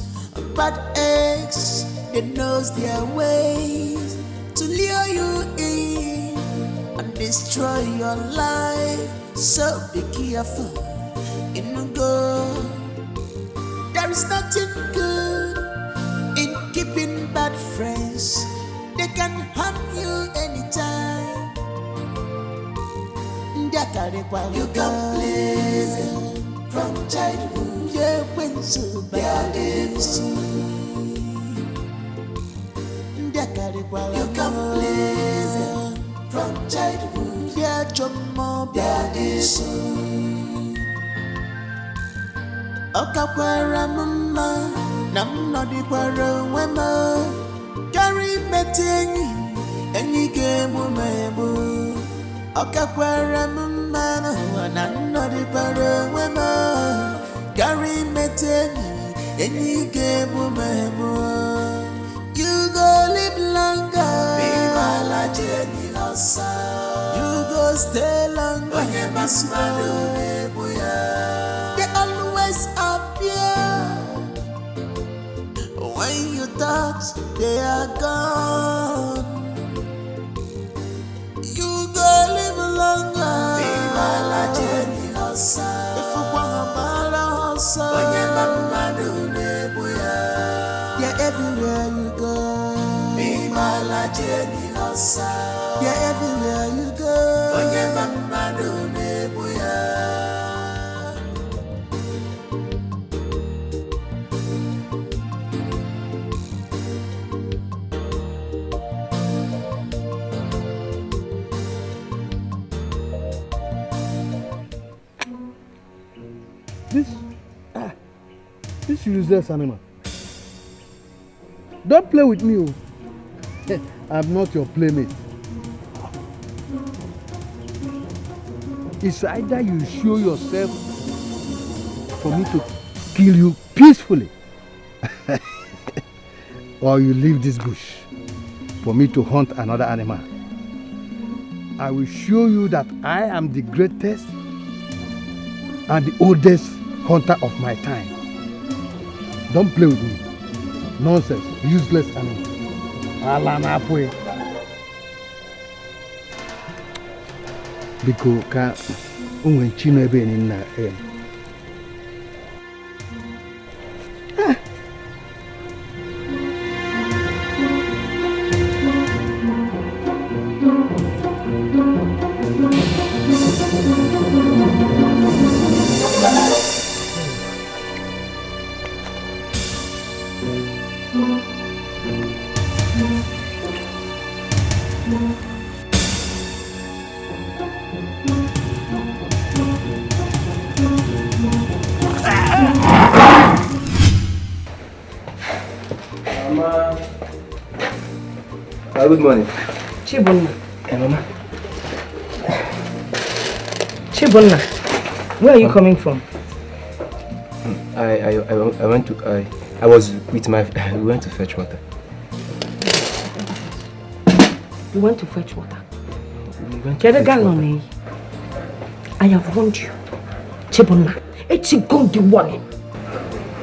bad eggs. They knows their ways to lure you in and destroy your life. So be careful in the go. There is nothing good in keeping bad friends. They can harm you anytime. You can please from childhood. Yeah, when so bad is you can please from childhood. Yeah, more bad is Okakwara mama, nam no di kwara wema. Carry meting, and you game mebu. Okakwara mama, nam no di kwara wema. Carry meting, and you game mebu. You go live longer. Be my Jenny Losa. You go stay longer. When you must they always appear. When you touch, they are gone. You go live longer. Be my Jenny Losa. If you want a balance, when you they're everywhere you go. Be my Jenny Losa. They're everywhere you go. When you This useless animal. Don't play with me. I'm not your playmate. It's either you show yourself for me to kill you peacefully, or you leave this bush for me to hunt another animal. I will show you that I am the greatest and the oldest hunter of my time. Don't play with me. Nonsense, useless animal. Alanapwe. Because ka unwen chino ebe ni na Good morning. Chibunna. Hey, Mama. Chibunna, where are you coming from? I went to I was with my we went to fetch water. You went to fetch water? We went to fetch water. I have warned you. Chibunna, it's a good warning.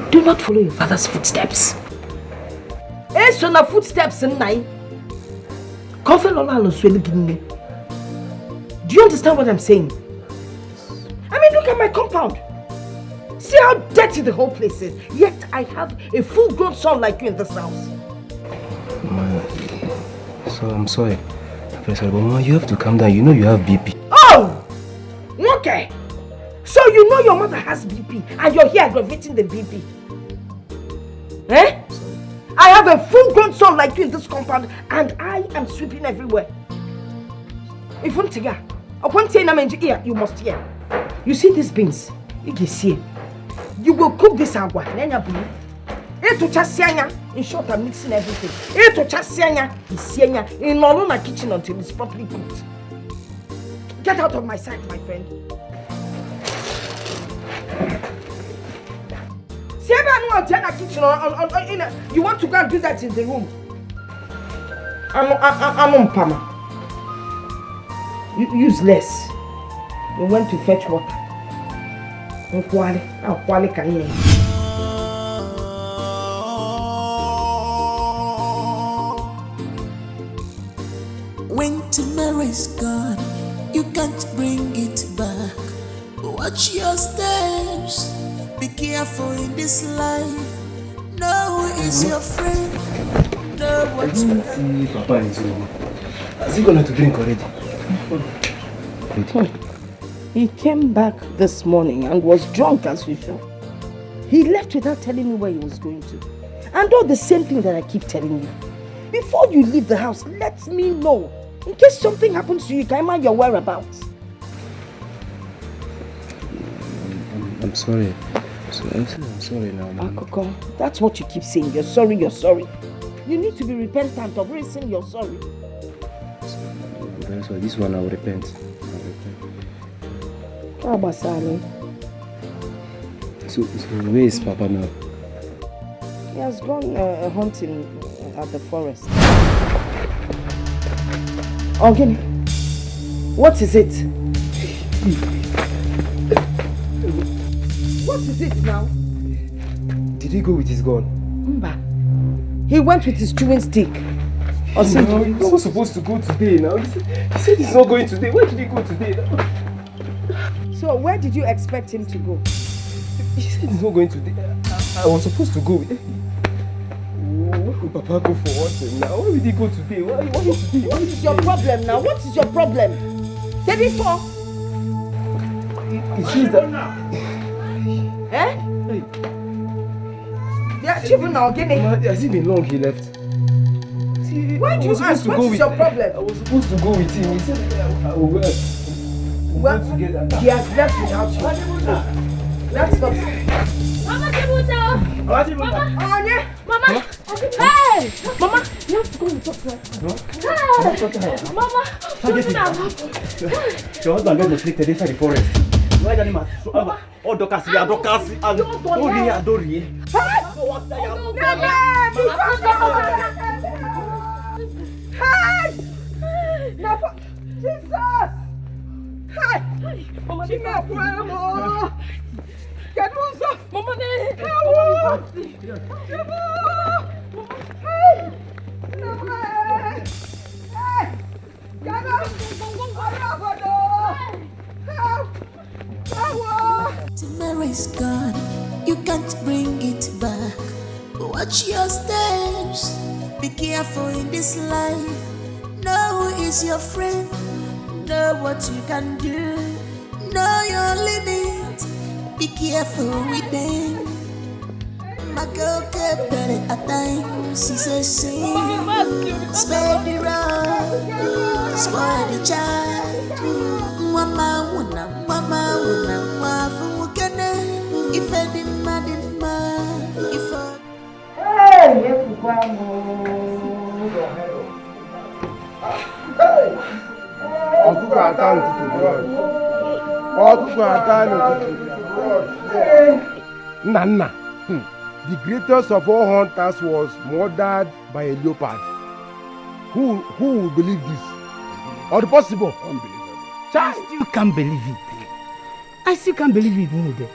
Do not follow your father's footsteps. It's on the footsteps in night. Do you understand what I'm saying? I mean, look at my compound. See how dirty the whole place is. Yet I have a full-grown son like you in this house. Mama, so I'm sorry. But Mama, you have to calm down. You know you have BP. Oh! Okay. So you know your mother has BP and you're here aggravating the BP. Eh? I have a full-grown son like you in this compound and I am sweeping everywhere. If you must hear. You see these beans? You will cook this agua. In short, I'm mixing everything. In my kitchen until it's properly cooked. Get out of my sight, my friend. You want to go and do that in the room? I'm on Pama. Useless. We went to fetch water. When tomorrow's gone, you can't bring it back. Watch your steps. Be careful in this life. No is your friend. No what you can. Papa is over. Has he gone out to drink already? He came back this morning and was drunk as usual. He left without telling me where he was going to. And all the same thing that I keep telling you. Before you leave the house, let me know. In case something happens to you, can I mind your whereabouts? I'm sorry. I'm sorry now, Mama. Akoko, that's what you keep saying. You're sorry, you're sorry. You need to be repentant of raising you're sorry. So this one I'll repent. How about Sally? So where is Papa now? He has gone hunting at the forest. Ogini, what is it? What is it now? Did he go with his gun? Mba. He went with his chewing stick. No, he's not supposed to go today now. He said he's not going today. Where did he go today now? So where did you expect him to go? He said he's not going today. I was supposed to go with him. Where would Papa go for what now? Why would he go today? Why today? What is your problem now? What is your problem? Say before. It seems that... Eh? They are children now, Guinea. Has it been long he left? Why do you ask? What is your problem? I was supposed to go with him. He said I will go. Well, he has left without you. Let's go. Mama Chibuta! Mama! Anya! Mama! Hey! Mama! You have to go and talk to her. Hey! Mama! Your husband got afflicted inside the forest. Why don't you oh, Dokasi, Adori. Hey! Jesus! Hey! Mama, Keduzo! Mama, Tomorrow's gone, you can't bring it back. Watch your steps, be careful in this life. Know is your friend, know what you can do, know your limit, be careful with them. My girl kept better at times, she says sing, spare the road, spoil the child. Mama wuna, wafu mukene, if I didn't if I... Hey, Yefukwamo. Nana, the greatest of all hunters was murdered by a leopard. Who will believe this? Or the possible? Unbelievable. I still can't believe it. I still can't believe it, Mude.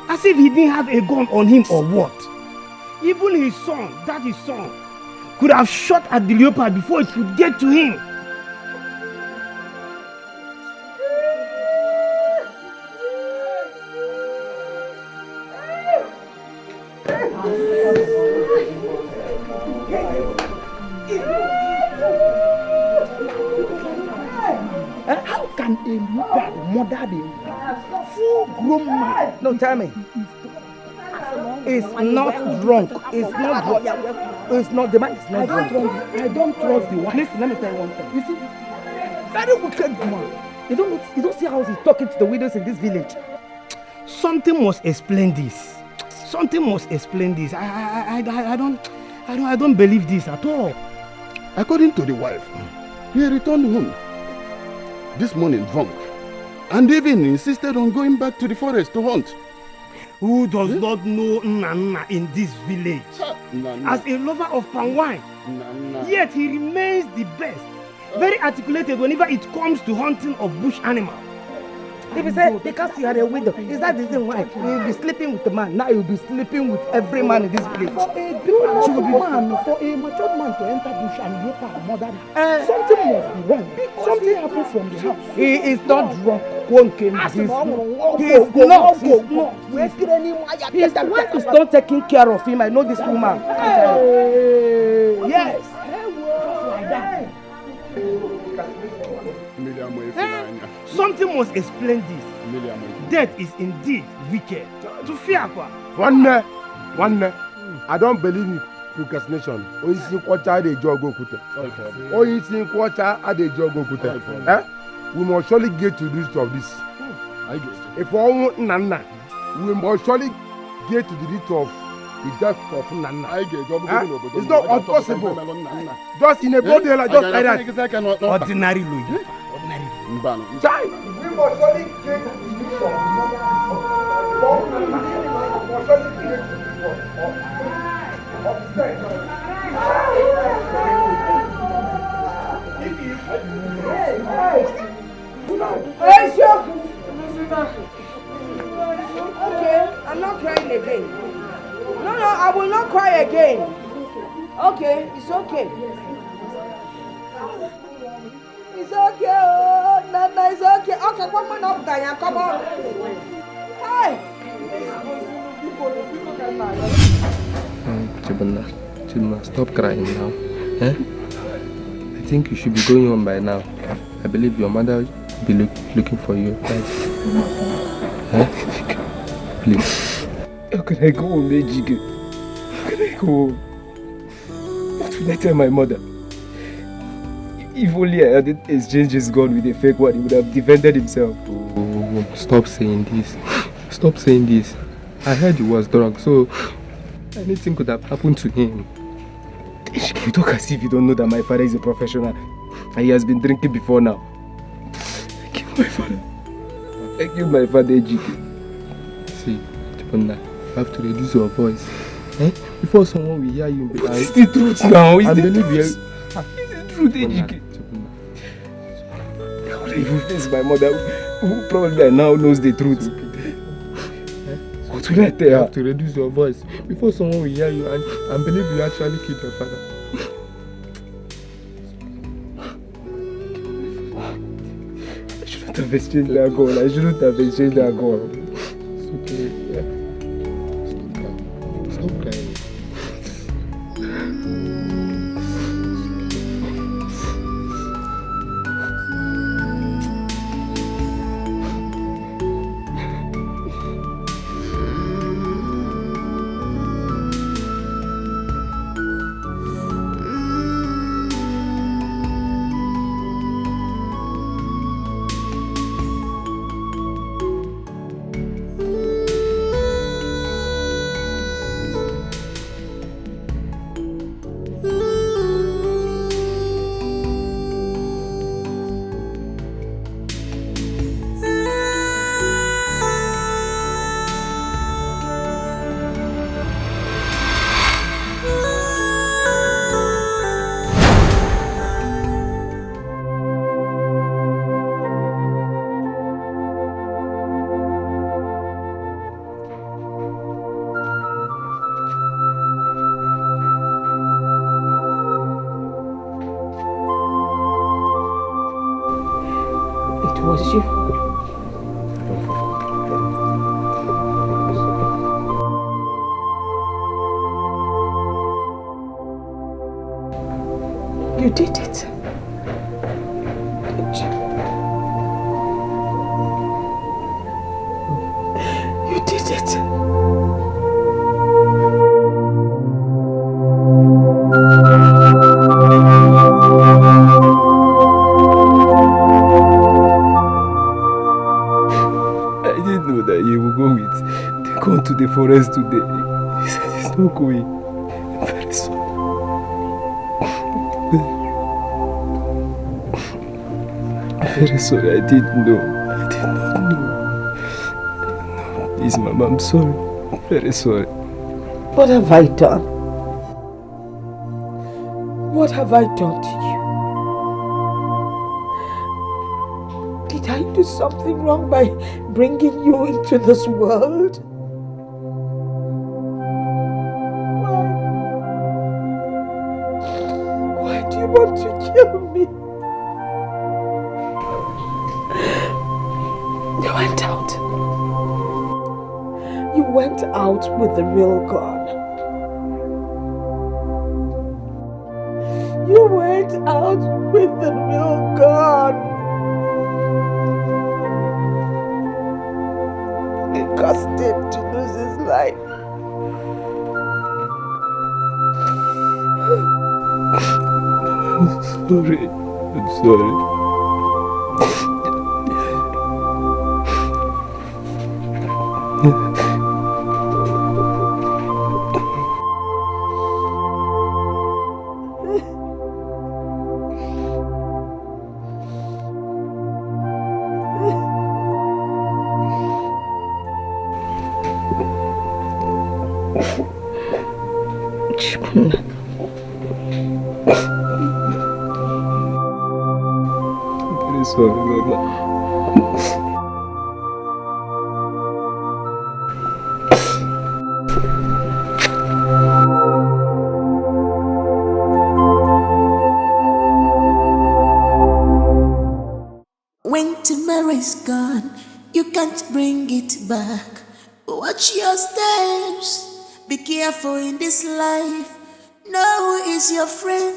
As if he didn't have a gun on him or what. Even his son, his son, could have shot at the leopard before it could get to him. How can a leopard murder the full-grown man? No, tell me. It's not drunk. It's not drunk. It's not, the man is not drunk. I don't trust the wife. Listen, let me tell you one thing. You see, very wicked man. You don't see how he's talking to the widows in this village. Something must explain this. Something must explain this. I don't believe this at all. According to the wife, he returned home this morning drunk and even insisted on going back to the forest to hunt. Who does not know Nana in this village? As a lover of palm wine, yet he remains the best. Very articulated whenever it comes to hunting of bush animals. If you say because you are a widow, is that the reason why you'll be sleeping with the man? Now you'll be sleeping with every man in this village. For a grown man, for a matured man to enter bush and rape her mother, something must be wrong. Something happened from the house. He is not drunk. One came. He's not. His wife is not taking care of him. I know this woman. Yes. Like that. Something must explain this. Death is indeed wicked. To fear what? One, I don't believe in procrastination. We must surely get to the root of this. If we want Nana, we must surely get to the root of the death of Nana. It's not impossible. Just in a body like just like that. Ordinary Louis. Child, we must surely get to the root of Nana. We must surely get to the root of death. Okay, I'm not crying again. No, I will not cry again. Okay, it's okay. It's okay, oh, Nana, it's okay. Okay, come on up, Diane, come on. Hi. Chibunna, stop crying now. Eh? I think you should be going home by now. I believe your mother will be looking for you. Right? Eh? Please. How can I go home, Ejike? How can I go home? What will I tell my mother? If only I hadn't exchanged his gun with a fake one, he would have defended himself. Oh, stop saying this. Stop saying this. I heard he was drunk, so anything could have happened to him. You talk as if you don't know that my father is a professional and he has been drinking before now. I killed my father. I killed my father, Ejike. See, Chibunna, you have to reduce your voice. Eh? Before someone will hear you. It's the truth now. It's the truth. It's the truth, Ejike. I would even face my mother, who probably by now knows the truth. What will I tell her? You have to reduce your voice before someone will hear you and believe you actually killed your father. I shouldn't have exchanged that gun. I shouldn't have exchanged that gun. It's okay. Yeah. Stop crying. Was you? You did it. Did you? You did it. To the forest today. Walk away. I'm very sorry. I'm very sorry. I didn't know. I did not know. No, please, Mama, I'm sorry. I'm very sorry. What have I done? What have I done to you? Did I do something wrong by bringing you into this world? Why do you want to kill me? You went out. You went out with the real gun. You went out with the real gun. It caused him to lose his life. I'm sorry. I'm sorry. I'm sorry, Mama. When tomorrow's gone, you can't bring it back. Watch your steps, be careful in this life. Know who is your friend,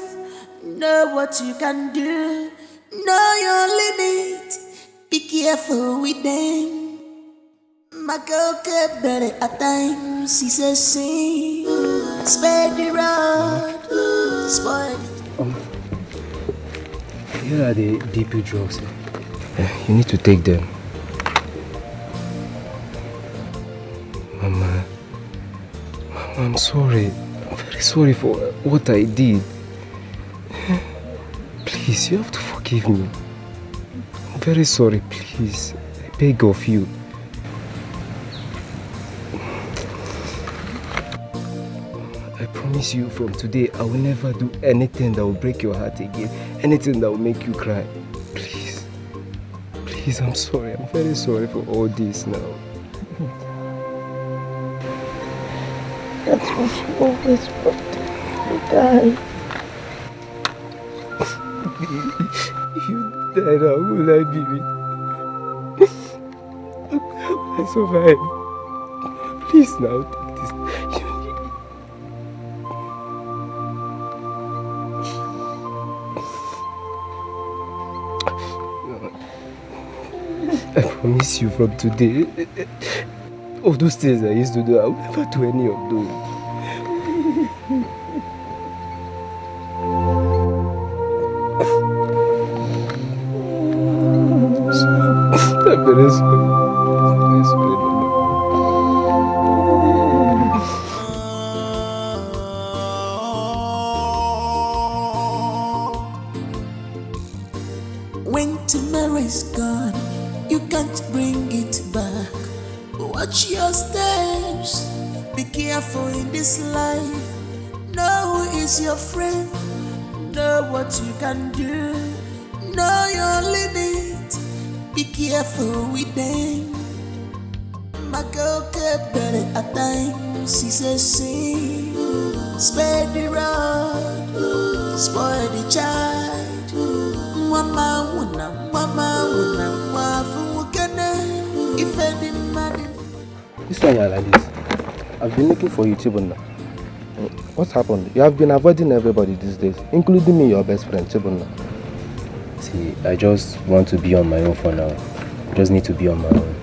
know what you can do, know your limit, be careful with them. My girl kept better at times, he says, sing, spare the road, spoil it. Here are the DP drugs. You need to take them. Mama, I'm sorry. I'm very sorry for what I did. Please, you have to forgive me. I'm very sorry, please. I beg of you. I promise you from today, I will never do anything that will break your heart again. Anything that will make you cry. Please. Please, I'm sorry. I'm very sorry for all this now. That's what you always wanted. You died. If you die now, who will I be with? How will I survive? Please now, take this. I promise you from today, all those things I used to do, I will never do any of those. I'm very sorry. I'm very sorry, When tomorrow's gone, you can't bring it back. Watch your steps, be careful in this life. Know who is your friend, know what you can do, know your limit, be careful with them. My girl kept better at times, she says, sing, spare the rod, spoil the child. Mama, if any man. This time you're like this. I've been looking for you, Chibunna. What's happened? You have been avoiding everybody these days, including me, your best friend, Chibunna. See, I just want to be on my own for now. I just need to be on my own.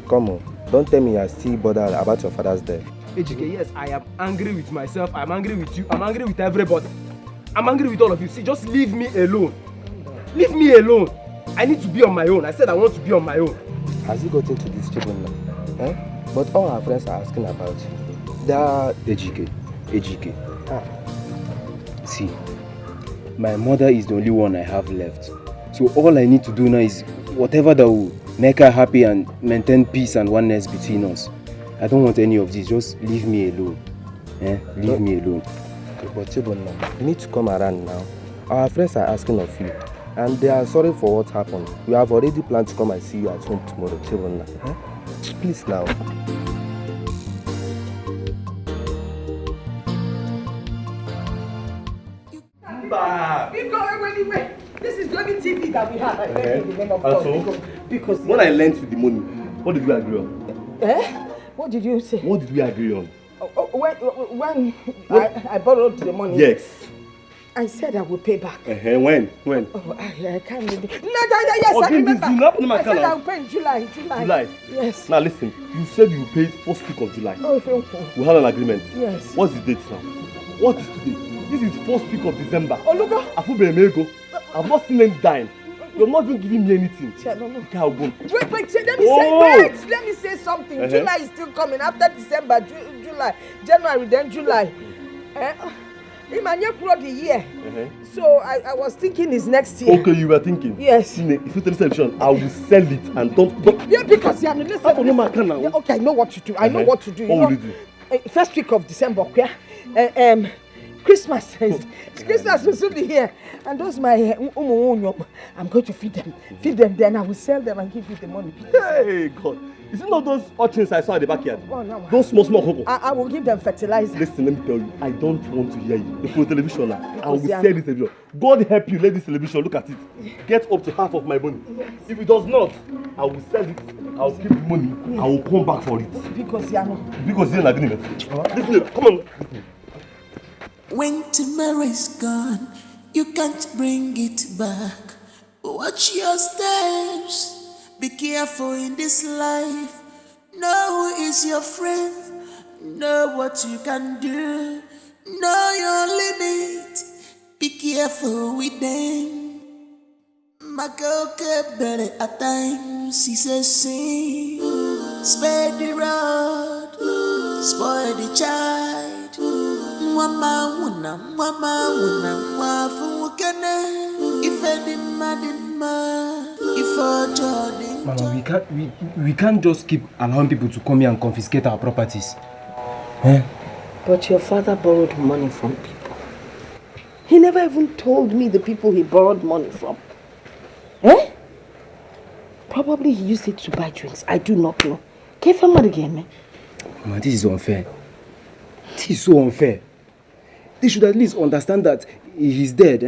Come on, don't tell me you're still bothered about your father's death. Ejike, yes, I am angry with myself, I'm angry with you, I'm angry with everybody. I'm angry with all of you. See, just leave me alone. Leave me alone. I need to be on my own. I said I want to be on my own. Has he got into this Chibunna? Eh? But all our friends are asking about you. That Ejike. See, my mother is the only one I have left. So all I need to do now is whatever that will make her happy and maintain peace and oneness between us. I don't want any of this. Just leave me alone. Leave me alone. Okay, but Chibonna, you need to come around now. Our friends are asking of you, and they are sorry for what happened. We have already planned to come and see you at home tomorrow, Chibonna. Please now. This is the only TV that we have. Because when I lent you the money, what did we agree on? What did you say? What did we agree on? When I borrowed the money. Yes. I said I would pay back. When? Oh, I can't remember. Yes, I remember. I said I will pay in July. July? Yes. Now listen, you said you paid first week of July. Oh, thank you. We had an agreement. Yes. What's the date now? What is today? This is first week of December. Oh, look. I've not seen any dime. You're not even giving me anything. Wait, let me say something. July is still coming. After December, July, January, then July. The year. So I was thinking it's next year. Okay, you were thinking? Yes. If you tell television, I will sell it and don't. Yeah, because you listen. Okay, I know what to do. What will you do? First week of December, Christmas will soon be here, and those my I'm going to feed them, then I will sell them and give you the money. Hey God, is it not those urchins I saw at the backyard? Oh no. Those small cocoa. I will give them fertilizer. Listen, let me tell you, I don't want to hear you. If you're television now, I will sell this television. God help you, let this television, look at it. Get up to half of my money. Yes. If it does not, I will sell it, I will keep the money, I will come back for it. Because you're an agreement. Listen, come on. When tomorrow's gone, you can't bring it back. Watch your steps. Be careful in this life. Know who is your friend. Know what you can do. Know your limit. Be careful with them. My girl kept better at times. He says, sing. Spare the rod. Spoil the child. Mama wuna wafu kene ife di madima ifo jodi. Mama, we can't just keep allowing people to come here and confiscate our properties. But your father borrowed money from people. He never even told me the people he borrowed money from. Probably he used it to buy drinks. I do not know. Can you find money again, man? Mama, this is unfair. This is so unfair. They should at least understand that he's dead,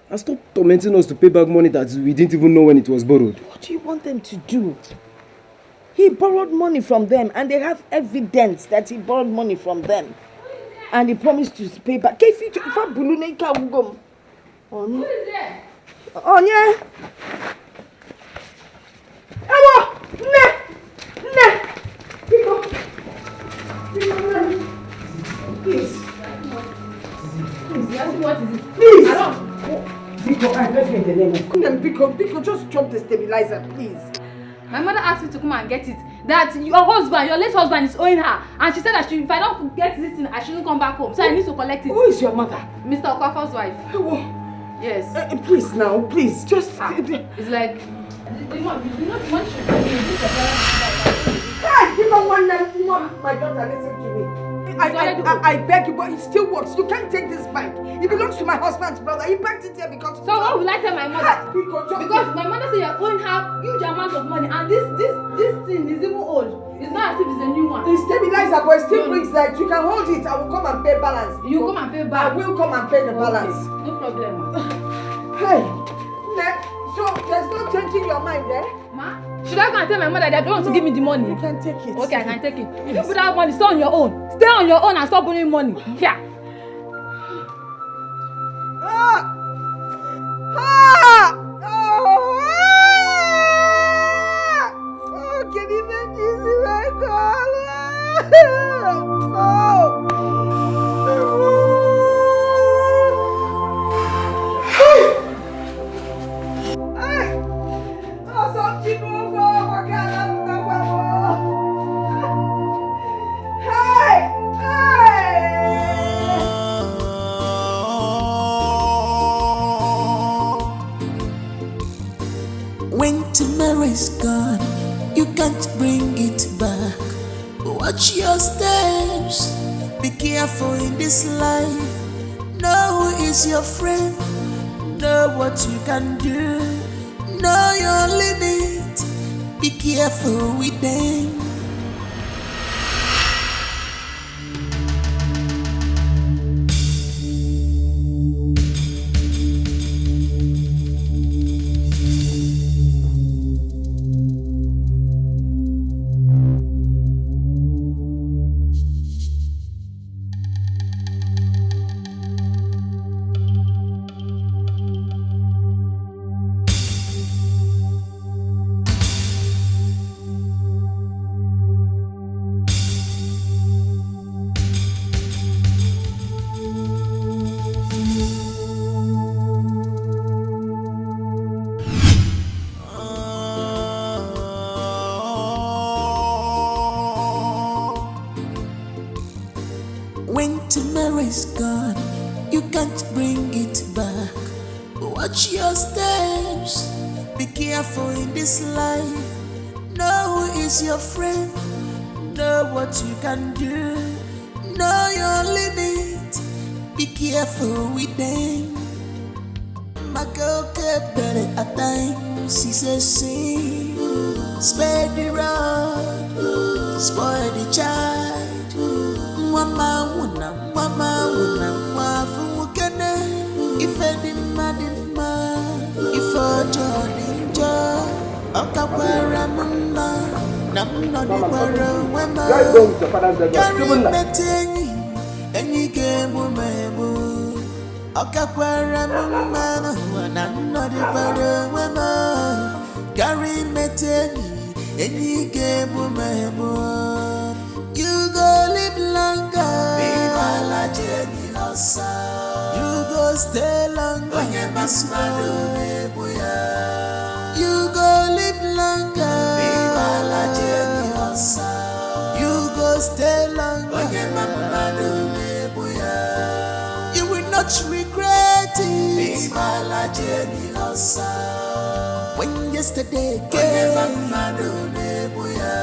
and stop tormenting us to pay back money that we didn't even know when it was borrowed. What do you want them to do? He borrowed money from them, and they have evidence that he borrowed money from them. And he promised to pay back. Who is there? Oh, yeah. Please. What is it? Please! I don't. Biko, I beg you in the name of God. Biko, just drop the stabilizer, please. My mother asked me to come and get it. That your husband, your late husband is owing her. And she said that if I don't get this thing, I shouldn't come back home. So I need to collect it. Who is your mother? Mr. Okafor's wife. Yes. Please now, please, just... It's like... You know, one should be Hey, you don't want my daughter, listen to me. I beg you, but it still works. You can't take this bike. It belongs to my husband's brother. He packed it here because... So what will I tell my mother? Because my mother said you're owing her huge amount of money, and this thing is even old. It's not as if it's a new one. The stabilizer, but it still brings that. You can hold it. I will come and pay balance. You come and pay back. I will come and pay the balance. No problem. Hey, so there's no changing your mind, Ma? Should I go and tell my mother that they don't want to give me the money? You can take it. Okay, I can take it. If you put that money, stay on your own. Stay on your own and stop borrowing money. Here. Can you make this my God? Watch your steps. Be careful in this life. Know who is your friend. Know what you can do. Know your limit. Be careful with them. When tomorrow's gone, you can't bring it back. Watch your steps. Be careful in this life. Know who is your friend. Know what you can do. Know your limit. Be careful with them. My girl kept better at times. She says, see, spare the rod, spoil the child. Mama wuna, wafu mukene. If any madima, if a jodinja, okakwara mama, namno di kwara wema. Gary metenyi, enyi gemu mebu. Okakwara mama, namno di kwara wema. Gary metenyi, enyi gemu mebu. You go live longer. Viva la Jenny Losa. You go stay longer. Onye masmadu nebuya. You go live longer. Viva la Jenny Losa. You go stay longer. Onye masmadu nebuya. You will not regret it. Viva la Jenny Losa. When yesterday came. Onye masmadu nebuya.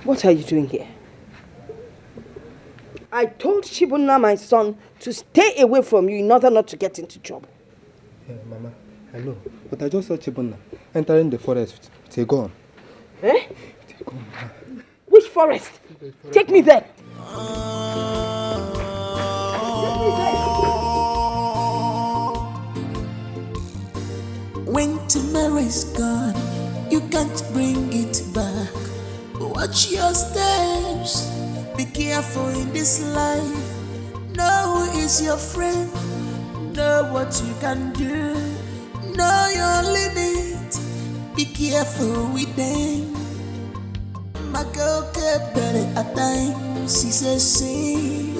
What are you doing here? I told Chibuna, my son, to stay away from you in order not to get into trouble. Yeah, Mama, I know. But I just saw Chibuna entering the forest with a gun. Eh? Which forest? Take me there. When tomorrow's gone, you can't bring it back. Watch your steps. Be careful in this life. Know who is your friend. Know what you can do. Know your limit. Be careful with them. My girl kept better at times. She says, see,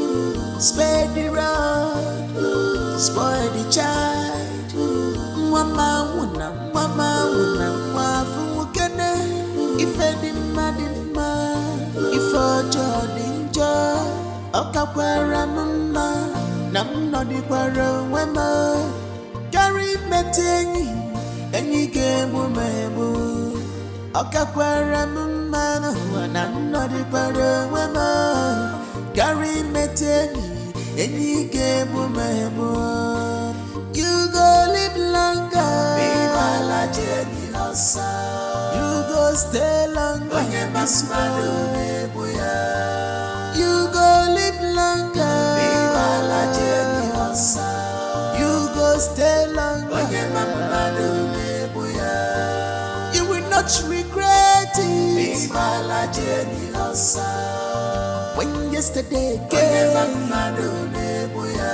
spare the rod, spoil the child. Mama wuna, wafu mukene. If any madima, if a jodinja, okakwara mama, namno di kwara wema. Gary metenyi, enyi gemu mebu. Okakwara mama, namno di kwara wema. Gary metenyi, enyi gemu mebu. You go live longer. Viva la Jenny Losa. You go stay longer. Onye masmadu nebuya. You go live longer. Viva la Jenny Losa. You go stay longer. Onye masmadu nebuya. You will not regret it. Viva la Jenny Losa. When yesterday came. Onye masmadu nebuya.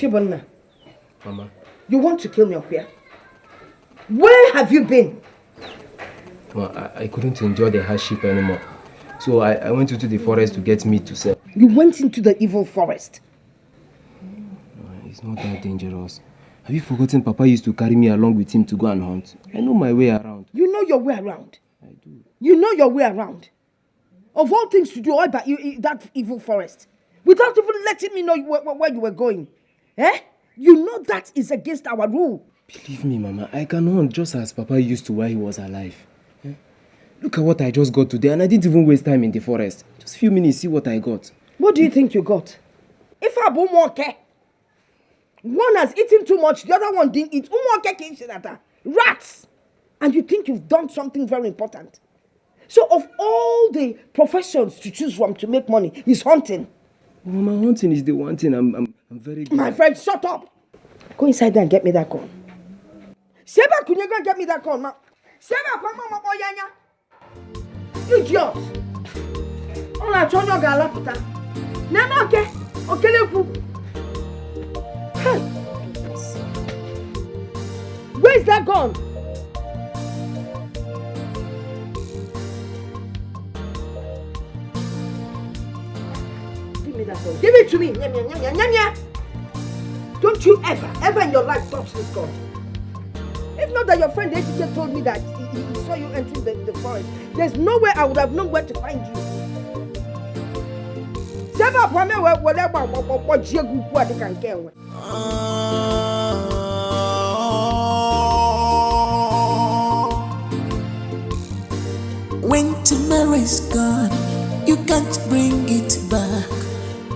Chibonna. Mama. You want to kill me up here? Where have you been? Well, I couldn't endure the hardship anymore. So I went into the forest to get meat to sell. You went into the evil forest? It's not that dangerous. Have you forgotten Papa used to carry me along with him to go and hunt? I know my way around. You know your way around? I do. You know your way around? Of all things to do, all about that evil forest. Without even letting me know where you were going. Eh? You know that is against our rule. Believe me, Mama, I can hunt just as Papa used to while he was alive. Eh? Look at what I just got today, and I didn't even waste time in the forest. Just a few minutes, see what I got. What do you think you got? If I boom okay, one has eaten too much, the other one didn't eat. Rats! And you think you've done something very important. So of all the professions to choose from to make money, is hunting. Mama, hunting is the one thing I'm very good. My friend, shut up! Go inside there and get me that corn. Seba, could you go and get me that corn, ma? Seba, mama, idiot! Oh, I told you galapita. No, okay. Okay, look. Where is that gone? Give me that gun. Give it to me. Don't you ever in your life touch this gun. If not that your friend Dikeh told me that he saw you entering the forest, there's no way I would have known where to find you. When tomorrow's gone, you can't bring it back.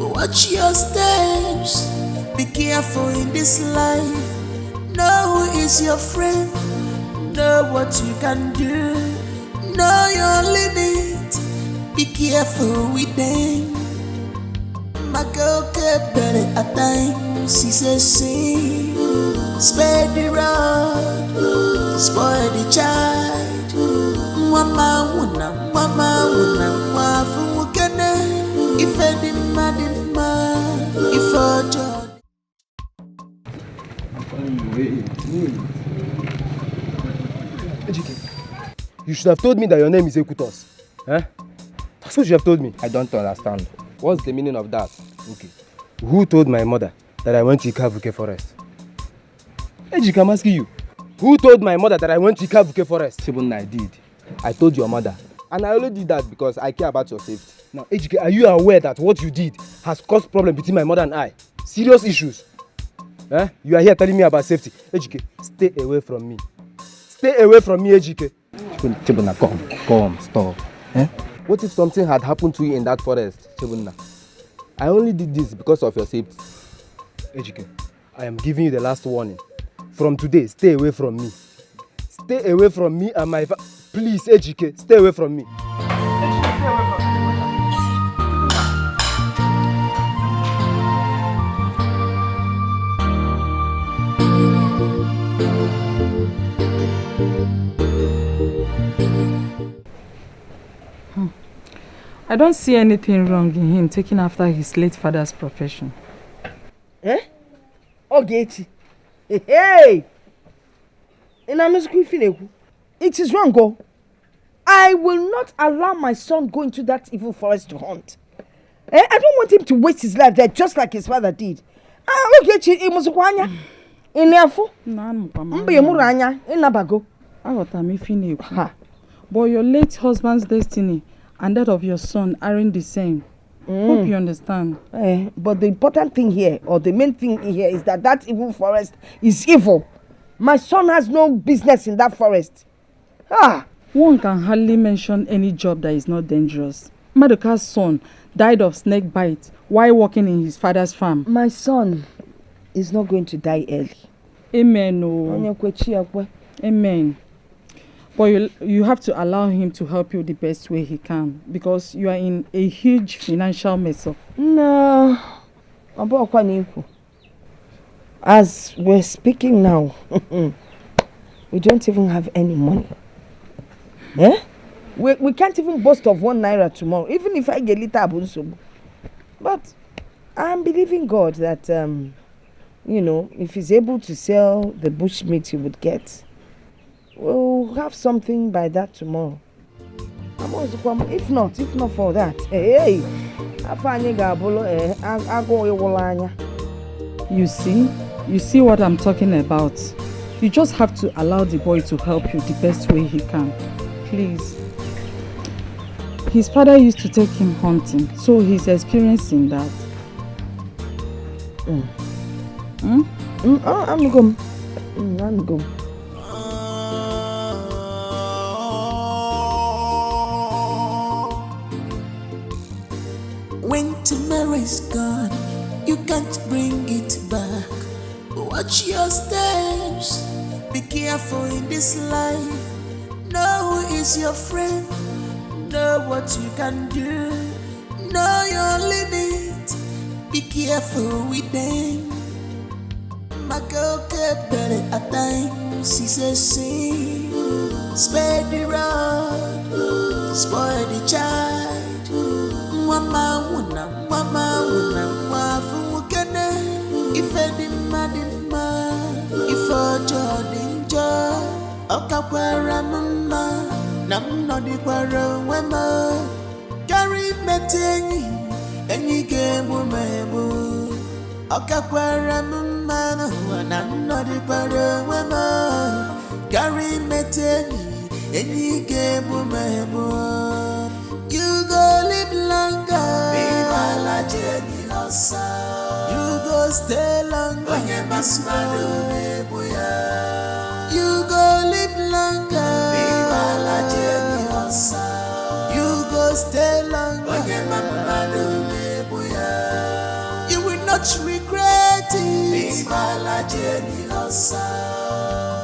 Watch your steps, be careful in this life. Know who is your friend, know what you can do, know your limit, be careful with them. My girl kept better at times, she says she spare the road, spoil the child. Mama wuna, wafu mukene, if any man, if a joy. You should have told me that your name is Ekutos. Eh? That's what you have told me. I don't understand. What's the meaning of that? Okay. Who told my mother that I went to Ikavuke forest? Ejike, I'm asking you. Who told my mother that I went to Ikavuke forest? Chibunna, I did. I told your mother. And I only did that because I care about your safety. Now, Ejike, are you aware that what you did has caused problem between my mother and I? Serious issues. Eh? You are here telling me about safety. Ejike, stay away from me. Stay away from me, Ejike. Chibunna, come, stop. Eh? What if something had happened to you in that forest, Chibunna? I only did this because of your safety. Ejike, I am giving you the last warning. From today, stay away from me. Stay away from me and my please, Ejike, stay away from me. I don't see anything wrong in him taking after his late father's profession. Eh? Ogechi. Hey! It is wrong, go. I will not allow my son go into that evil forest to hunt. I don't want him to waste his life there just like his father did. Ogechi, imuzukwanya. Inefu. Mbe yemuranya. Inabago. But your late husband's destiny and that of your son aren't the same. Hope you understand. But the important thing here, or the main thing here, is that evil forest is evil. My son has no business in that forest. One can hardly mention any job that is not dangerous. Maduka's son died of snake bite while working in his father's farm. My son is not going to die early. Amen. Amen. But you have to allow him to help you the best way he can, because you are in a huge financial mess up. No. As we're speaking now, we don't even have any money. We can't even boast of 1 naira tomorrow, even if I get little abunso. But I'm believing God that you know, if he's able to sell the bush meat he would get, we'll have something by that tomorrow. If not for that, hey, You see what I'm talking about. You just have to allow the boy to help you the best way he can. Please. His father used to take him hunting, so he's experiencing that. I'm going. When tomorrow's gone, you can't bring it back. Watch your steps, be careful in this life. Know who is your friend, know what you can do, know your limit, be careful with them. My girl kept better at times, she says sing, spare the road, spoil the child. Mama wuna, wafu mukene. If any madima, if ojo dinjo, okakwara mama, nam no di kwara wema. Carry metenyi, enyi gemu mebu. Okakwara mama, nam no di kwara wema. Carry metenyi, enyi gemu mebu. You go live longer, be my journey losa. You go stay longer, you go live longer, be my journey losa. You go stay longer, you will not regret it, be my journey losa.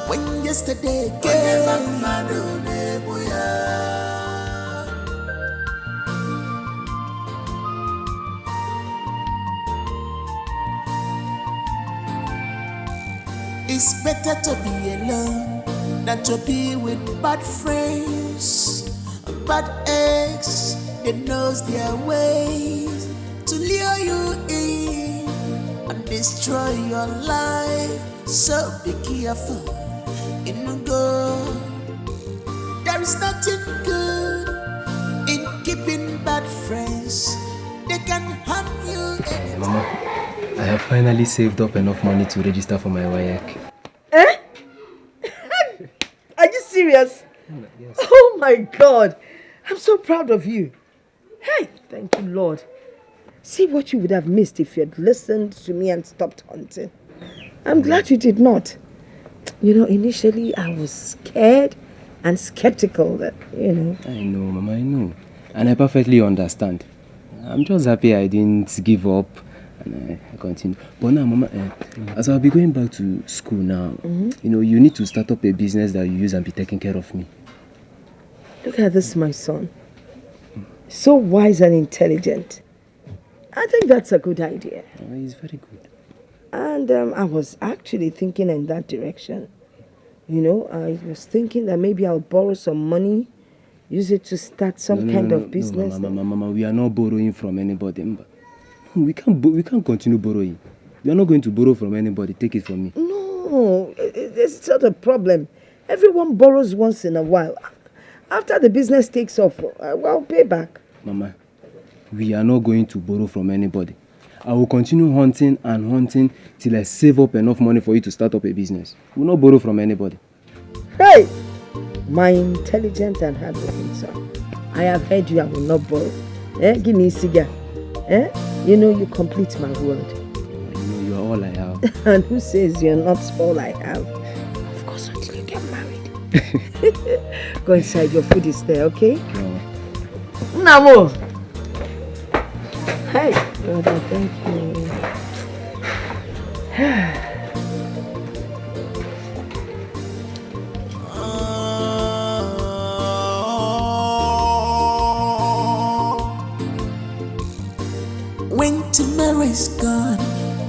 When yesterday came, it's better to be alone than to be with bad friends, bad eggs. They knows their ways to lure you in and destroy your life. So be careful in the go. There is nothing good in keeping bad friends. They can harm you. Mama, I have finally saved up enough money to register for my WAEC. Eh? Are you serious? Yes. Oh my God. I'm so proud of you. Hey, thank you, Lord. See what you would have missed if you had listened to me and stopped hunting. I'm glad you did not. You know, initially I was scared and skeptical that, you know. I know, Mama, I know. And I perfectly understand. I'm just happy I didn't give up and I continue. But now, Mama, as I'll be going back to school now, you know, you need to start up a business that you use and be taking care of me. Look at this, my son. So wise and intelligent. I think that's a good idea. Oh, he's very good. And I was actually thinking in that direction. You know, I was thinking that maybe I'll borrow some money, use it to start some kind of business. No, Mama, we are not borrowing from anybody. We can't continue borrowing. We are not going to borrow from anybody. Take it from me. No, it's not a problem. Everyone borrows once in a while. After the business takes off, I'll pay back. Mama, we are not going to borrow from anybody. I will continue hunting and hunting till I save up enough money for you to start up a business. We will not borrow from anybody. Hey! My intelligent and hardworking son. I have heard you, I will not borrow. Give me a cigar. You know you complete my world. You know you are all I have. And who says you're not all I have? Of course, until you get married. Go inside, your food is there, okay? No. Namo! Hey, brother, thank you. When tomorrow is gone,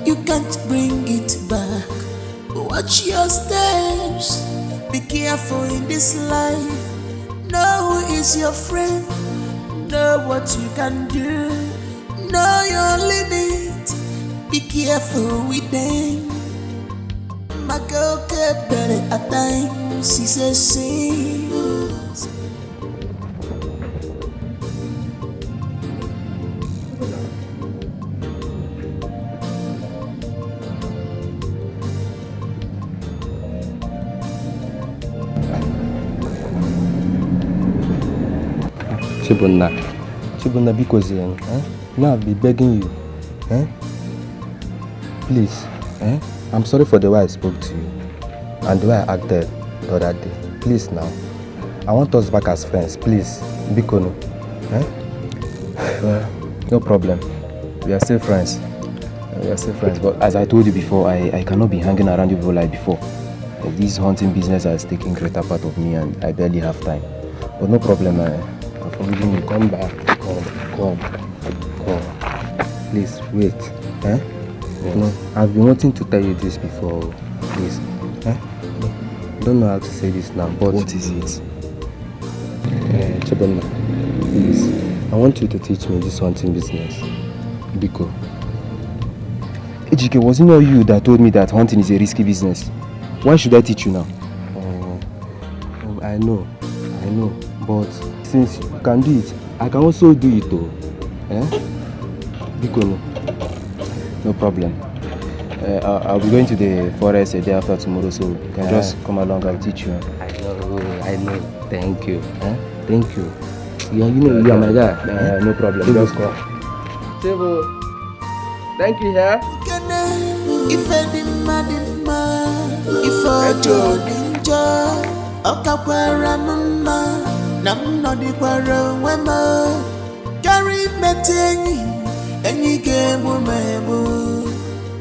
you can't bring it back. Watch your steps, be careful in this life. Know who is your friend, know what you can do, know your limit, be careful with them. My girl kept better at times, she says she. Chibunna, because now I'll be begging you, please, I'm sorry for the way I spoke to you and the way I acted the other day. Please now, I want us back as friends, please, Bikono. No problem, we are still friends. But as I told you before, I cannot be hanging around you people like before. This hunting business has taken greater part of me and I barely have time. But no problem, I'm forgiving you. Come back. Come. Please, wait. Yes. No, I've been wanting to tell you this before. Please. I don't know how to say this now, but... What is it? Chibunna, please. I want you to teach me this hunting business. Biko. Ejike, was it not you that told me that hunting is a risky business? Why should I teach you now? I know. But since you can do it, I can also do it too. Biko, no problem. I'll be going to the forest a day after tomorrow, so you can just come along, I'll teach you. I know. Thank you. Thank you. Yeah, you are my guy. No problem. Just go. Table. Thank you, here. If any madima, if I Okakwara mama, nam no di kwara wema. Carry metenyi, enyi game mebo.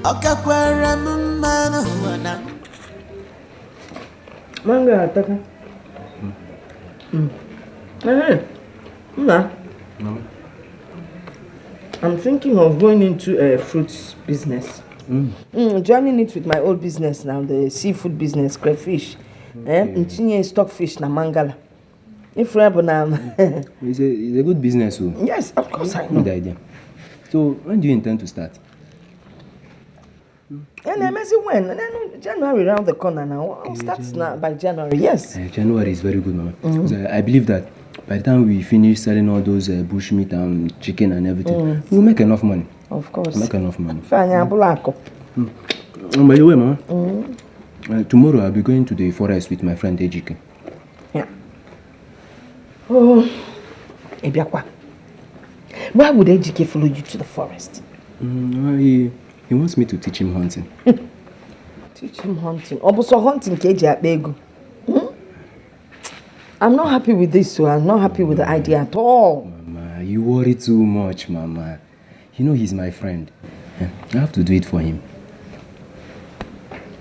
Okakwara mama no wana. Manga ataka. Mama. I'm thinking of going into a fruits business. Joining it with my old business now, the seafood business, crayfish. Stockfish na mangala. If it's a good business. So. Yes, of course I know. Good idea. So when do you intend to start? And I'm asking when? January around the corner now. I'll start now by January. Yes. January is very good, Mama. I believe that by the time we finish selling all those bushmeat and chicken and everything, we'll make enough money. Of course. We'll make enough money. By the way, Mama, tomorrow I'll be going to the forest with my friend Ejike. Yeah. Oh, Ebiakwa. Why would Ejike follow you to the forest? He wants me to teach him hunting. Teach him hunting? Also hunting keji akpego. I'm not happy with this, so I'm not happy with the idea at all. Mama, you worry too much, Mama. You know he's my friend. I have to do it for him.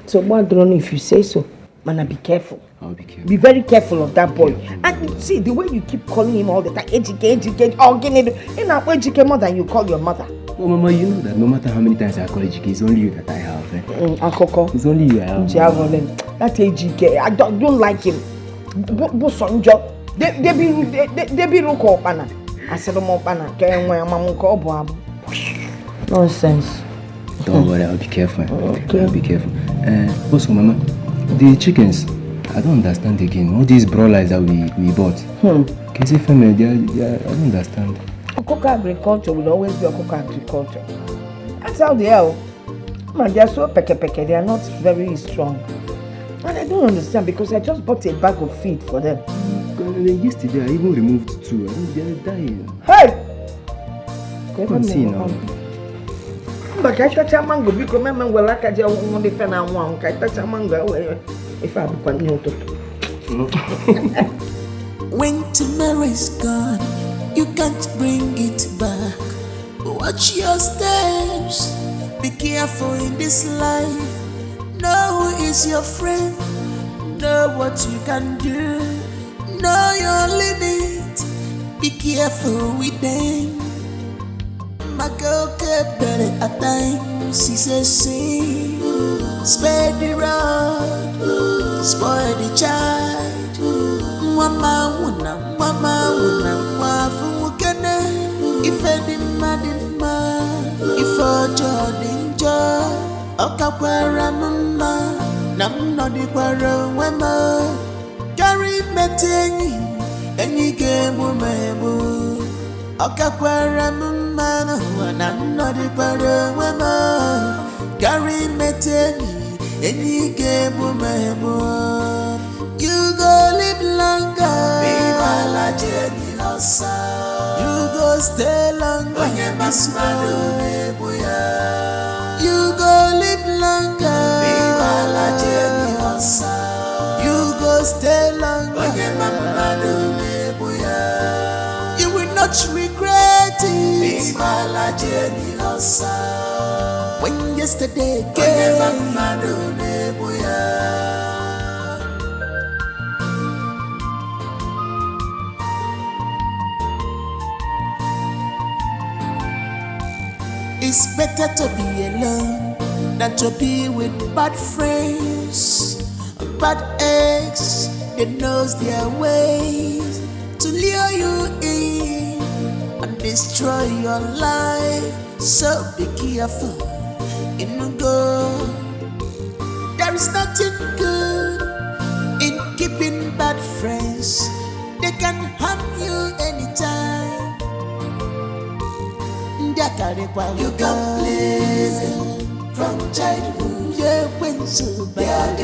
So what do if you say so? Man, be careful. I'll be careful. Be very careful of that boy. And see, the way you keep calling him all the time, Ejike, Ejike more than you call your mother. Oh, Mama, you know that no matter how many times I call Ejike, it's only you that I have. Akoko. It's only you I have. That Ejike, I don't like him. Bosonjo. They be ruko pana. I said pana. Nonsense. Don't worry, I'll be careful. Okay. I'll be careful. Also, Mama, the chickens, I don't understand again. All these broilers that we bought. Can you say family? I don't understand. Cocoa agriculture will always be a cocoa agriculture. That's how they are. Man, they are so peke. They are not very strong. And I don't understand because I just bought a bag of feed for them. Yesterday, I even removed 2. I think they are dying. Hey! Come see now. But I touch a mango because my man will like a one defend and one. I touch a mango if I become new to. When tomorrow's gone, you can't bring it back. Watch your steps. Be careful in this life. Know who is your friend. Know what you can do. Know your limit. Be careful with them. My girl kept better at times. She says she spare the road, spoil the child. Mama wuna, wafu mukene. If any madima, if a Jordan, okakwara mama. Nam no di kwara wema Gary metenyi Enyi gemu mebu Oka kwara mumana Nam no di kwara wema Gary metenyi Enyi gemu mebu You go live longer Viva la Jenny Osa You go stay longer Onye masmadu mebuya You go live longer Viva la Jenny Osa You go stay longer Onye masmadu mebuya You will not regret it Viva la Jenny Osa When yesterday came Onye masmadu mebuya It's better to be alone than to be with bad friends, bad eggs. They knows their ways to lure you in and destroy your life. So be careful, go. There is nothing good in keeping bad friends. They can harm you anytime. You can please them from childhood. Yeah, when so bad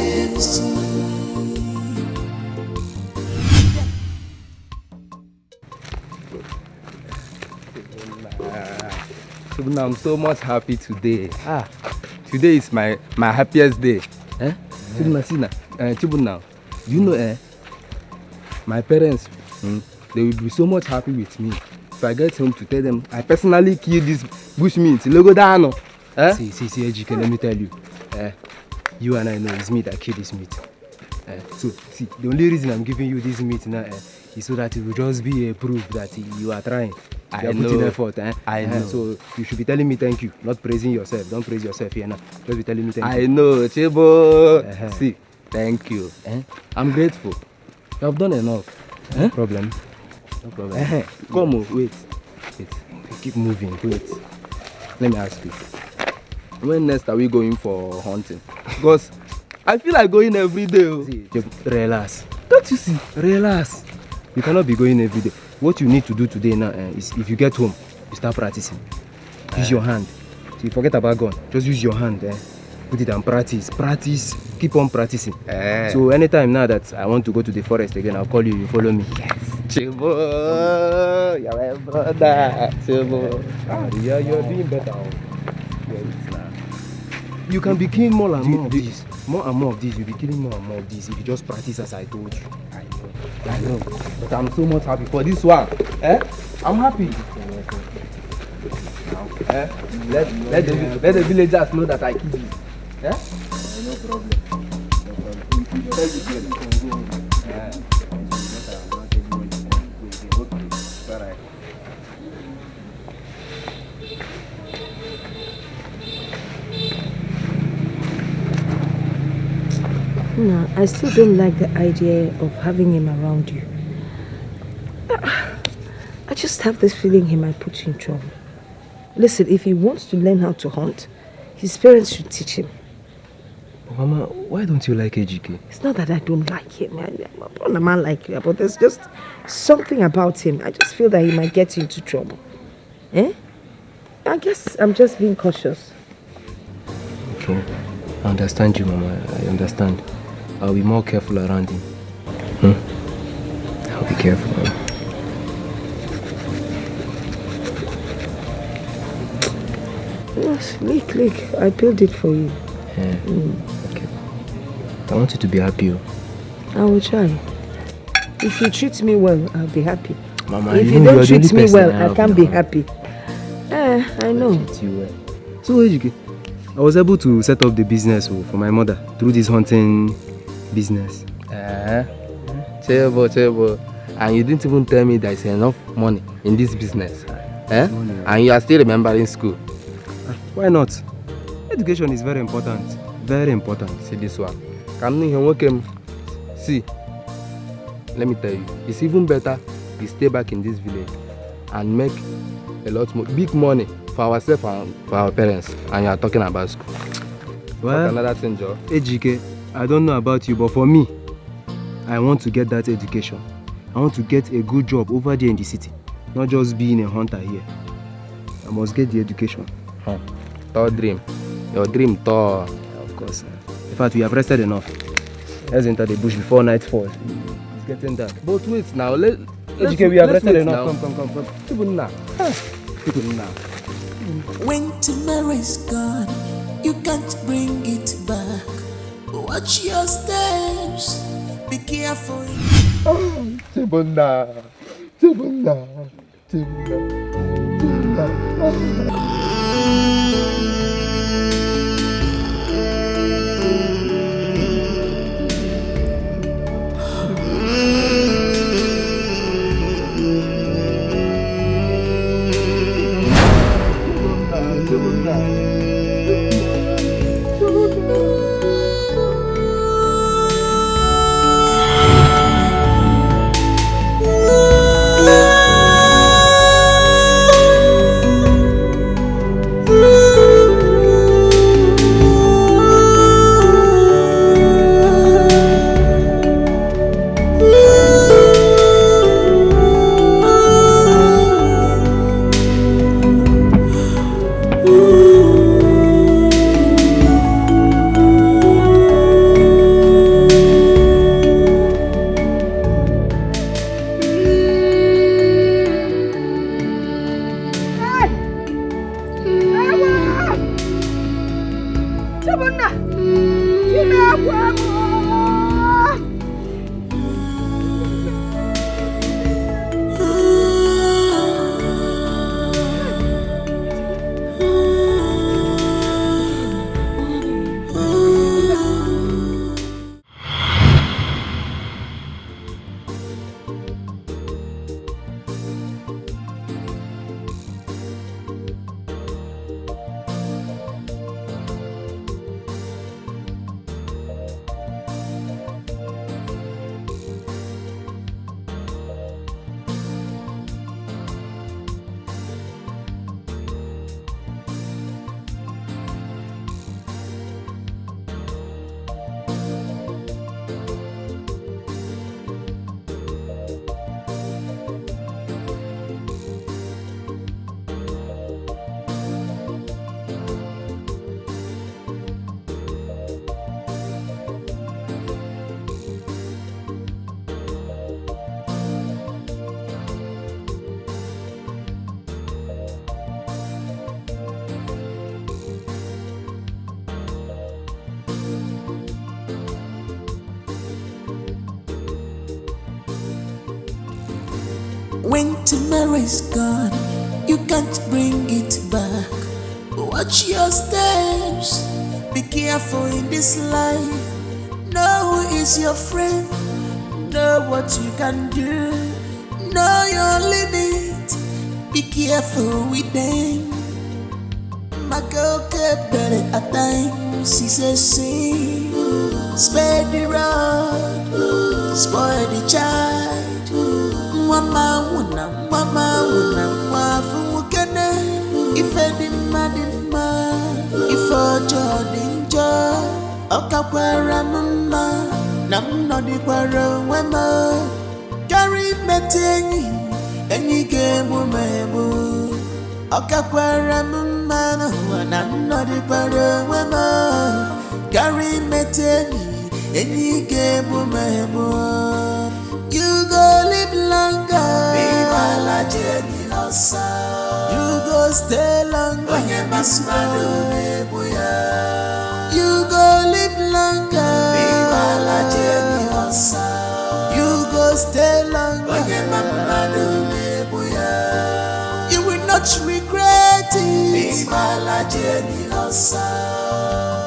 I'm so much happy today. Today is my happiest day. Chibuna, you know, my parents, they will be so much happy with me. If I get home to tell them, I personally killed this bushmeat. Logo down. See, Ejike, let me tell you. You and I know it's me that killed this meat. So, see, the only reason I'm giving you this meat now is so that it will just be a proof that you are trying. You are putting effort. I know. So, you should be telling me thank you, not praising yourself. Don't praise yourself here now. Just be telling me thank you. I know, Chebo. See, thank you. I'm grateful. You have done enough. No problem. No problem. Come on, wait. Keep moving, wait. Let me ask you. When next are we going for hunting? Because I feel like going every day. See, relax. Don't you see? Relax. You cannot be going every day. What you need to do today now is if you get home, you start practicing. Use your hand. So you forget about gun. Just use your hand. Put it and practice. Practice. Keep on practicing. So anytime now that I want to go to the forest again, I'll call you. You follow me. Yes. Chebo, you're my brother. Chebo. You're doing better. You can be killing more and more of these. More and more of these. You'll be killing more and more of these if you just practice as I told you. I know. But I'm so much happy for this one. I'm happy. Let the villagers know that I killed you. No problem. No, I still don't like the idea of having him around you. I just have this feeling he might put you in trouble. Listen, if he wants to learn how to hunt, his parents should teach him. Mama, why don't you like Ejike? It's not that I don't like him. I'm a man like you, but there's just something about him. I just feel that he might get you into trouble. I guess I'm just being cautious. Okay, I understand you, Mama. I understand. I'll be more careful around him. I'll be careful, Mama. Yes, look, I built it for you. Okay. I want you to be happy. I will try. If you treat me well, I'll be happy. Mama, if you don't treat me well, I can't be happy. I know. Treat you well. So, Ejike, I was able to set up the business for my mother through this hunting business. Chebo. And you didn't even tell me there's enough money in this business. And you are still remembering school. Why not? Education is very important. Very important. See this one. See, let me tell you, it's even better we stay back in this village and make a lot more big money for ourselves and for our parents. And you are talking about school. Well, another thing, Joe. Ejike, I don't know about you, but for me, I want to get that education. I want to get a good job over there in the city, not just being a hunter here. I must get the education. Tall dream. Your dream tall. Of course. In fact, we have rested enough. Let's enter the bush before night falls. It's getting dark. But wait now. We have rested enough. Come. Even now. Even now. When tomorrow's gone, you can't bring it back. Watch your steps. Be careful. Tibunda. When tomorrow's gone, you can't bring it back. Watch your steps. Be careful in this life. Know who is your friend. Know what you can do. Know your limit. Be careful with them. My girl kept better at times. She says, see, spare the road, spoil the child. Mama wuna, wafu kene. If any madima, if ojo dinjo, okakwara mama, nam no di kwara wema. Carry metenyi, enyi gemu mebu. Okakwara mama, nam no di kwara wema. Carry metenyi, enyi gemu mebu. You go live longer. You go stay longer. You go live longer. You go stay longer. You will not regret it.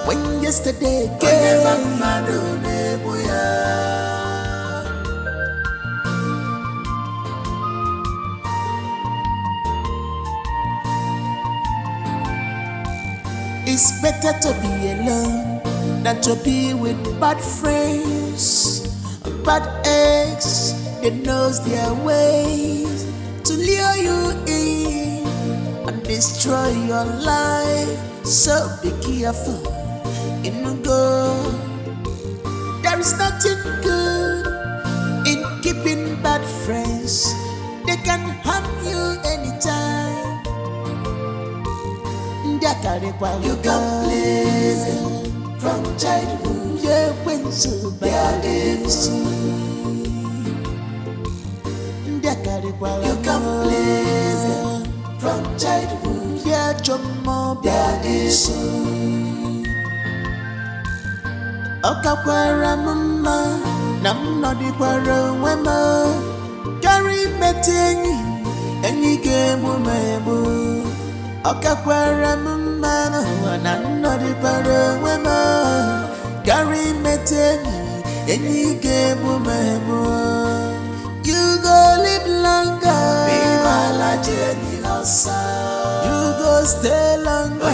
When yesterday came. It's better to be alone than to be with bad friends, bad eggs. They knows their ways to lure you in and destroy your life. So be careful in the go. You can please him from childhood. Yeah, when so bad you can please him from childhood. Yeah, Jomo Biadisu. Okakwara mama, nam no di kwara wema. Carry metingi, any game mebu. Okakwara mama, nam no di kwara wema. Carry metingi, any game mebu. You go live longer. Be my Jenny Losa. You go stay longer.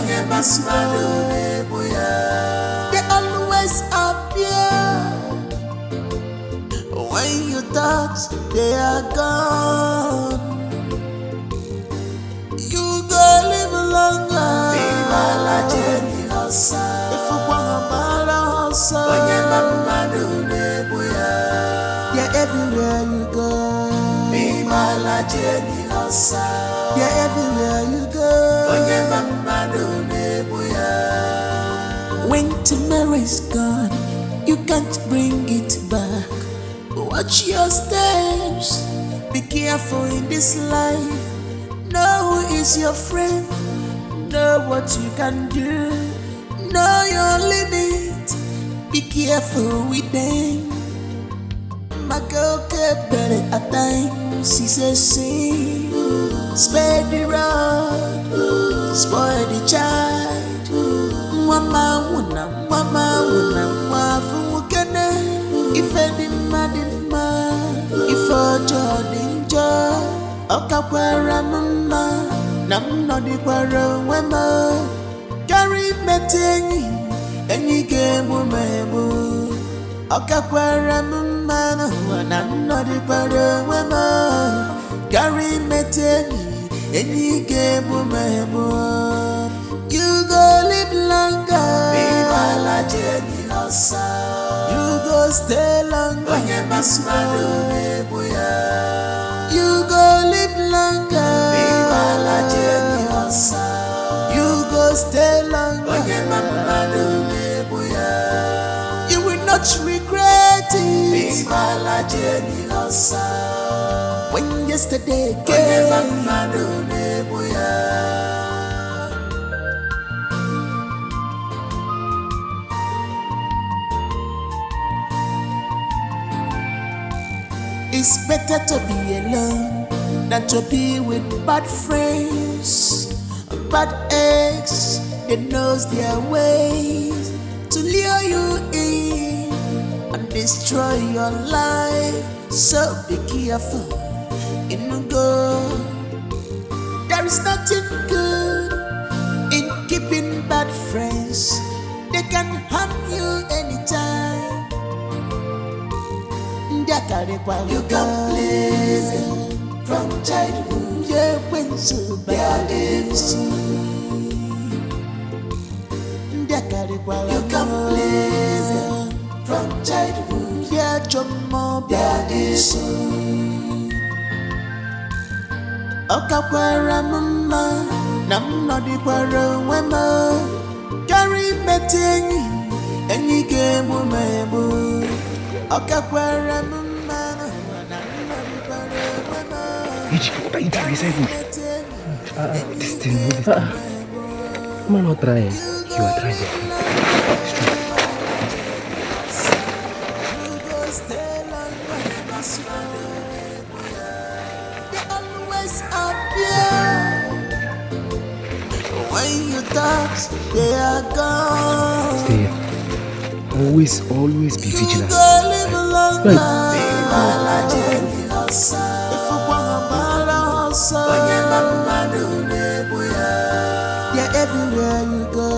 They always appear. When you touch, they are gone. You go live longer. Be my Jenny Losa. If you want to hustle, yeah, everywhere you go. Be my Jenny Losa. Yeah, everywhere you go. When tomorrow's gone, you can't bring it back. Watch your steps. Be careful in this life. Know who is your friend. Know what you can do. Know your limit. Be careful with them. My girl kept better at times. She says, "See, spare the rod, spoil the child." Mama, wafukene. If any madima, if a jodinja, okakwara mama, nam no di kwara wema. Carry metingi, any game mebu. Okakwara mama, nam no di kwara wema. Carry metingi, any game mebu. You go live longer. Be my Jenny Losa. You go stay longer. You go live longer. Be my Jenny Losa. You go stay longer. You will not regret it. Be my Jenny Losa. When yesterday came. It's better to be alone than to be with bad friends, bad eggs. They knows their ways to lure you in and destroy your life. So be careful in the go. There is nothing good in keeping bad friends. They can harm you anytime. You can please him from childhood. Yeah, when so bad you can please him from childhood. Yeah, Jomo Biadisu. Okakwara mama, nam no di kwara wema. Carry metingi, any game mebu. Okakwara mama. What are you doing? This thing. Am I not trying? You are trying. It's true. They always appear. When you touch, they are gone. Stay here. Always be vigilant. Yeah, everywhere you go.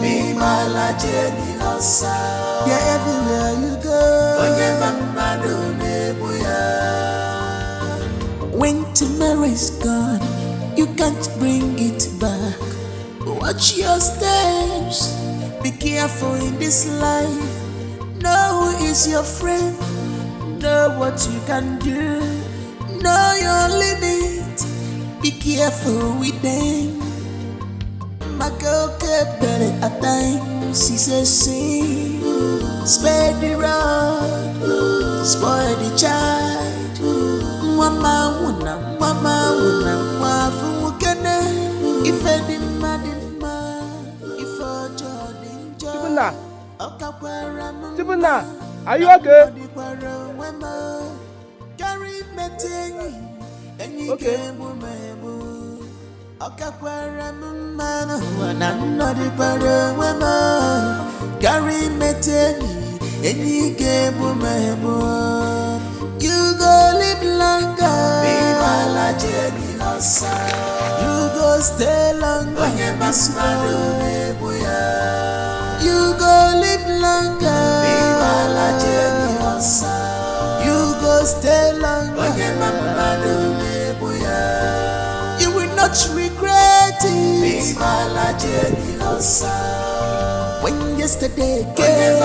Be my Jenny Losa. Yeah, everywhere you go. When tomorrow is gone, you can't bring it back. Watch your steps. Be careful in this life. Know who is your friend. Know what you can do. Know your limit. Be careful with them. My girl kept better at times. She says, sing, spare the road, spoil the child. Mama, wafu mukene. If I didn't if I didn't Tibuna, are you okay? Okay. You go live longer. You go stay longer. You go live longer. You go stay longer. You will not regret it. When yesterday came.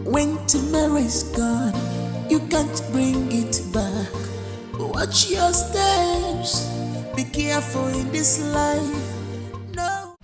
When tomorrow's gone, you can't bring it back. Watch your steps, be careful in this life. No.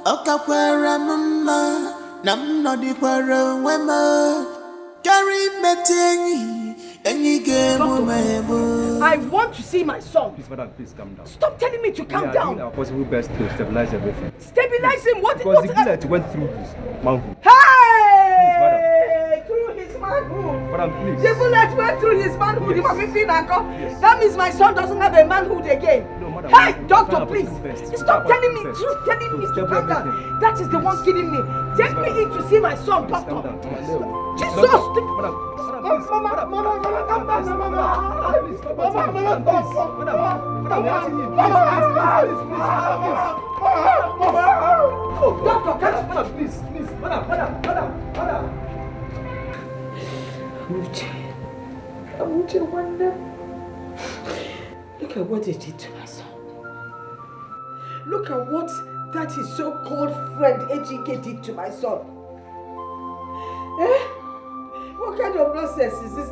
Okakwara mama, nam no di kwara wema. Carry metenyi, enyi gemu mebo. I want to see my son. Please, madam, please calm down. Stop telling me to calm We are down. doing our possible best to stabilize everything. Stabilize him? What? Because the bullet went through his manhood. Hey! Through his manhood. Madam, please. The bullet went through his manhood. Yes. Yes. That means my son doesn't have a manhood again. No, madam. Hey, doctor, please. Stop telling me to calm down. That is the one killing me. Take me in to see my son, doctor. Jesus! Doctor, please. Amuche, wonder. Look at what they did to my son. Look at what that his so-called friend Ejike did to my son. What kind of nonsense is this?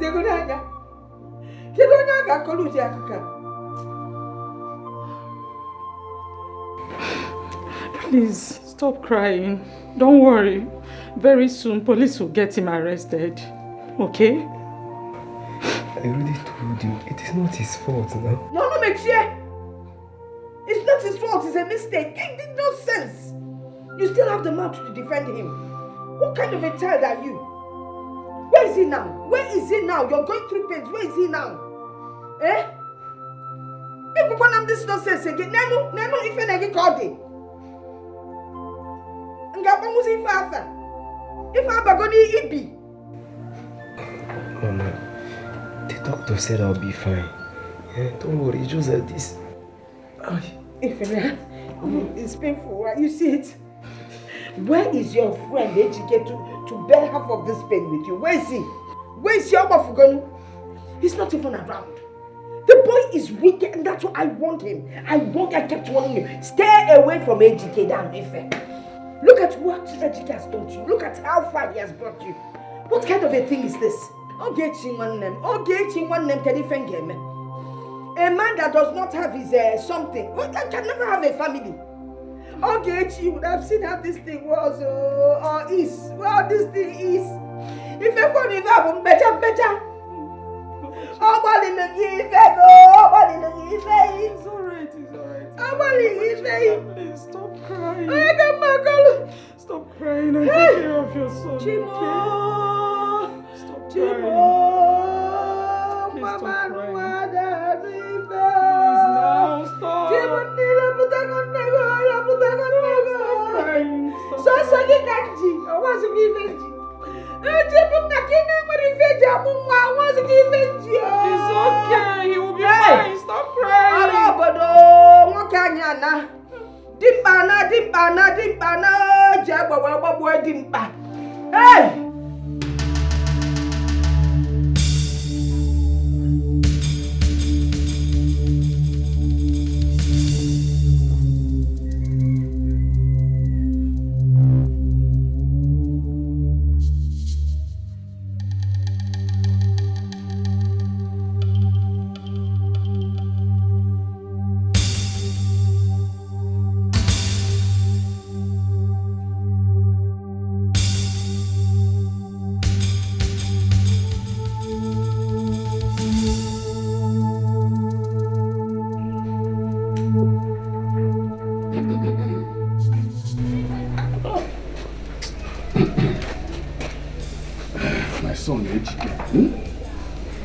Please, stop crying. Don't worry. Very soon, police will get him arrested. Okay? I already told you, it is not his fault now. No, Mechie! It's not his fault, it's a mistake. It did no sense. You still have the mouth to defend him. What kind of a child are you? Where is he now? You're going through pains. Where is he now? If we want this nonsense again, Nano, if I called it. If I'm going to Ibi. Mama, the doctor said I'll be fine. Don't worry, just like this. It's painful, right? You see it? Where is your friend Ejike to bear half of this pain with you? Where is he? Where is your Mafugonu? He's not even around. The boy is wicked and that's what I want him. I kept warning him. Stay away from Ejike down Ife. Look at what Ejike has done to you. Look at how far he has brought you. What kind of a thing is this? A man that does not have his something, can never have a family. Okay, you would have seen how this thing was or is. Well, this thing is. If you want to have better. It's alright. Please stop crying. Stop crying and take care of your son. Chimo. Stop crying. Please stop crying. Please now stop. It's okay, he will be fine. Stop crying. Hey!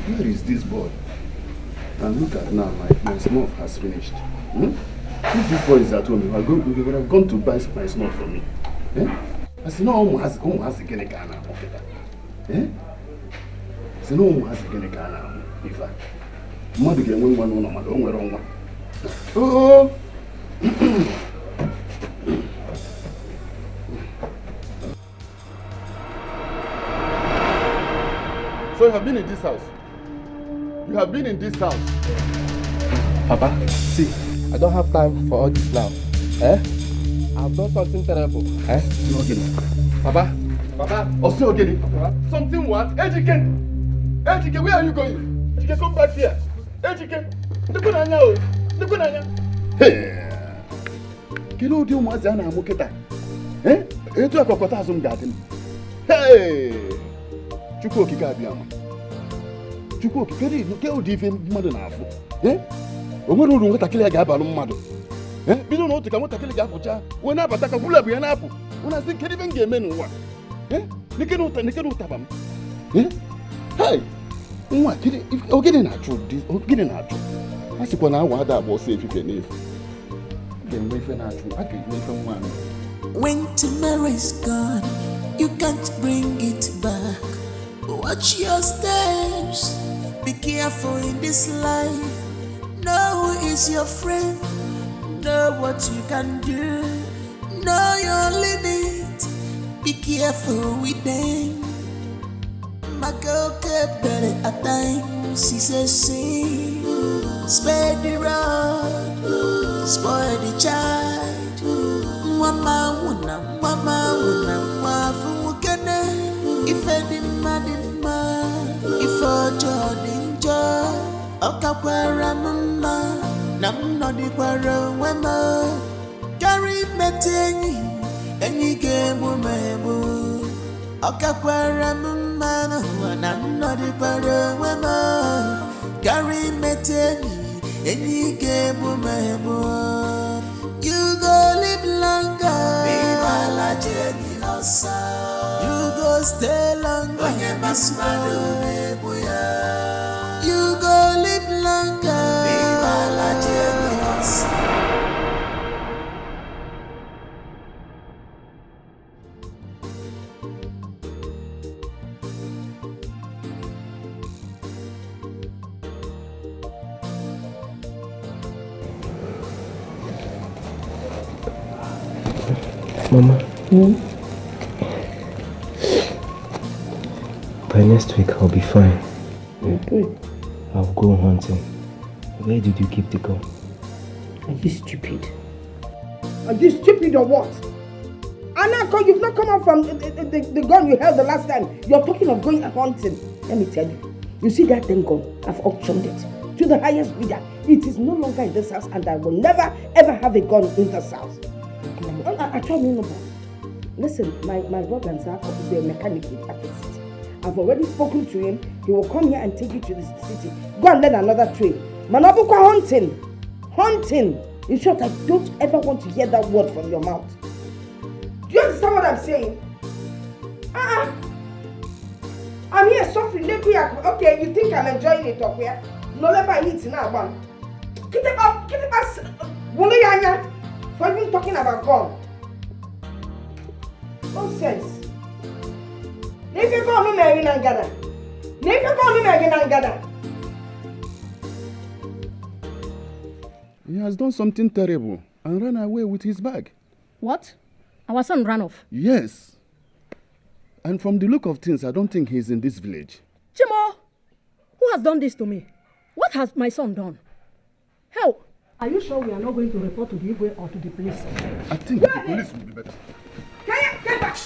Where is this boy? And look at now, my snuff has finished. If this boy is at home, we would have gone to buy my snuff for me. I said, no, has the gene Ghana. I said, no, has the gene Ghana. In fact, mother get one, no, oh. So you have been in this house? You have been in this house? Papa, see, I don't have time for all this now. I've done something terrible. Papa, Osiogini. Something what? Ejike, where are you going? Ejike, come back here. Ejike, look at now. Hey, kilo di umazi ana amuketa. Etu akokota azum garden. Hey, Chukwu okike abịama. Chukwu okike nke odi ife mmadụ na-afụ. O nwere uru nwatakịrị ya ga-abalụ mmadụ. Bido na otu ka nwatakịrị ga-apụcha, wee na-abata ka bụla bụ ya na-apụ. Una sị kedu ife m ga-eme n'ụwa? Nike na ụtaba m. Hey, nwa ogene na-achụ. I see when I want that was safe if you need. Then wait for that. I can wait for one. When tomorrow is gone, you can't bring it back. Watch your steps. Be careful in this life. Know who is your friend. Know what you can do. Know your limit. Be careful with them. My girl kept better at times. She says, see, spare the rod, spoil the child. Mama wuna, wafu mukene. If any madima, if a jodinja, okakwara mama, nam no di kwara wema. Carry metenyi, any game womebu. Okakwara mama, nam no di kwara wema. Carry metenyi, any game womebu. You go live longer. You go stay longer. You go live longer. Mama, by next week I'll be fine. Okay. I'll go hunting. Where did you keep the gun? Are you stupid? Are you stupid or what? Anako, you've not come out from the gun you held the last time. You're talking of going hunting. Let me tell you. You see that thing gun? I've auctioned it to the highest bidder. It is no longer in this house and I will never ever have a gun in this house. I told me no more. Listen, my brother Zako is a mechanic at the city. I've already spoken to him. He will come here and take you to the city. Go and learn another trade. Manabuka hunting. Hunting. In short, I don't ever want to hear that word from your mouth. Do you understand what I'm saying? I'm here suffering. Okay, you think I'm enjoying it up here? No, let me eat now, man. Get it up. For even talking about gun. Nonsense. If you call me Mary Nangada. He has done something terrible and ran away with his bag. What? Our son ran off? Yes. And from the look of things, I don't think he's in this village. Chimo, who has done this to me? What has my son done? Help! Are you sure we are not going to report to the Igwe or to the police? I think the police will be better. Get back!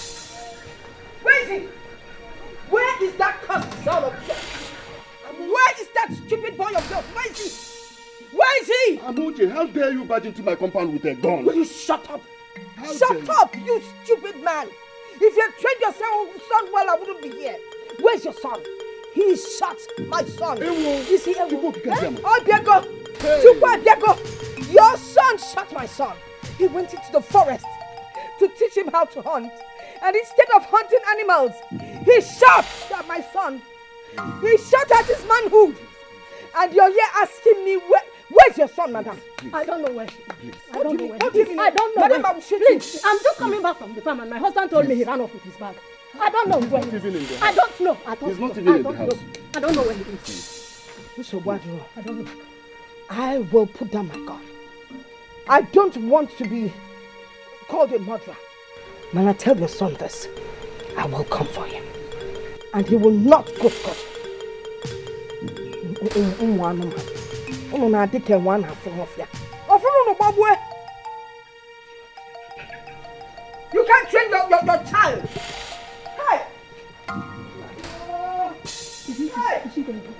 Where is he? Where is that cursed son of yours? Where is that stupid boy of yours? Where is he? Where is he? Amuche, how dare you barge into my compound with a gun? Will you shut up? Shut up, you stupid man! If you had trained your son well, I wouldn't be here. Where's your son? He shot my son. Is he Obiego? Your son shot my son. He went into the forest to teach him how to hunt. And instead of hunting animals, he shot at my son. He shot at his manhood. And you're here asking me, where's your son, madam? Please. I don't know where he is. I don't know where he is. I don't know Madam, where. I'm shooting. Please, I'm just coming back from the farm and my husband told me he ran off with his bag. I don't know where he is. I don't know. He's not even in the house. I don't know where he is. Mr. Wadro, I don't know. I will put down my gun. I don't want to be called a murderer. When I tell your son this, I will come for him. And he will not go scot. You can't train your child. Hey! Is he going to go?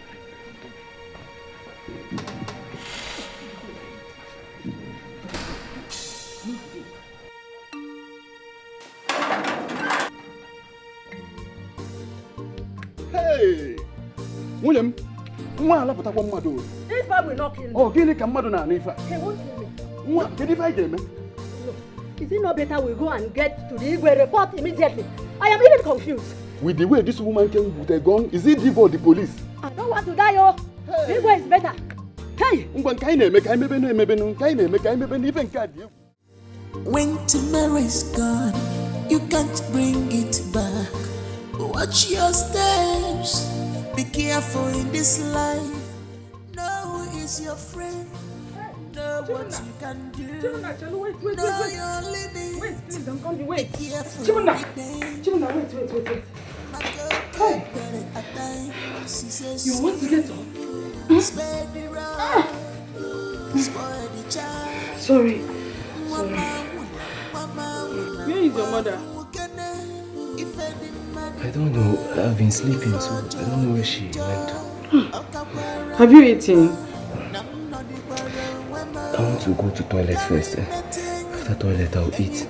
Hey! William, nwa alaputakwa mmadu. This boy will not kill me. Oh, gini ka mmadu na anifa. He won't kill me. Nwa, kedu ife ga eme? No. Is it not better we go and get to the Igwe report immediately? I am even confused. With the way this woman came with a gun, is it Divo or the police? I don't want to die, oh. Hey. Igwe is better. Hey! When tomorrow's gone, you can't bring it back. Watch your steps. Be careful in this life. Know who is your friend. Know what you can do. Know your limits. Wait, please don't come. Wait. Be careful. Chibuna, wait. Hey. You want to get up? Sorry. Where is your mother? I don't know. I've been sleeping, so I don't know where she went. Have you eaten? I want to go to toilet first. After toilet, I'll eat.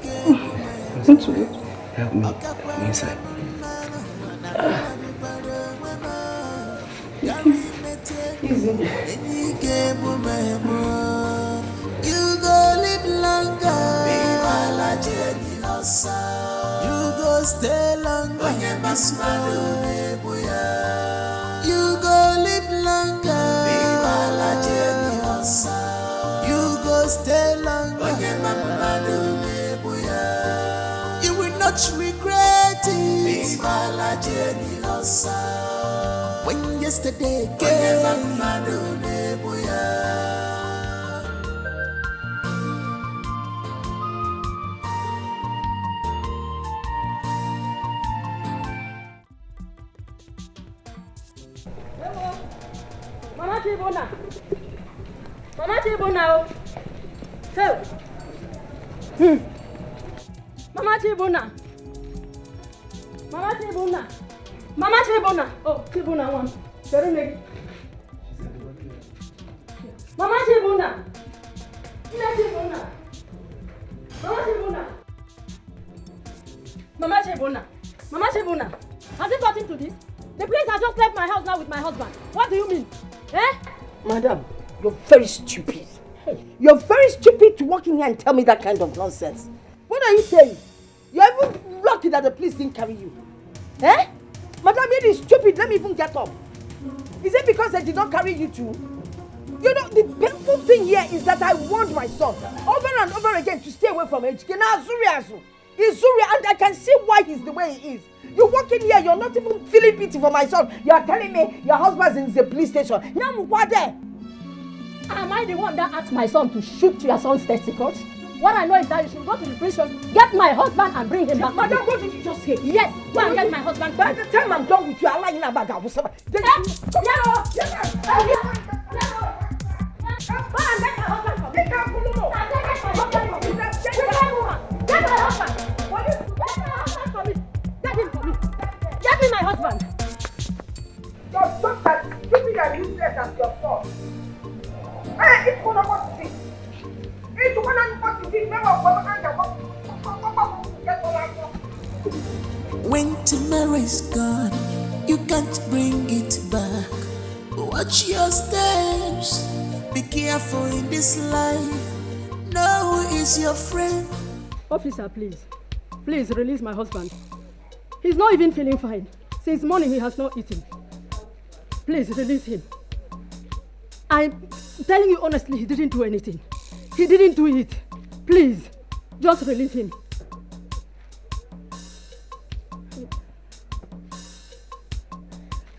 Help me. I'm inside. Easy. You go live longer. You go stay longer. You go live longer. You go stay longer. You will not regret it. When yesterday came. Mama Chibuna. Hey. Mama Chibuna. Oh, Chibuna one. Mama Chibuna. Has it gotten to this? The police has just left my house now with my husband. What do you mean? Eh? Madam, you're very stupid. You're very stupid to walk in here and tell me that kind of nonsense. What are you saying? You're even lucky that the police didn't carry you. Eh? Madam, it is stupid. Let me even get up. Is it because they did not carry you too? You know, the painful thing here is that I warned my son over and over again to stay away from HK. Now, he's Zuri, and I can see why he's the way he is. You walk in here, you're not even feeling pity for my son. You're telling me your husband's in the police station. Now, what there? Am I the one that asked my son to shoot your son's testicles? What I know is that you should go to the prison, get my husband and bring him back. Madam, what did you just say? Yes, go and get my husband. By the time I'm done with you, I'll lie in a bag. I will survive. Go and get my husband for me. Get my husband for me. Get him for me. Get me my husband. You're just as stupid and useless as your son. Hey, it's one of us. When tomorrow's gone, you can't bring it back. Watch your steps. Be careful in this life. Know who is your friend. Officer, please. Please release my husband. He's not even feeling fine. Since morning he has not eaten. Please release him. I'm telling you honestly, he didn't do anything. He didn't do it. Please, just release him.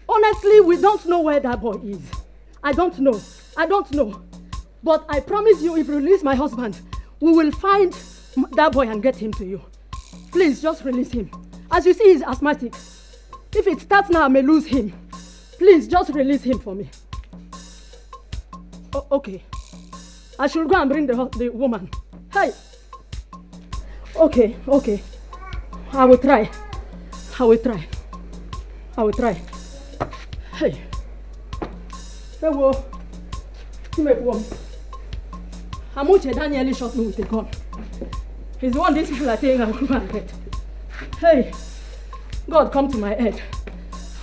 Honestly, we don't know where that boy is. I don't know. But I promise you, if you release my husband, we will find that boy and get him to you. Please, just release him. As you see, he's asthmatic. If it starts now, I may lose him. Please, just release him for me. Oh, okay. I should go and bring the woman. Hey! Okay. I will try. Hey! Hello. You make one. Amuche Daniel shot me with a gun. He's the one these people are saying I will go and get. Hey! God, come to my head.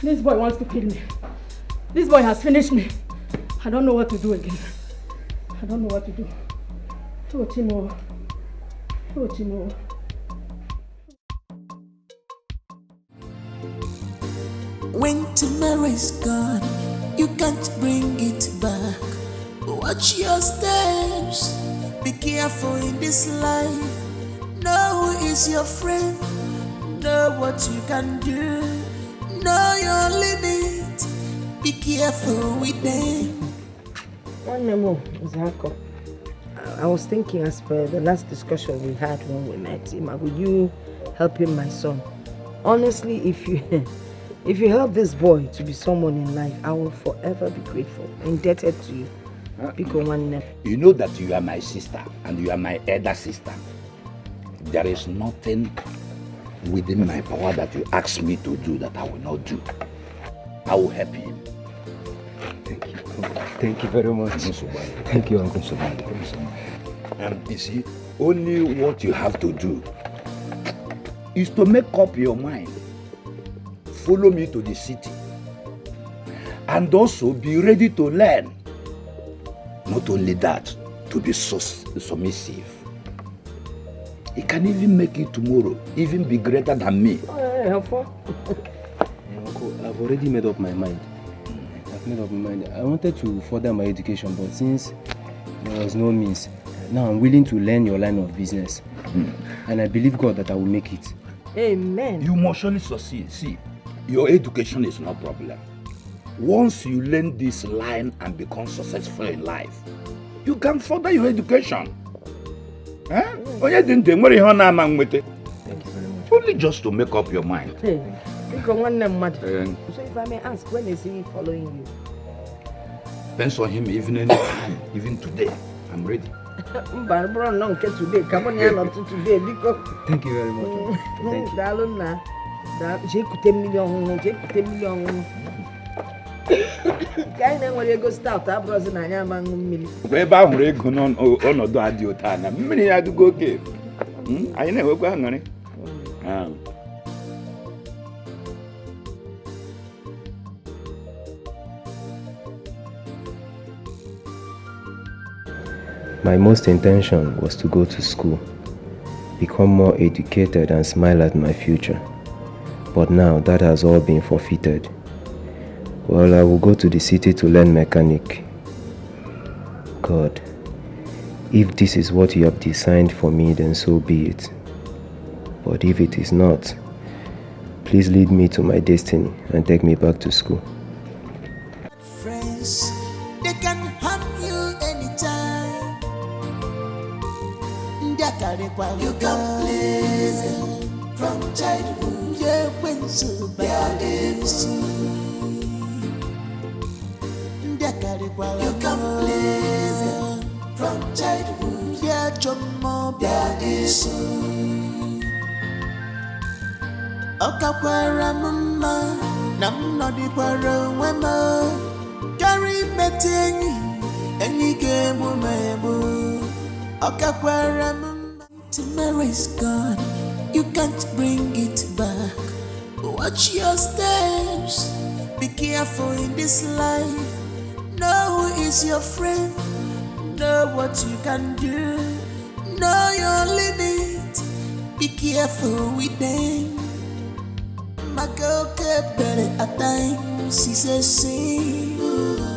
This boy wants to kill me. This boy has finished me. I don't know what to do again. Oh, Timo. When tomorrow's gone, you can't bring it back. Watch your steps. Be careful in this life. Know who is your friend. Know what you can do. Know your limit. Be careful with them. One more, Zako. I was thinking, as per the last discussion we had when we met, would you help him, my son? Honestly, if you help this boy to be someone in life, I will forever be grateful, indebted to you. You know that you are my sister and you are my elder sister. There is nothing within my power that you ask me to do that I will not do. I will help you. Thank you. Thank you very much. Thank you, Uncle Sobali. And you see, only what you have to do is to make up your mind. Follow me to the city. And also be ready to learn. Not only that, to be so submissive. He can even make it tomorrow, even be greater than me. Uncle, I've already made up my mind. I wanted to further my education, but since there was no means, now I'm willing to learn your line of business. And I believe God that I will make it. Amen. You must surely succeed. See, your education is no problem. Once you learn this line and become successful in life, you can further your education. Only just to make up your mind. So if I may ask, when is he following you? Depends on him even anytime, even today. I'm ready. Today. Come on here, not today, because thank you very much. Thank you. Guy na nwere ego start abrozi na anya ma mmiri. Ebe ahụrụ ego n'ọnọdụ adị ụta na mmiri ya adịgo oke. Anyị na-enwekwa aṅụrị. My most intention was to go to school, become more educated and smile at my future. But now that has all been forfeited. Well, I will go to the city to learn mechanic. God, if this is what you have designed for me, then so be it. But if it is not, please lead me to my destiny and take me back to school. Friends, they can harm you anytime. You can please them from childhood. Yeah, when so bad you can please them from childhood. Yeah, Jomo Biadisu. Okakwara mama, nam no di kwara wema. Carry meting, and you game mebu. Okakwara mama, tomorrow is gone. You can't bring it back. Watch your steps. Be careful in this life. Know who is your friend. Know what you can do. Know your limit. Be careful with them. My girl kept better at times. She says, sing.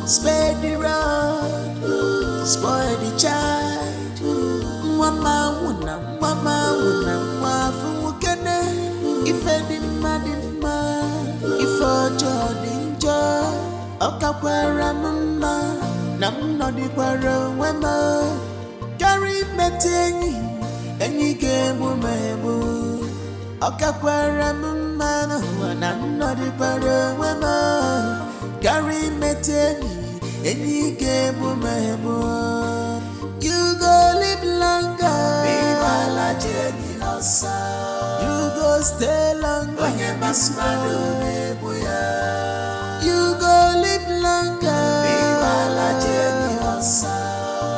Spare the rod. Spoil the child. Mama wuna, wafu mukene. If any madima, if a jodinja. Okakwara mama, nam no di kwara wema. Carry meting, and you game mebu. Okakwara mama, nam no di kwara wema. Carry meting, and you game mebu. You go live longer, be my Jenny Losa. You go stay longer, when you miss my you go live longer.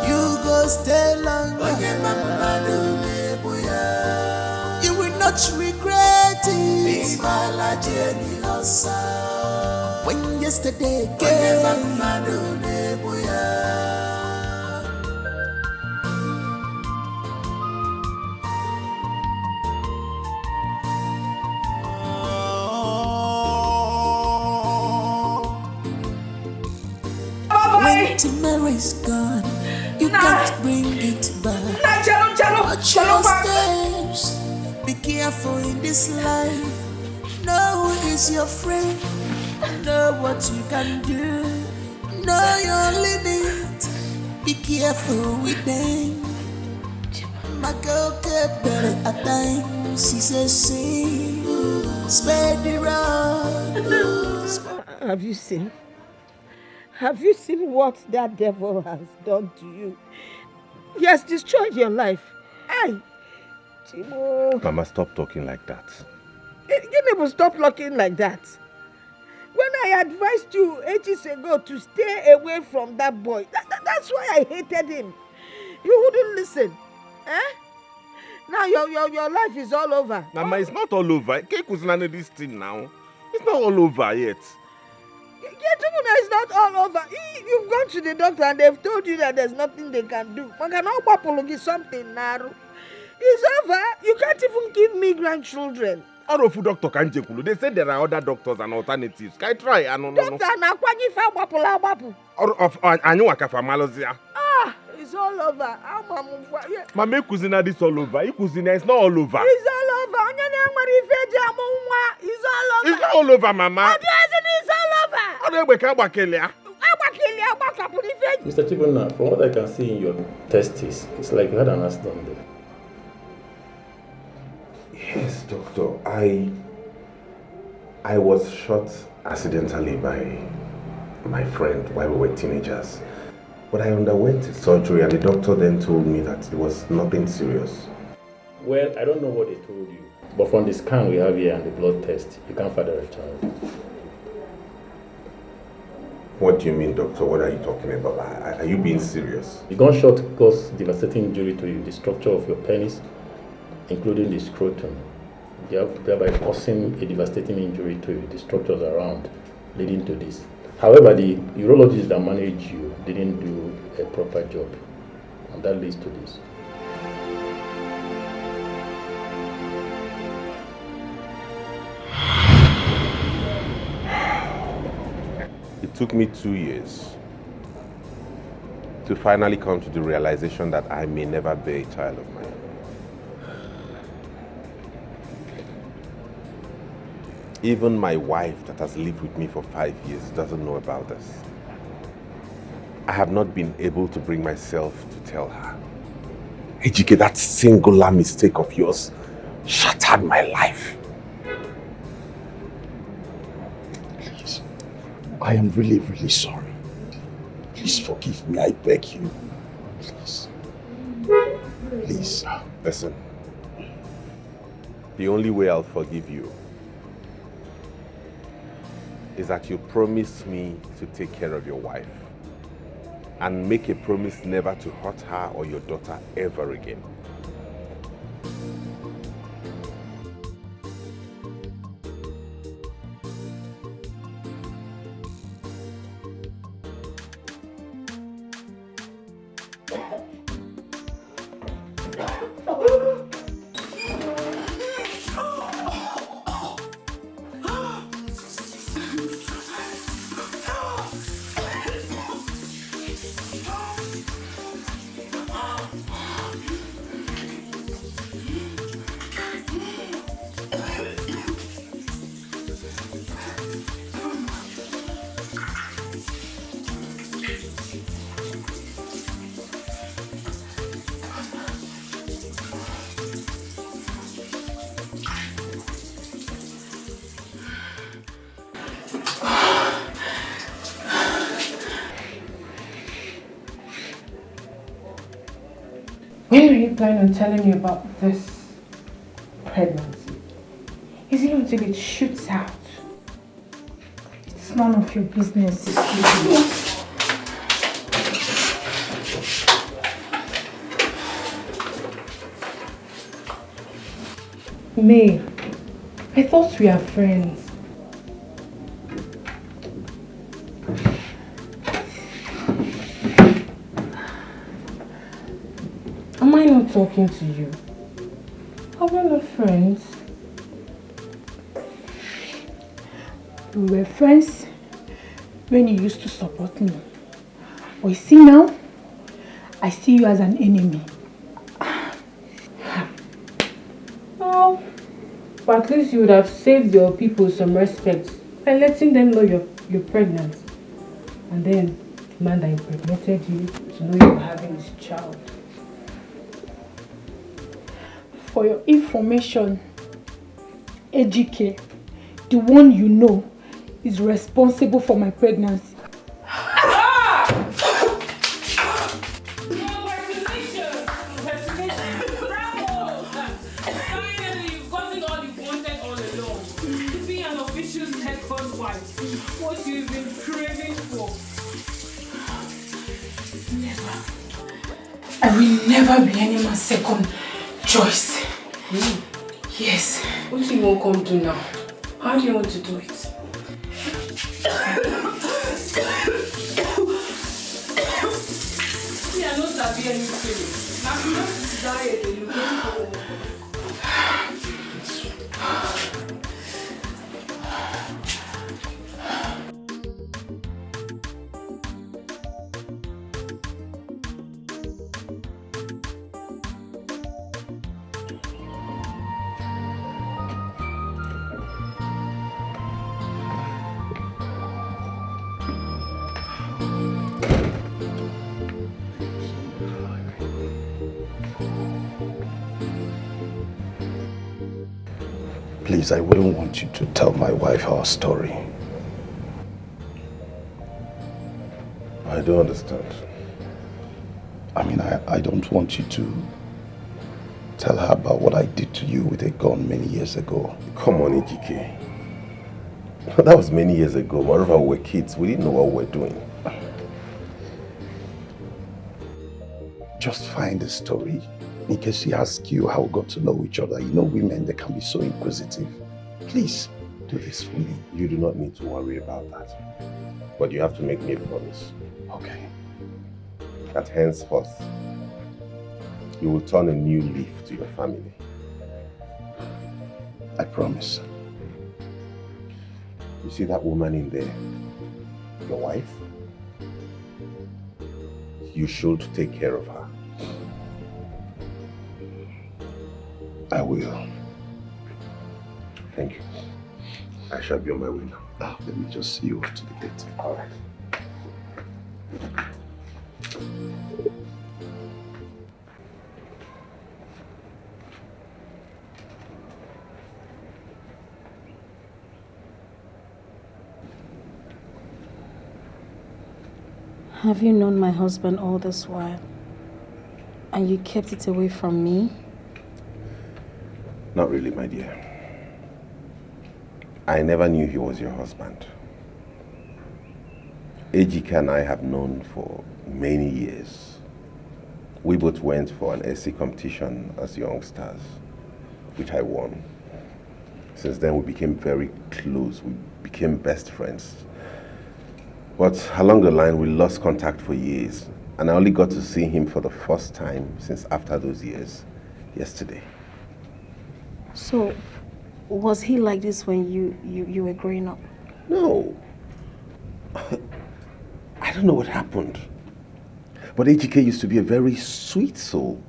You go stay longer. You will not regret it. When yesterday came. When Tomorrow is gone. You can't bring it back. Watch your steps. Be careful in this life. Know who is your friend. Know what you can do. Know your limit. Be careful with them. My girl kept better at times. She says, "See, spare the road." Have you seen? Have you seen what that devil has done to you? He has destroyed your life. Aye. Timo. Mama, stop talking like that. You never stop looking like that. When I advised you ages ago to stay away from that boy, that's why I hated him. You wouldn't listen. Eh? Now your life is all over. Mama, it's not all over. Can't consider this thing now. It's not all over yet. It's not all over. You've gone to the doctor and they've told you that there's nothing they can do. Man can all something now. It's over. You can't even give me grandchildren. Orofu doctor can't. They said there are other doctors and alternatives. Can I try? Doctor na kwanyi fa gbapula gbapu. It's all over. Mama, kuzina this all over. Kuzina, it's not all over. It's all over. It's all over. It's not all over, Mama. It's all over. Mr. Chibuna, from what I can see in your testes, it's like you had an accident there. Yes, doctor. I was shot accidentally by my friend while we were teenagers. But I underwent surgery and the doctor then told me that it was nothing serious. Well, I don't know what they told you, but from the scan we have here and the blood test, you can't father a child. What do you mean, doctor? What are you talking about? Are you being serious? The gunshot caused devastating injury to you, the structure of your penis, including the scrotum, thereby causing a devastating injury to the structures around, leading to this. However, the urologist that managed you didn't do a proper job, and that leads to this. It took me 2 years to finally come to the realization that I may never bear a child of mine. Even my wife that has lived with me for 5 years doesn't know about this. I have not been able to bring myself to tell her. Ejike, that singular mistake of yours shattered my life. Please, I am really, really sorry. Please forgive me, I beg you. Please. Please. Listen, the only way I'll forgive you is that you promise me to take care of your wife and make a promise never to hurt her or your daughter ever again. When are you planning on telling me about this pregnancy? Is it until it shoots out? It's none of your business. May, I thought we are friends. Am I not talking to you? Are we not friends? We were friends when you used to support me. But you see now, I see you as an enemy. Oh, but at least you would have saved your people some respect by letting them know you're pregnant. And then the man that impregnated you to know you're having this child. For your information, Dikeh, the one you know, is responsible for my pregnancy. What you've been craving for. I will never be anyone's second choice. Yes. What do you want to come do now? How do you want to do it? See, I don't have anything. Now you have to die again. You can't go. Please, I wouldn't want you to tell my wife our story. I don't understand. I mean, I don't want you to tell her about what I did to you with a gun many years ago. Come on, Dikeh. That was many years ago. Whenever we were kids, we didn't know what we were doing. Just find the story. In case she asks you how we got to know each other. You know women, they can be so inquisitive. Please, do this for me. You do not need to worry about that. But you have to make me a promise. Okay. That henceforth, you will turn a new leaf to your family. I promise. You see that woman in there? Your wife? You should take care of her. I will. Thank you. I shall be on my way now. Let me just see you off to the gate. All right. Have you known my husband all this while? And you kept it away from me? Not really, my dear. I never knew he was your husband. Dikeh and I have known for many years. We both went for an SC competition as youngsters, which I won. Since then, we became very close. We became best friends. But along the line, we lost contact for years. And I only got to see him for the first time since after those years, yesterday. So, was he like this when you were growing up? No. I don't know what happened. But Dikeh used to be a very sweet soul,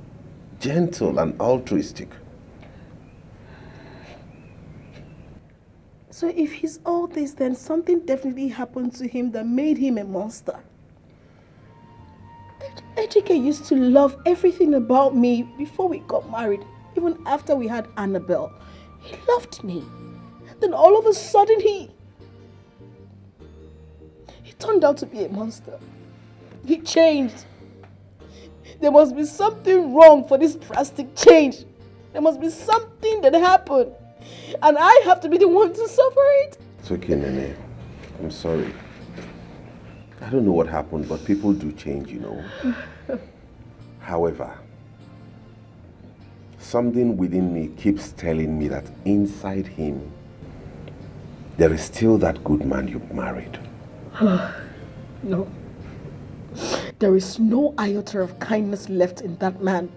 gentle and altruistic. So if he's all this, then something definitely happened to him that made him a monster. Dikeh used to love everything about me before we got married. Even after we had Annabelle, he loved me. Then all of a sudden he turned out to be a monster. He changed. There must be something wrong for this drastic change. There must be something that happened. And I have to be the one to suffer it. It's okay, Nene. I'm sorry. I don't know what happened, but people do change, you know. However, something within me keeps telling me that inside him, there is still that good man you married. No. There is no iota of kindness left in that man.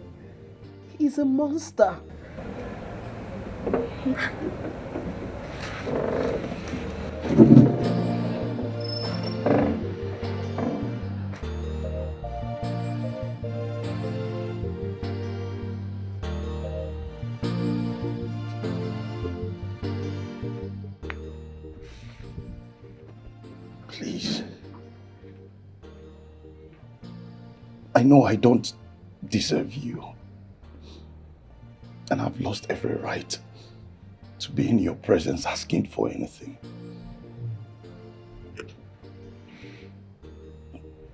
He's a monster. Please. I know I don't deserve you. And I've lost every right to be in your presence asking for anything.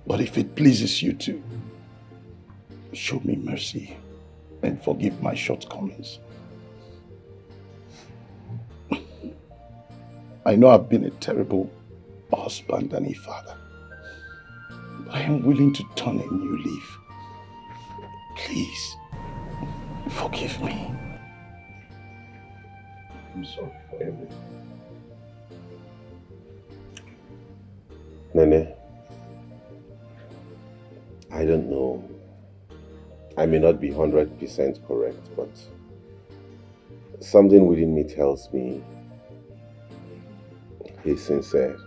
But if it pleases you to show me mercy and forgive my shortcomings. I know I've been a terrible husband and a father, but I am willing to turn a new leaf. Please, forgive me. I'm sorry for everything. Nene, I don't know. I may not be 100% correct, but something within me tells me he's sincere.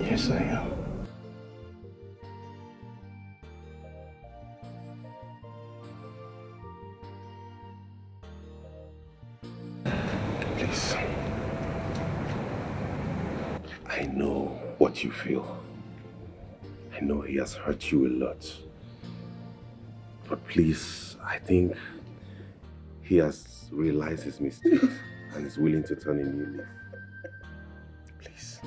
Yes, I am. Please. I know what you feel. I know he has hurt you a lot. But please, I think he has realized his mistake and is willing to turn a new leaf. Please.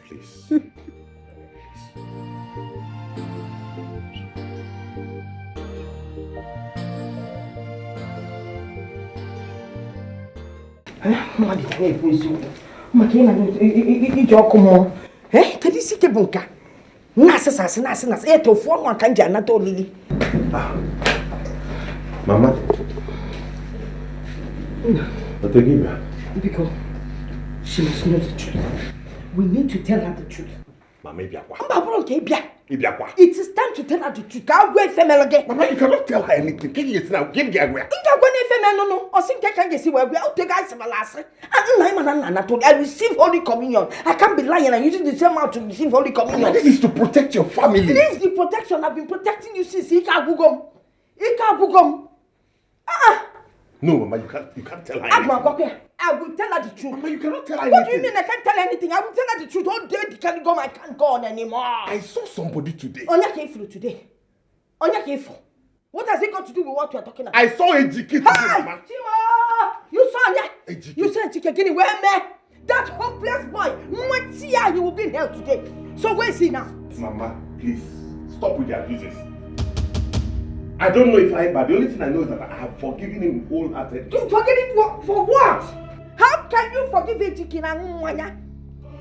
Please. Mama. What do you mean? Because she must know the truth. We need to tell her the truth. Mama, it is time to tell her the truth. I'll go female again. Mama, you cannot tell her anything. Give it now. Give it away. I receive Holy Communion. I can't be lying and using the same mouth to receive Holy Communion. Mama, this is to protect your family. This is the protection. I've been protecting you since Ika Bugom. No, Mama, you can't tell her anything. I will tell her the truth. Mama, you cannot tell her What do anything. you mean I can't tell her anything? I will tell her the truth. All day the can't go. I can't go on anymore. I saw somebody today. Onya came through today. Onya came for. What has it got to do with what you are talking about? I saw a Dikeh today, Mama. Chima! You saw Onya? You saw Dikeh getting where me? That hopeless boy. He will be in hell today. So where is he now? Mama, please stop with the abuses. I don't know if but the only thing I know is that I have forgiven him wholeheartedly. You forgive him for what? How can you forgive a Dikeh and Mwanya?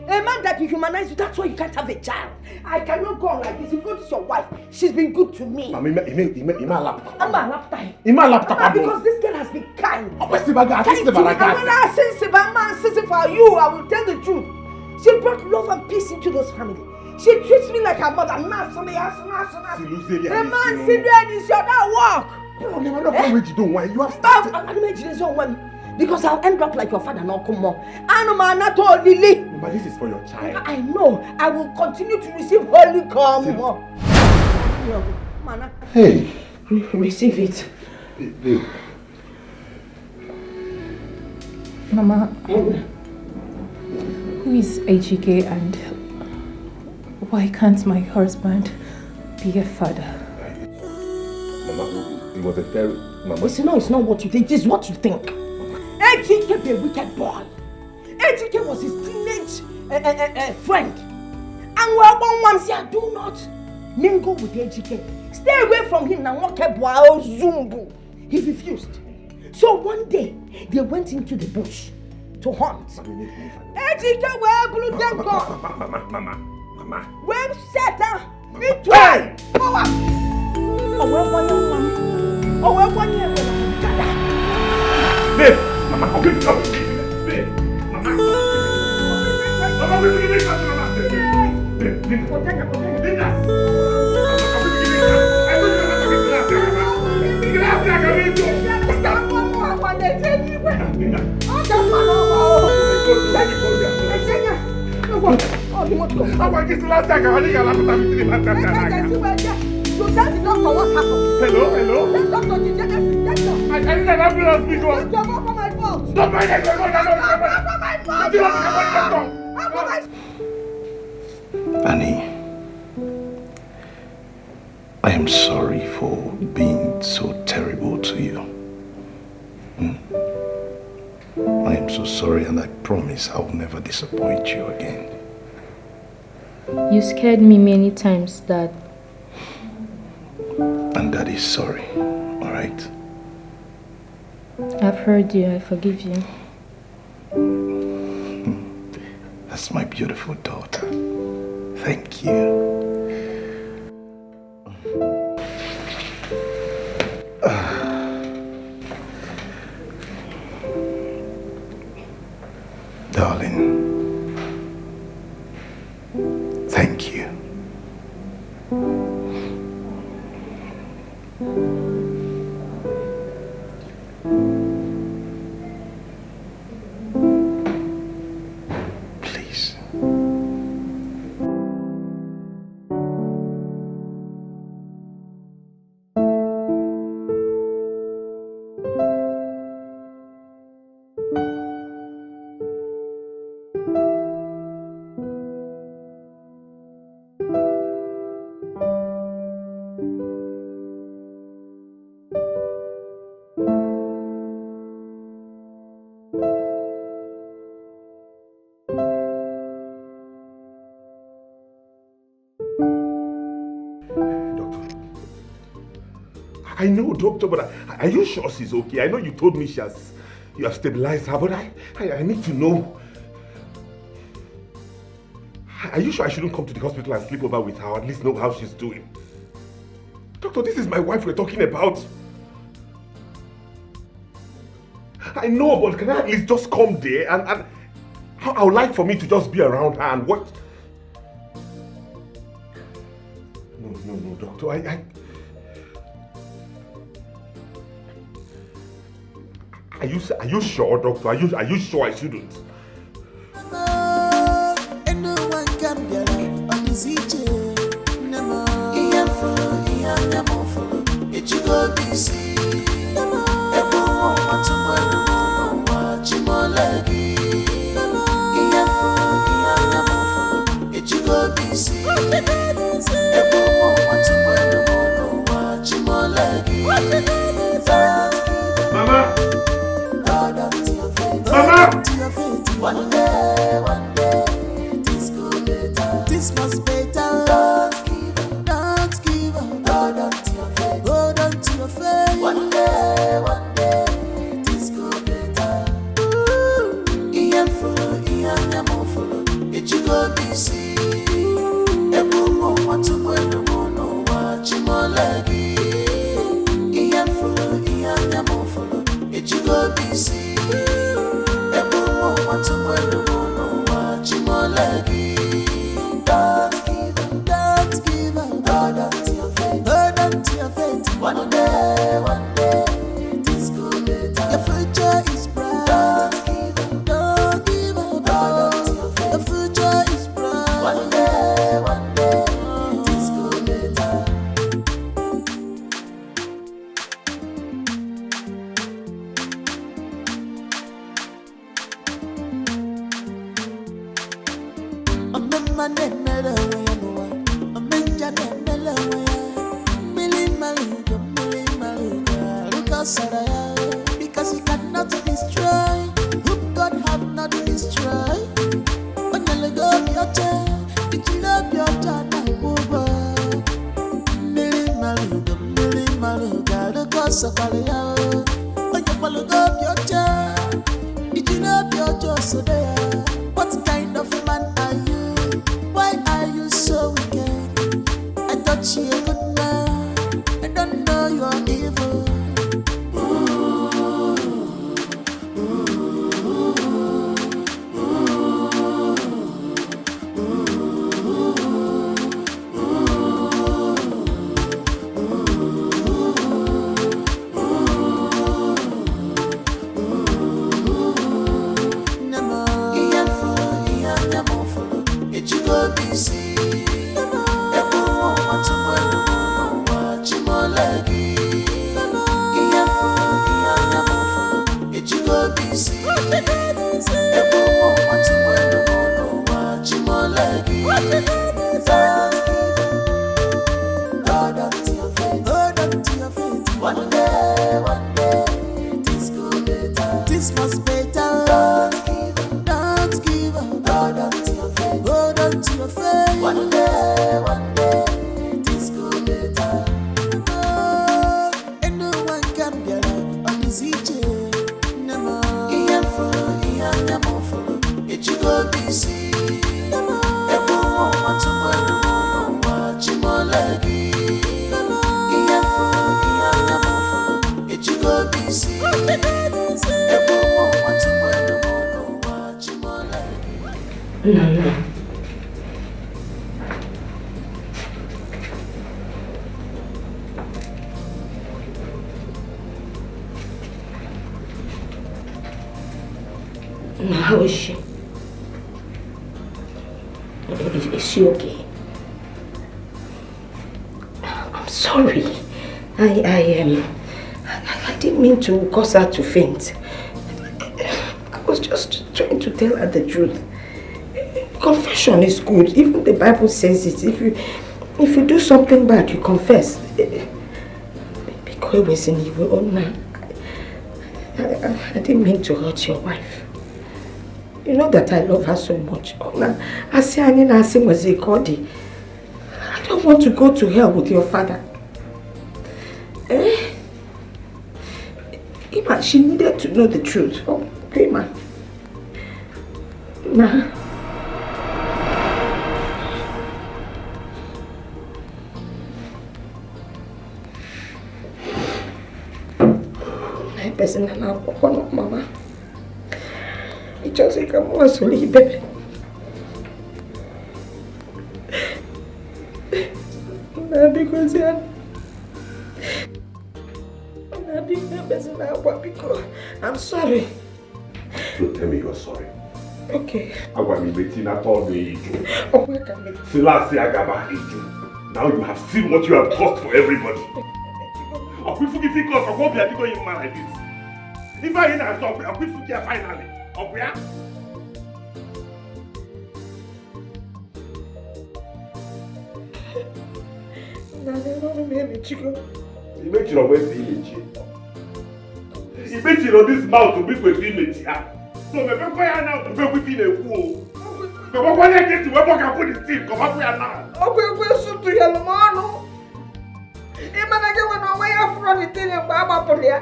A man that dehumanized you, that's why you can't have a child. I cannot go on like this. You go to your wife. She's been good to me. Mama, Ima laptop. I'm a laptop. Ima laptop. Because this girl has been kind. Oh, what's the bag? For you, I will tell the truth. She brought love and peace into those family. She treats me like her mother. A man sit there and it's your work. No, never know how you don't want. You have started. Because I'll end up like your father, no come on. But this is for your child. I know. I will continue to receive Holy Communion. Hey. Receive it. Babe. Mama, who is Ejike and why can't my husband be a father? Mama, it was a very... Mama. It's not what you think, it's what you think. Ejike be a wicked boy. Ejike was his teenage friend. And do not mingle with Ejike. Stay away from him now. Zumbu. He refused. So one day, they went into the bush to hunt. Ejike were blue them gone. Mama. When Satan, me try. Babe, Mama, I'll give it up. Babe, Mama. Mama, will you give it up, Mama? Babe, You tell the doctor what happened. Hello? The doctor, I need an ambulance, big one. Don't come for my fault. Don't mind it. Don't come for my fault. Annie, I am sorry for being so terrible to you. I am so sorry, and I promise I will never disappoint you again. You scared me many times, Dad. And Daddy is sorry, alright? I've heard you. I forgive you. That's my beautiful daughter. Thank you. Darling, thank you. Please. I know, doctor, but are you sure she's okay? I know you told me you have stabilized her, but I need to know. Are you sure I shouldn't come to the hospital and sleep over with her, or at least know how she's doing? Doctor, this is my wife we're talking about. I know, but can I at least just come there and I would like for me to just be around her and what? No, doctor, Are you sure, doctor? Are you sure I shouldn't? Mama! One day, this could be better. This must be better. Don't give up. Hold on to your faith. Hold on to your faith. One day, this could be better. Ian Yamufu, it you go be see. Ebu want to go no more, no watch him all lagi. Ian Yamufu, it you go be see. Don't give up, hold on to your faith. One day, this could be better. Your future is bright. Don't give up, hold on to your faith. Your future is bright. One day, this could be better. Because you cannot destroy whom God have not destroyed. When you let go of your child, did you love your child? Millie Maluga, the cause of Palia. When you follow up your child, did you love your child so there? What kind of man are you? Why are you so wicked? I thought you a good man. I don't know you are evil. Onizije, Nama, Iyafu, Iyanyamofu, Ichigo BC, Nama, Ebo, Matumelu, Chimolegi, Iyafu, Iyanyamofu, Ichigo BC, Ebo, Matumelu, Chimolegi. No. How is she? Is she okay? I'm sorry. I didn't mean to cause her to faint. I was just trying to tell her the truth. Confession is good. Even the Bible says it. If you do something bad, you confess. Because it was in your own man. I didn't mean to hurt your wife. You know that I love her so much. I don't want to go to hell with your father. Ima, she needed to know the truth. Oh, Ima. Ma. My person and I walk Mama. It just like I'm also baby. Because I'm sorry. Don't tell me you're sorry. Okay. Now you have seen what you have caused for everybody. If I ain't stop, I'll quit finally. Okay? He made you always image. He made you on this mouth to be with image. So me be quiet now to be within a wall. Me go when I get to where I put the team, come up here now. Okay, we shoot to your man. Even I get when I from the thing and Baba Polia.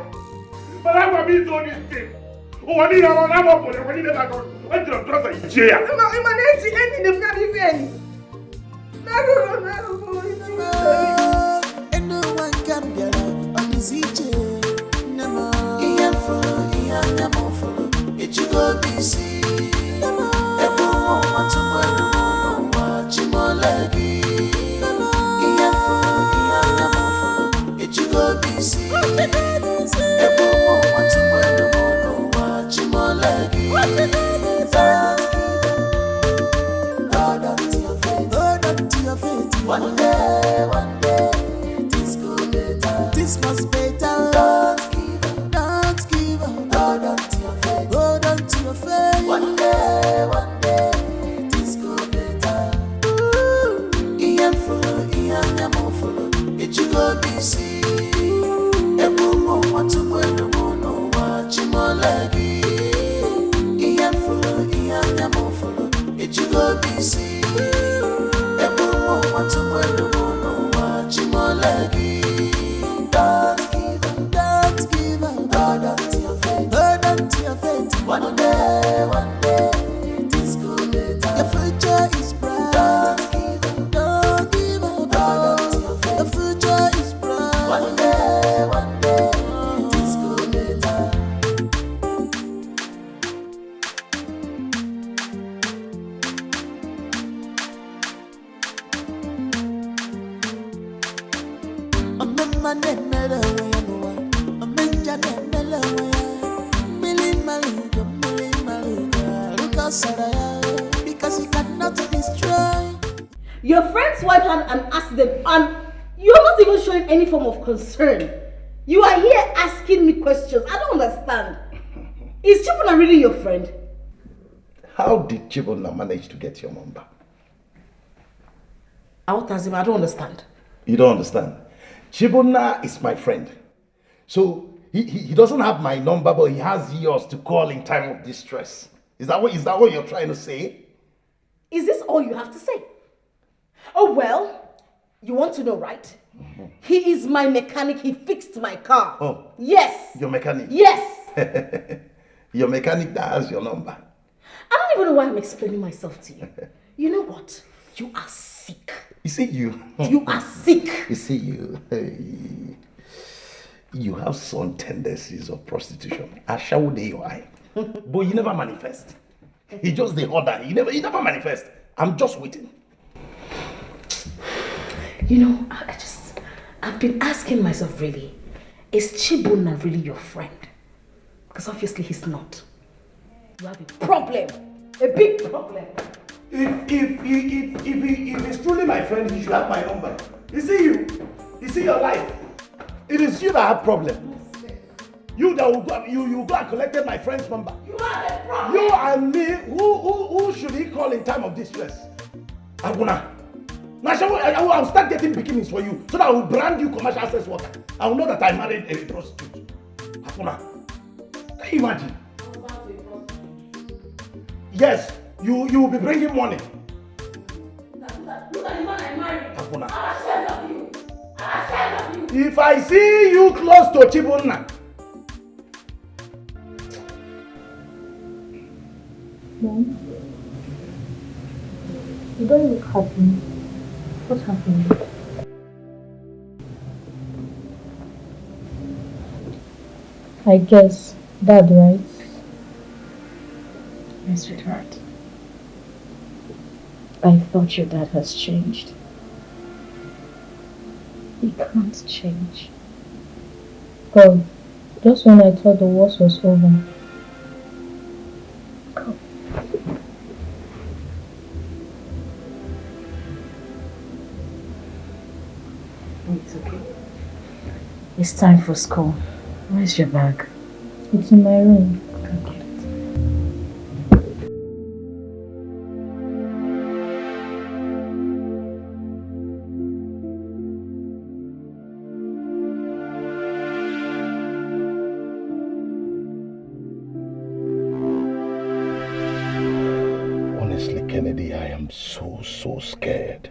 But I want me to do this thing. Oh, I need a lot of money. When you never go, I don't trust a chair. I'm not in the very very. No. And no one can get on his each. Nama, Iyafu, Iyanyamofu, Ichigo BC. Nama, Ebo, Matumelu, Chimolegi. Iyafu, Iyanyamofu, Ichigo BC. Ebo, Matumelu, Chimolegi. Hold on to your faith. Hold on to your faith. One day, this could be better. This must be better. Don't give up. Hold on to your faith. Hold on to your faith. One day, this could be better. Iyafu, Iyanyamofu, Ichigo BC. Ebo, Matumelu, Chimolegi. Iyafu, Iyanyamofu, Ichigo BC. Ebo, Matumelu, Chimolegi. Don't give up. Hold on to your faith. Hold on to your faith. One day, this could be better. Your future is bright. Don't give up. Hold on to your faith. Your future is bright. One day, this could be better. Because you cannot destroy. Your friend's wife had an accident and you're not even showing any form of concern. You are here asking me questions. I don't understand. Is Chibuna really your friend? How did Chibuna manage to get your number? Out as him, I don't understand. You don't understand? Chibuna is my friend. So he doesn't have my number, but he has yours to call in time of distress. Is that what you're trying to say? Is this all you have to say? Oh well, you want to know, right? He is my mechanic. He fixed my car. Oh. Yes. Your mechanic? Yes. Your mechanic that has your number. I don't even know why I'm explaining myself to you. You know what? You are sick. You see you. You are sick. You see you. Hey. You have some tendencies of prostitution. I show your eye. But you never manifest. He just the order. You never manifest. I'm just waiting. You know, I've been asking myself really, is Chibuna really your friend? Because obviously he's not. You have a problem. A big problem. If he's truly my friend, he should have my number. You see you. You see your life. It is you that have problem. You that will go, you go and collected my friend's number. You have a problem. You and me, who should he call in time of distress? Aguna. Now I will start getting beginnings for you so that I will brand you commercial access worker. I will know that I married a prostitute. Aguna. Can you imagine? Yes, you will be bringing money. Look at the man I married. Aguna. I'm ashamed of you. I'm ashamed of you. If I see you close to Chibuna. Mom, you don't look happy. What's happening? I guess Dad, right? My sweetheart, I thought your dad has changed. He can't change. God, just when I thought the worst was over. God. It's okay. It's time for school. Where's your bag? It's in my room. Okay. Honestly, Kennedy, I am so scared.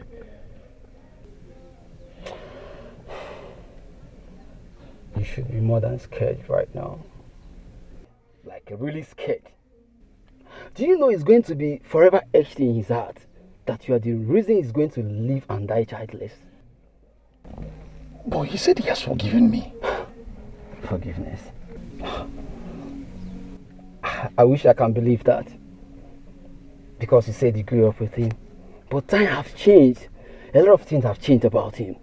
You should be more than scared right now. Like really scared. Do you know it's going to be forever etched in his heart that you are the reason he's going to live and die childless? But he said he has forgiven me. Forgiveness. I wish I can believe that. Because he said he grew up with him. But time has changed. A lot of things have changed about him.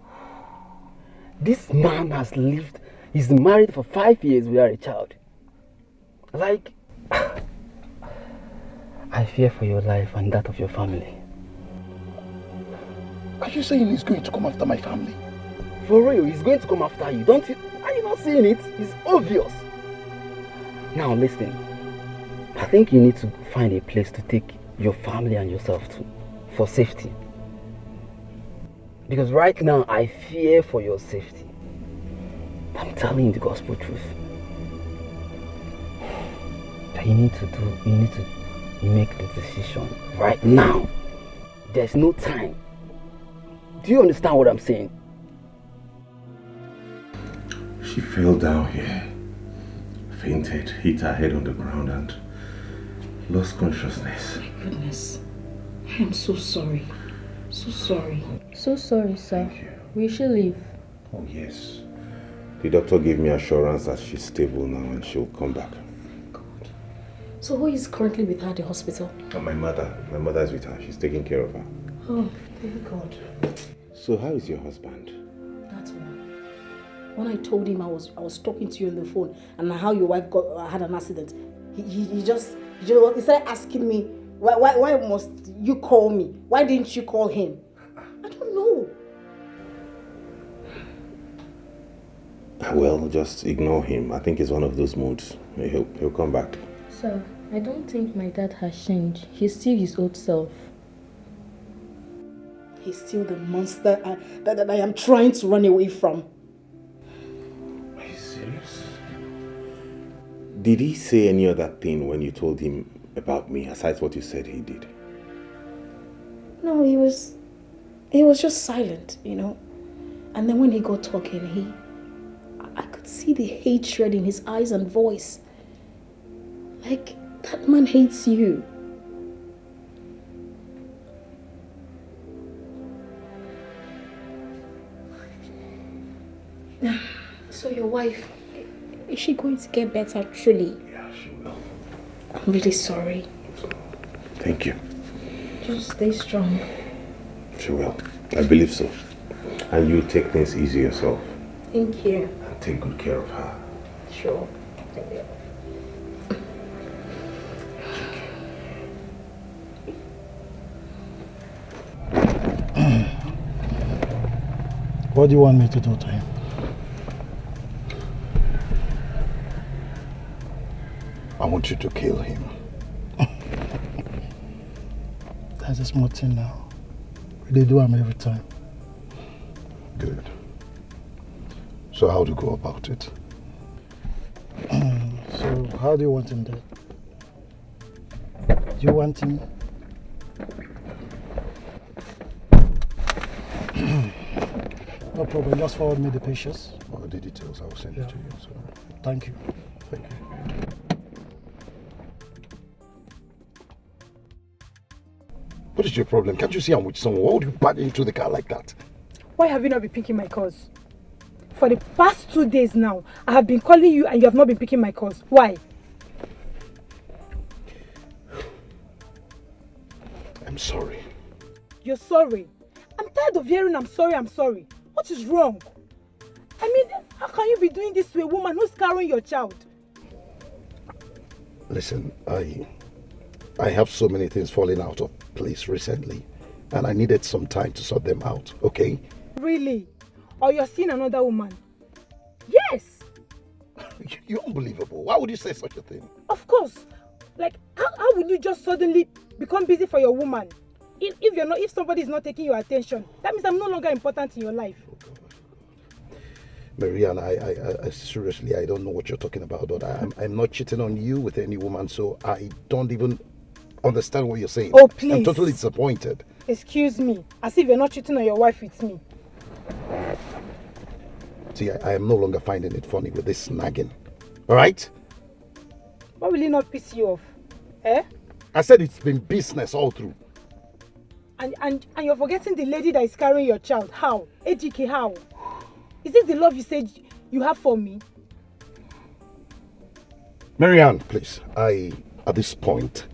This man has lived, he's married for 5 years without a child. Like, I fear for your life and that of your family. Are you saying he's going to come after my family? For real, he's going to come after you. Don't you? Are you not seeing it? It's obvious. Now listen. I think you need to find a place to take your family and yourself to for safety. Because right now I fear for your safety. I'm telling you the gospel truth. That you need to make the decision right now. There's no time. Do you understand what I'm saying? She fell down here, fainted, hit her head on the ground and lost consciousness. My goodness. I am so sorry. So sorry. So sorry, sir. We should leave. Oh yes. The doctor gave me assurance that she's stable now and she'll come back. So who is currently with her at the hospital? And my mother is with her. She's taking care of her. Oh, thank God. So how is your husband? That's one. When I told him I was talking to you on the phone and how your wife had an accident, he started asking me why must you call me? Why didn't you call him? I don't know. Well, just ignore him. I think it's one of those moods. He'll come back. Sir, I don't think my dad has changed. He's still his old self. He's still the monster that I am trying to run away from. Are you serious? Did he say any other thing when you told him about me, aside what you said he did? No, he was just silent, you know. And then when he got talking, I could see the hatred in his eyes and voice. Like, that man hates you. So your wife, is she going to get better truly? Yeah, she will. I'm really sorry. Thank you. Just stay strong. She will. I believe so. And you take things easy yourself. Thank you. And take good care of her. Sure. Thank you. What do you want me to do to him? I want you to kill him. That's a small thing now. They do him every time. Good. So how to go about it? So how do you want him dead? Do you want him? No problem, just forward me the pictures. Or the details, I will send it to you. So. Thank you. Thank you. What is your problem? Can't you see I'm with someone? Why would you back into the car like that? Why have you not been picking my calls? For the past 2 days now, I have been calling you and you have not been picking my calls. Why? I'm sorry. You're sorry. I'm tired of hearing I'm sorry, I'm sorry. What is wrong? I mean, how can you be doing this to a woman who's carrying your child? Listen, I have so many things falling out of place recently, and I needed some time to sort them out, okay? Really? Or you're seeing another woman? Yes! You're unbelievable. Why would you say such a thing? Of course. Like, how would you just suddenly become busy for your woman? If somebody is not taking your attention, that means I'm no longer important in your life. Marianne, I seriously, I don't know what you're talking about, but I'm not cheating on you with any woman, so I don't even understand what you're saying. Oh, please. I'm totally disappointed. Excuse me, as if you're not cheating on your wife with me. See, I am no longer finding it funny with this nagging. All right? Why will it not piss you off? Eh? I said it's been business all through. And you're forgetting the lady that is carrying your child. How? Dikeh, how? Is it the love you said you have for me? Marianne, please. At this point,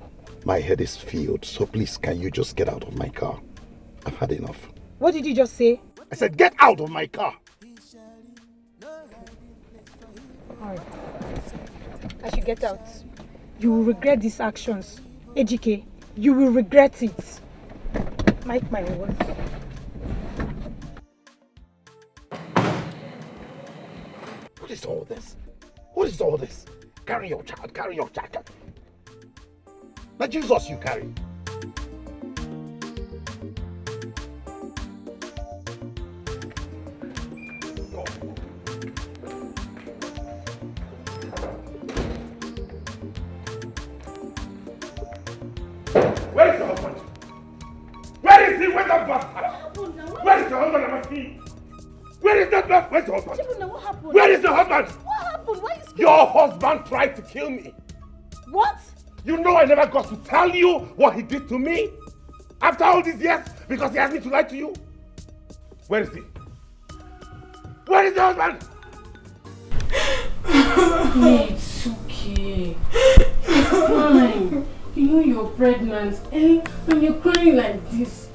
my head is filled. So please, can you just get out of my car? I've had enough. What did you just say? I said, get out of my car. Alright. I should get out. You will regret these actions. Dikeh, you will regret it. Mark my words. What is all this? What is all this? Carry your child, carry your child. Now Jesus you carry. Where is your husband? Where is he? Where's that bastard? Where is your husband? I must see. Where is that bastard? Where's your husband? What happened? Where is your husband? What happened? Why are you scared? Your husband tried to kill me. What? You know I never got to tell you what he did to me? After all these years? Because he asked me to lie to you? Where is he? Where is your husband? It's okay. It's fine. You know you're pregnant, eh? And you're crying like this.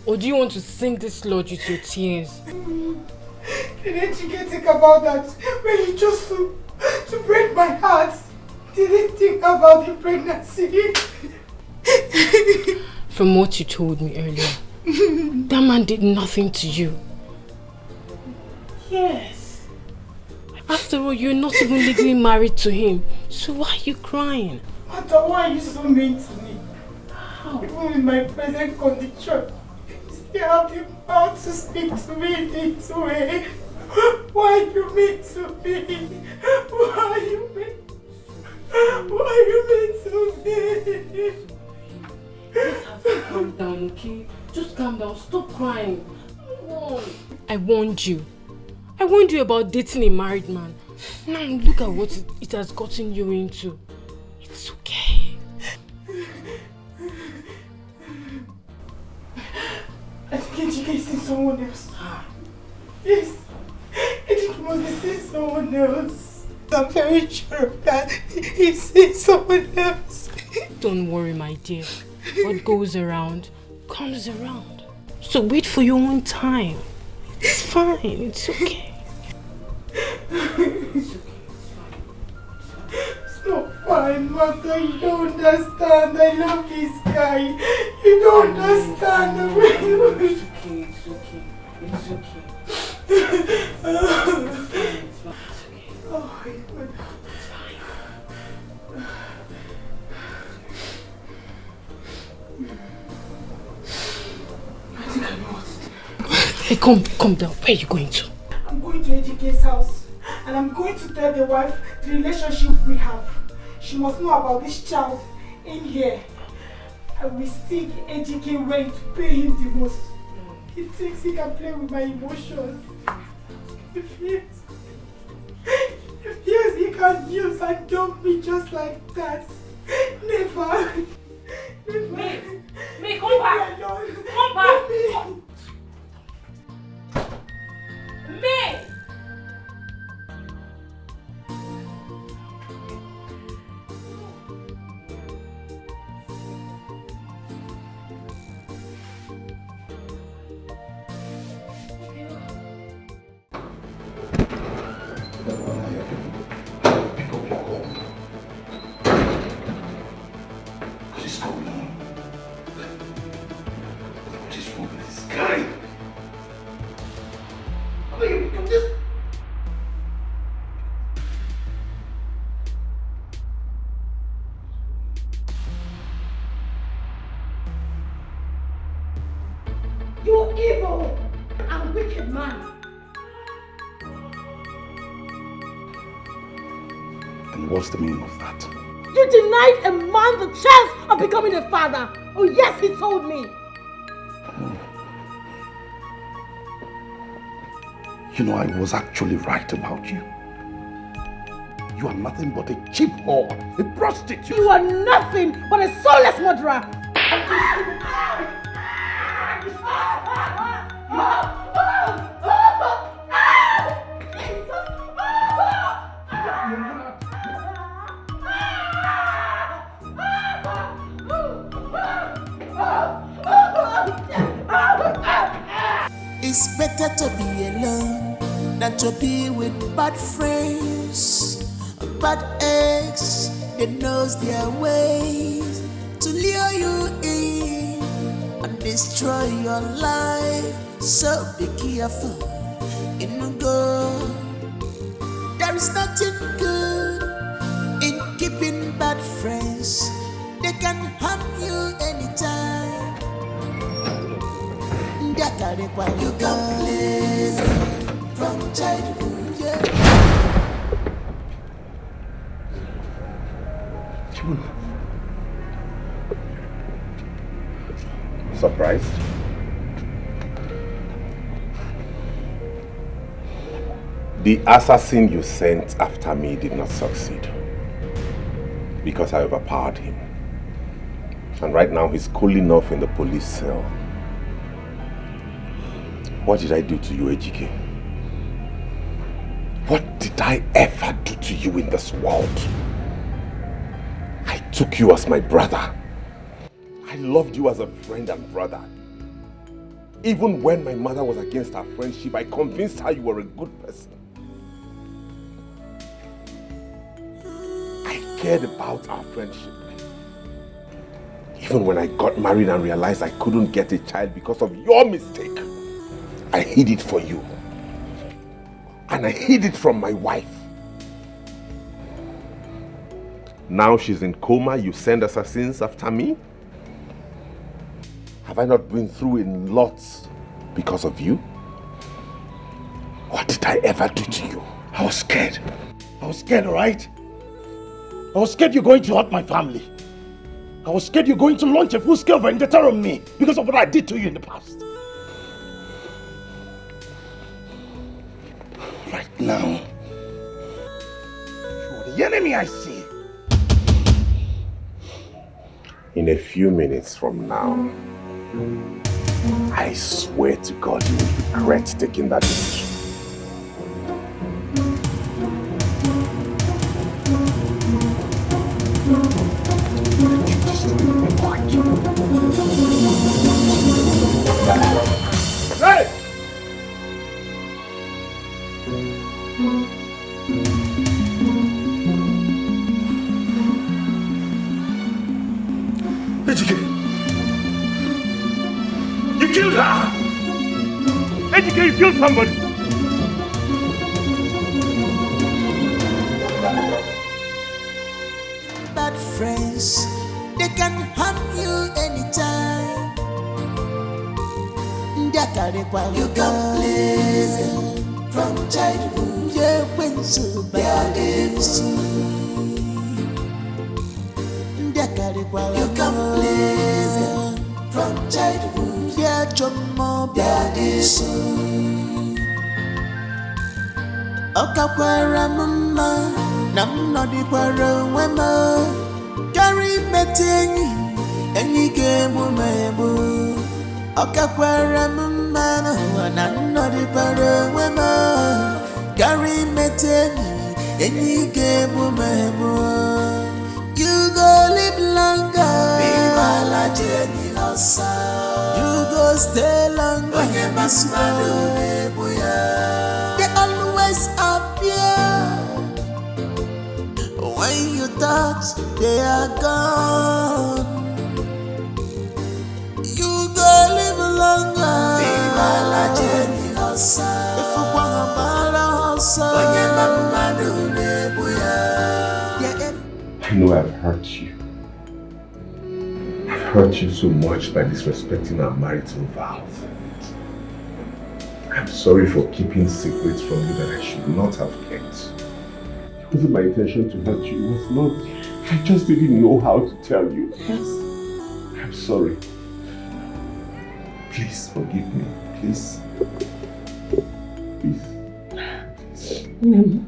Or do you want to sing this lodge with your tears? Didn't you think about that when you chose to break my heart? Didn't think about the pregnancy. From what you told me earlier, that man did nothing to you. Yes. After all, you're not even legally married to him. So why are you crying? Mother, why are you so mean to me? How? Even in my present condition, you still have the power to speak to me this way. Why are you mean to me? Why are you mean? Why are you mean to me? Just have to calm down, okay? Just calm down. Stop crying. Come on. I warned you. I warned you about dating a married man. Now look at what it has gotten you into. It's okay. I think Ejike is seeing someone else. Yes. Ejike must be seeing someone else. I'm very sure that he's seeing someone else. Don't worry, my dear. What goes around comes around. So wait for your own time. It's fine. It's okay. It's not fine, Maka. You don't understand. I love this guy. You don't understand the way you... It's okay. It's okay. Oh, it's fine. I think I know what to do. Hey, come down. Where are you going to? I'm going to Ejike's house and I'm going to tell the wife the relationship we have. She must know about this child in here. I will seek Ejike way to pay him the most. He thinks he can play with my emotions. If yes, he can use and dump me just like that. Never. May, come back. Come back. May. You evil and wicked man. And what's the meaning of that? You denied a man the chance of becoming a father. Oh yes, he told me. You know, I was actually right about you. You are nothing but a cheap whore, a prostitute. You are nothing but a soulless murderer. It's better to be alone than to be with bad friends, bad eggs. They knows their ways to lure you in and destroy your life. So be careful, go. There is nothing good in keeping bad friends. They can harm you anytime. You can please from childhood, yeah. Surprised? The assassin you sent after me did not succeed because I overpowered him. And right now he's cooling off in the police cell. What did I do to you, Ejike? What did I ever do to you in this world? I took you as my brother. I loved you as a friend and brother. Even when my mother was against our friendship, I convinced her you were a good person. I cared about our friendship. Even when I got married and realized I couldn't get a child because of your mistake, I hid it for you. And I hid it from my wife. Now she's in coma, you send assassins after me? Have I not been through in lots because of you? What did I ever do to you? I was scared. I was scared, alright? I was scared you're going to hurt my family. I was scared you're going to launch a full-scale vendetta on me because of what I did to you in the past. now, you're the enemy I see. In a few minutes from now, I swear to God you will regret taking that decision. Hey! Ejike! You killed her! Ejike, you killed somebody! Bad friends, they can harm you anytime. You can please them from childhood. Yeah, when so bad you can please them from childhood. Yeah, John Mob, that is so. Okakwara mama, nam no di kwara wema. Carry metingi, any game mebo. Okakwara mama, nam no di kwara wema. Carry metingi, any game mebo. You go live longer. Be my Jenny Losa. You go stay longer. They always appear. When you touch, they are gone. You go live longer. Be my Jenny Losa. If you want a I know I've hurt you. I've hurt you so much by disrespecting our marital vows. I'm sorry for keeping secrets from you that I should not have kept. It wasn't my intention to hurt you. It was not. I just didn't know how to tell you. Yes. I'm sorry. Please forgive me. Please. Please. Mama,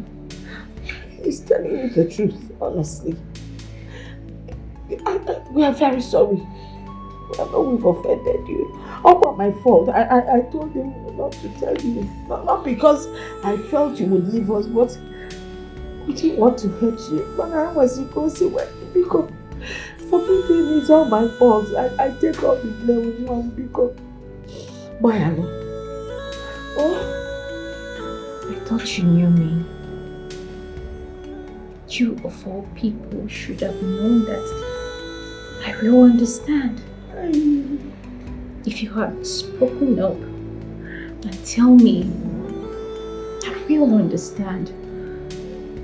he's telling you the truth, honestly. We are very sorry. I know we've offended you. All by my fault. I told him not to tell you. Not because I felt you would leave us, but we didn't want to hurt you. But I was because because everything is all my fault. I take all the blame with you and because Bayalo. Oh, I thought you knew me. You of all people should have known that I will understand. If you had spoken up and tell me, I will understand.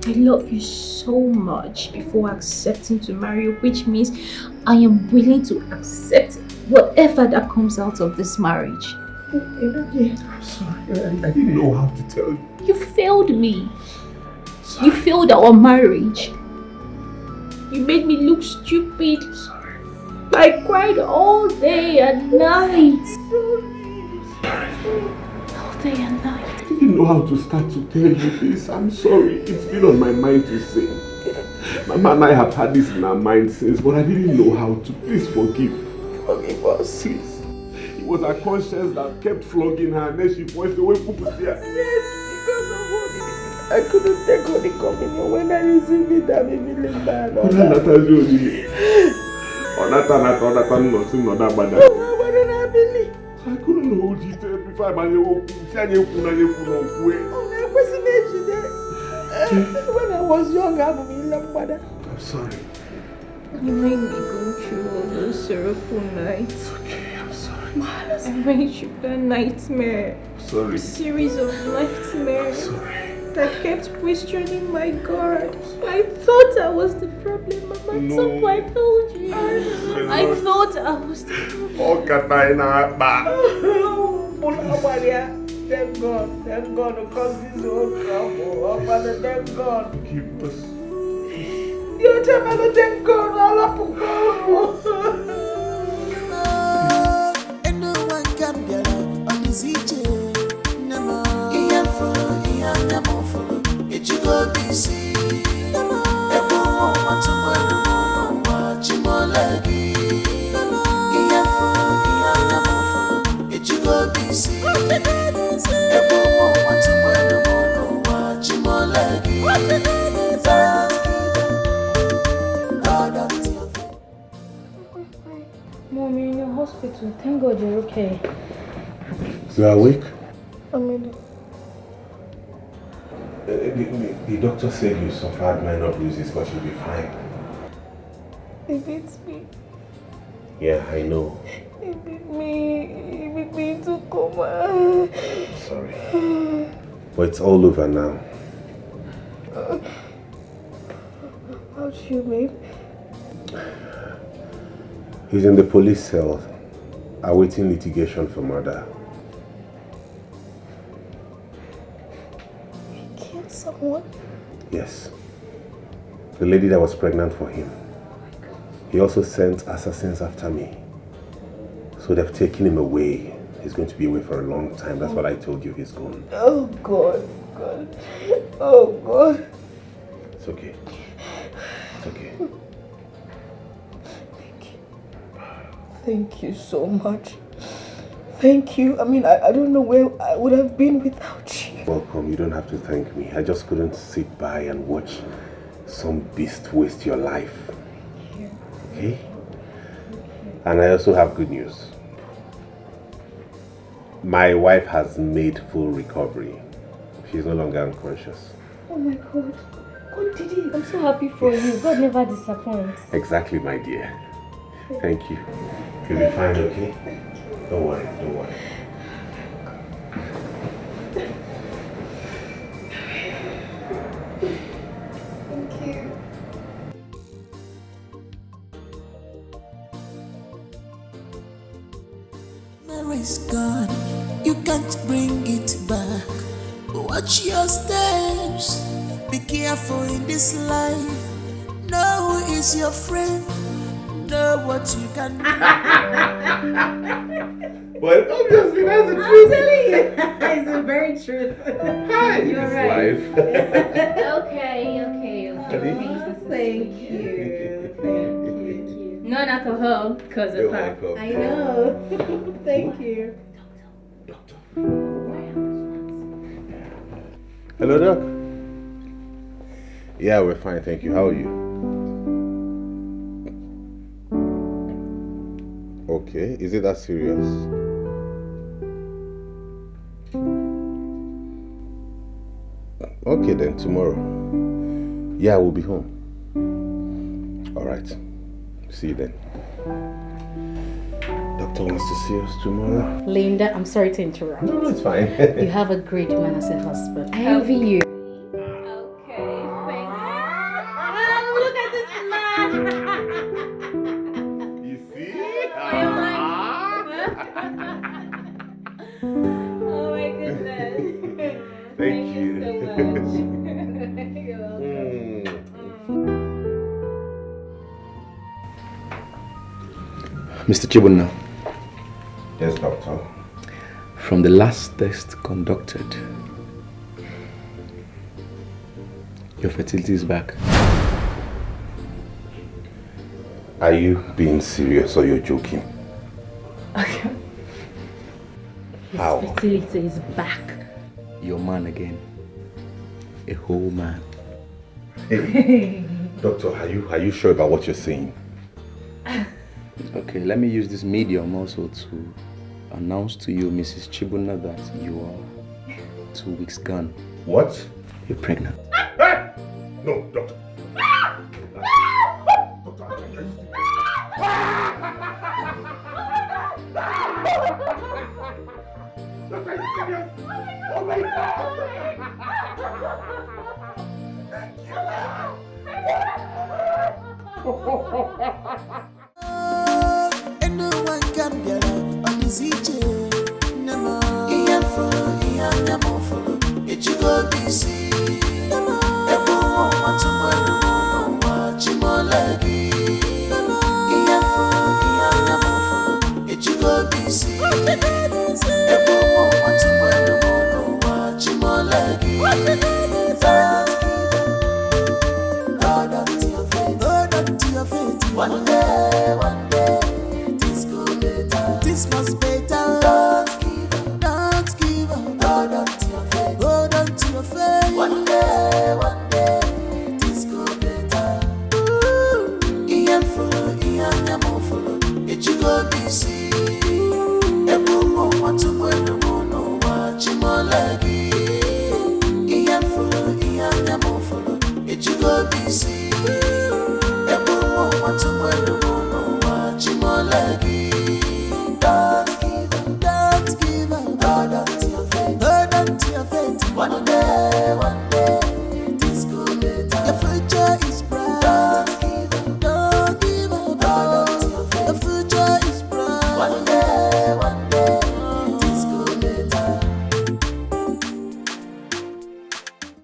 I love you so much before accepting to marry you, which means I am willing to accept whatever that comes out of this marriage. I'm sorry, I didn't know how to tell you. You failed me. You failed our marriage. You made me look stupid. Sorry. I cried all day and night. All day and night. I didn't know how to start to tell you this. I'm sorry. It's been on my mind to say. Mama and I have had this in our mind since, but I didn't know how to. Please forgive. Forgive us. Please. It was her conscience that kept flogging her and then she voiced the way people say. Yes, because of what I couldn't take Holy Communion when I received it. I made me live bad. I couldn't hold it before I when I was young, I'm sorry. You made me go through all those sorrowful nights. It's okay, I'm sorry. I made you a nightmare. Sorry. A series of nightmares. Sorry. I kept questioning my God. I thought I was the problem, Mama. No. So I told you. I thought I was the problem. Thank God, because this whole trouble. Oh, Father, thank God. Keep us. You tell me to thank God, Allah and no one can get out on his each. No more. too. Thank God you're okay. So you're awake? I mean, The doctor said you suffered minor bruises, but you'll be fine. it beats me. Yeah, I know. It beat me into coma. Sorry. But it's all over now. How'd you, babe? He's in the police cell, awaiting litigation for murder. He killed someone? Yes. The lady that was pregnant for him. He also sent assassins after me. So they've taken him away. He's going to be away for a long time. That's what I told you. He's gone. Oh, God. Oh, God. It's okay. It's okay. Thank you so much. Thank you. I mean, I don't know where I would have been without you. Welcome. You don't have to thank me. I just couldn't sit by and watch some beast waste your life. Okay? And I also have good news. My wife has made full recovery. She's no longer unconscious. Oh my God. God did it. I'm so happy for you. God never disappoints. Exactly, my dear. Thank you. You'll be fine, okay? Don't worry, don't worry. Thank you. Mary's gone, you can't bring it back. Watch your steps, be careful in this life. Know who is your friend, know what you can do. But obviously that's the I'm truth. telling you, it's the very truth. Hi, You're it's right. life. Okay. Thank you. Non-alcohol, because You're of her. welcome. I know. Thank you. Hello, Doc. Yeah, we're fine, thank you. How are you? Okay, is it that serious? Okay then, tomorrow. Yeah, we'll be home. All right. See you then. Doctor wants to see us tomorrow. Linda, I'm sorry to interrupt. No, it's fine. You have a great man as a husband. I envy you. Look at this man. You see? Oh my goodness. Thank you. So much. You're welcome. Mr. Chibunna. Yes, doctor. From the last test conducted, your fertility is back. Are you being serious or you're joking? How? Fertility is back. Your man again. A whole man. Hey, doctor, are you sure about what you're saying? Okay, let me use this medium also to announce to you, Mrs. Chibunna, that you are 2 weeks gone. What? You're pregnant. No, doctor. Oh my God! And no one can be on this each Nemo, it you go busy. Everyone wants to watch him all like it you go busy. Everyone wants to watch him all like hold on to your faith, hold on to your faith. One day, this go better. This must be